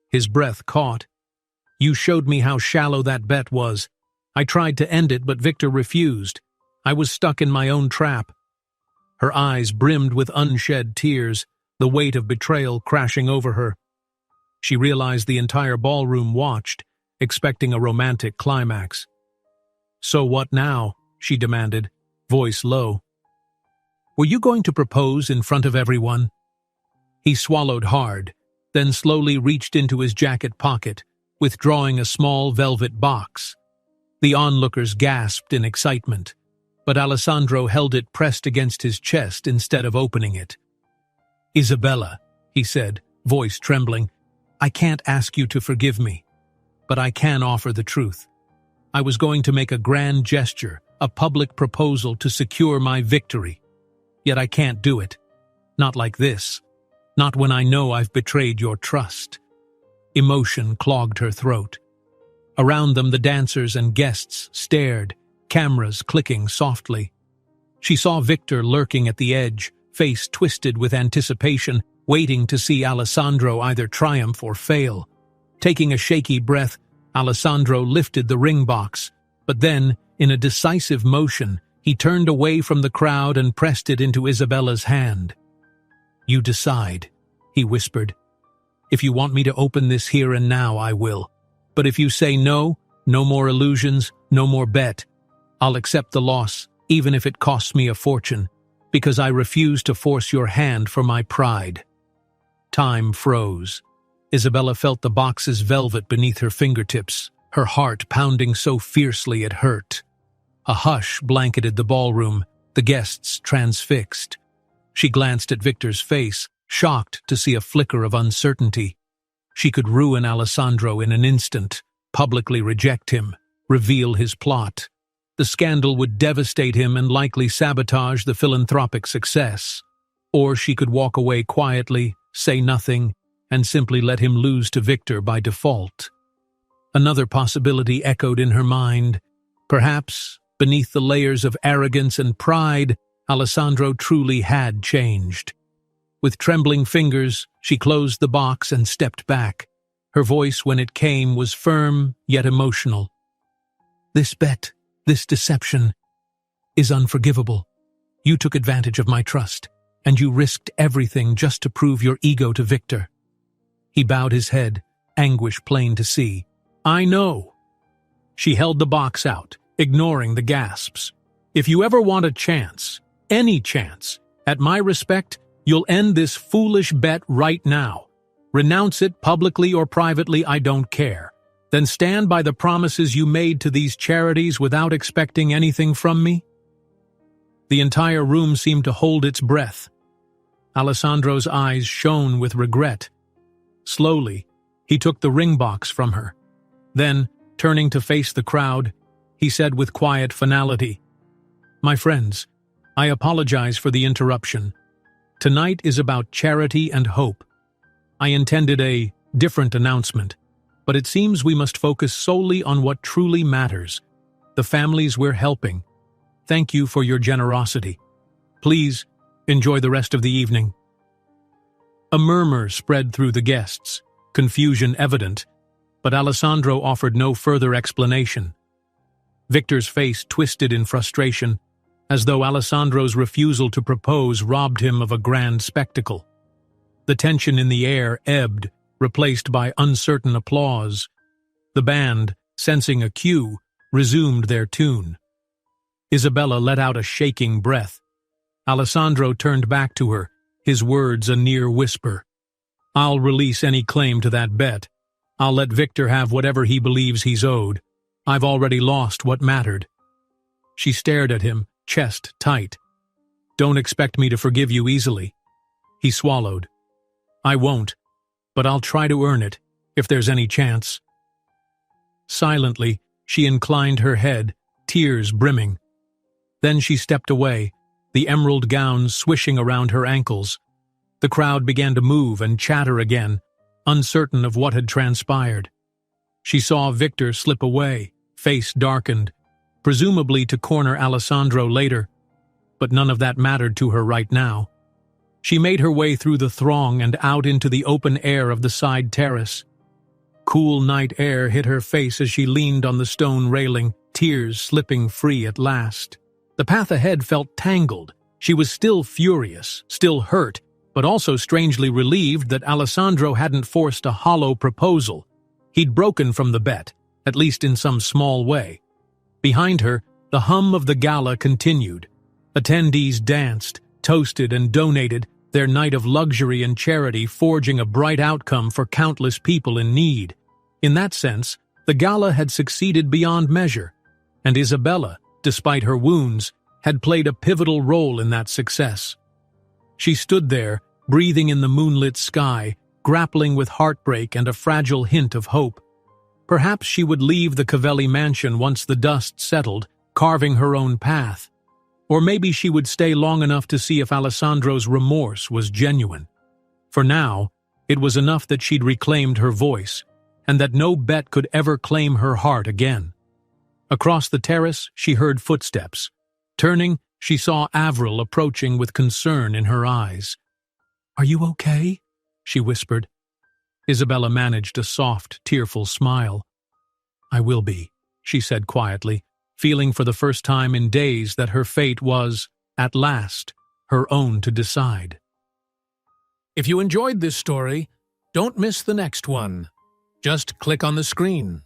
S1: His breath caught. "You showed me how shallow that bet was. I tried to end it, but Victor refused. I was stuck in my own trap." Her eyes brimmed with unshed tears, the weight of betrayal crashing over her. She realized the entire ballroom watched, expecting a romantic climax. "So what now?" she demanded, voice low. "Were you going to propose in front of everyone?" He swallowed hard, then slowly reached into his jacket pocket, withdrawing a small velvet box. The onlookers gasped in excitement, but Alessandro held it pressed against his chest instead of opening it. "Isabella," he said, voice trembling, "I can't ask you to forgive me, but I can offer the truth. I was going to make a grand gesture, a public proposal to secure my victory. Yet I can't do it. Not like this. Not when I know I've betrayed your trust." Emotion clogged her throat. Around them, the dancers and guests stared, cameras clicking softly. She saw Victor lurking at the edge, face twisted with anticipation, waiting to see Alessandro either triumph or fail. Taking a shaky breath, Alessandro lifted the ring box, but then, in a decisive motion, he turned away from the crowd and pressed it into Isabella's hand. "You decide," he whispered. "If you want me to open this here and now, I will. But if you say no, no more illusions, no more bet, I'll accept the loss, even if it costs me a fortune, because I refuse to force your hand for my pride." Time froze. Isabella felt the box's velvet beneath her fingertips, her heart pounding so fiercely it hurt. A hush blanketed the ballroom, the guests transfixed. She glanced at Victor's face, shocked to see a flicker of uncertainty. She could ruin Alessandro in an instant, publicly reject him, reveal his plot. The scandal would devastate him and likely sabotage the philanthropic success. Or she could walk away quietly, say nothing, and simply let him lose to Victor by default. Another possibility echoed in her mind. Perhaps, beneath the layers of arrogance and pride, Alessandro truly had changed. With trembling fingers, she closed the box and stepped back. Her voice, when it came, was firm yet emotional. "This bet, this deception, is unforgivable. You took advantage of my trust, and you risked everything just to prove your ego to Victor." He bowed his head, anguish plain to see. "I know." She held the box out, ignoring the gasps. "If you ever want a chance, any chance, at my respect, you'll end this foolish bet right now. Renounce it publicly or privately, I don't care. Then stand by the promises you made to these charities without expecting anything from me." The entire room seemed to hold its breath. Alessandro's eyes shone with regret. Slowly, he took the ring box from her. Then, turning to face the crowd, he said with quiet finality, "My friends, I apologize for the interruption. Tonight is about charity and hope. I intended a different announcement, but it seems we must focus solely on what truly matters, the families we're helping. Thank you for your generosity. Please, enjoy the rest of the evening." A murmur spread through the guests, confusion evident, but Alessandro offered no further explanation. Victor's face twisted in frustration, as though Alessandro's refusal to propose robbed him of a grand spectacle. The tension in the air ebbed, replaced by uncertain applause. The band, sensing a cue, resumed their tune. Isabella let out a shaking breath. Alessandro turned back to her, his words a near whisper. "I'll release any claim to that bet. I'll let Victor have whatever he believes he's owed. I've already lost what mattered." She stared at him, chest tight. "Don't expect me to forgive you easily." He swallowed. "I won't, but I'll try to earn it, if there's any chance." Silently, she inclined her head, tears brimming. Then she stepped away, the emerald gown swishing around her ankles. The crowd began to move and chatter again, uncertain of what had transpired. She saw Victor slip away, face darkened, presumably to corner Alessandro later, but none of that mattered to her right now. She made her way through the throng and out into the open air of the side terrace. Cool night air hit her face as she leaned on the stone railing, tears slipping free at last. The path ahead felt tangled. She was still furious, still hurt, but also strangely relieved that Alessandro hadn't forced a hollow proposal. He'd broken from the bet, at least in some small way. Behind her, the hum of the gala continued. Attendees danced, toasted, and donated, their night of luxury and charity forging a bright outcome for countless people in need. In that sense, the gala had succeeded beyond measure, and Isabella, despite her wounds, had played a pivotal role in that success. She stood there, breathing in the moonlit sky, grappling with heartbreak and a fragile hint of hope. Perhaps she would leave the Cavelli mansion once the dust settled, carving her own path. Or maybe she would stay long enough to see if Alessandro's remorse was genuine. For now, it was enough that she'd reclaimed her voice, and that no bet could ever claim her heart again. Across the terrace, she heard footsteps. Turning, she saw Avril approaching with concern in her eyes. "Are you okay?" she whispered. Isabella managed a soft, tearful smile. "I will be," she said quietly, feeling for the first time in days that her fate was, at last, her own to decide. If you enjoyed this story, don't miss the next one. Just click on the screen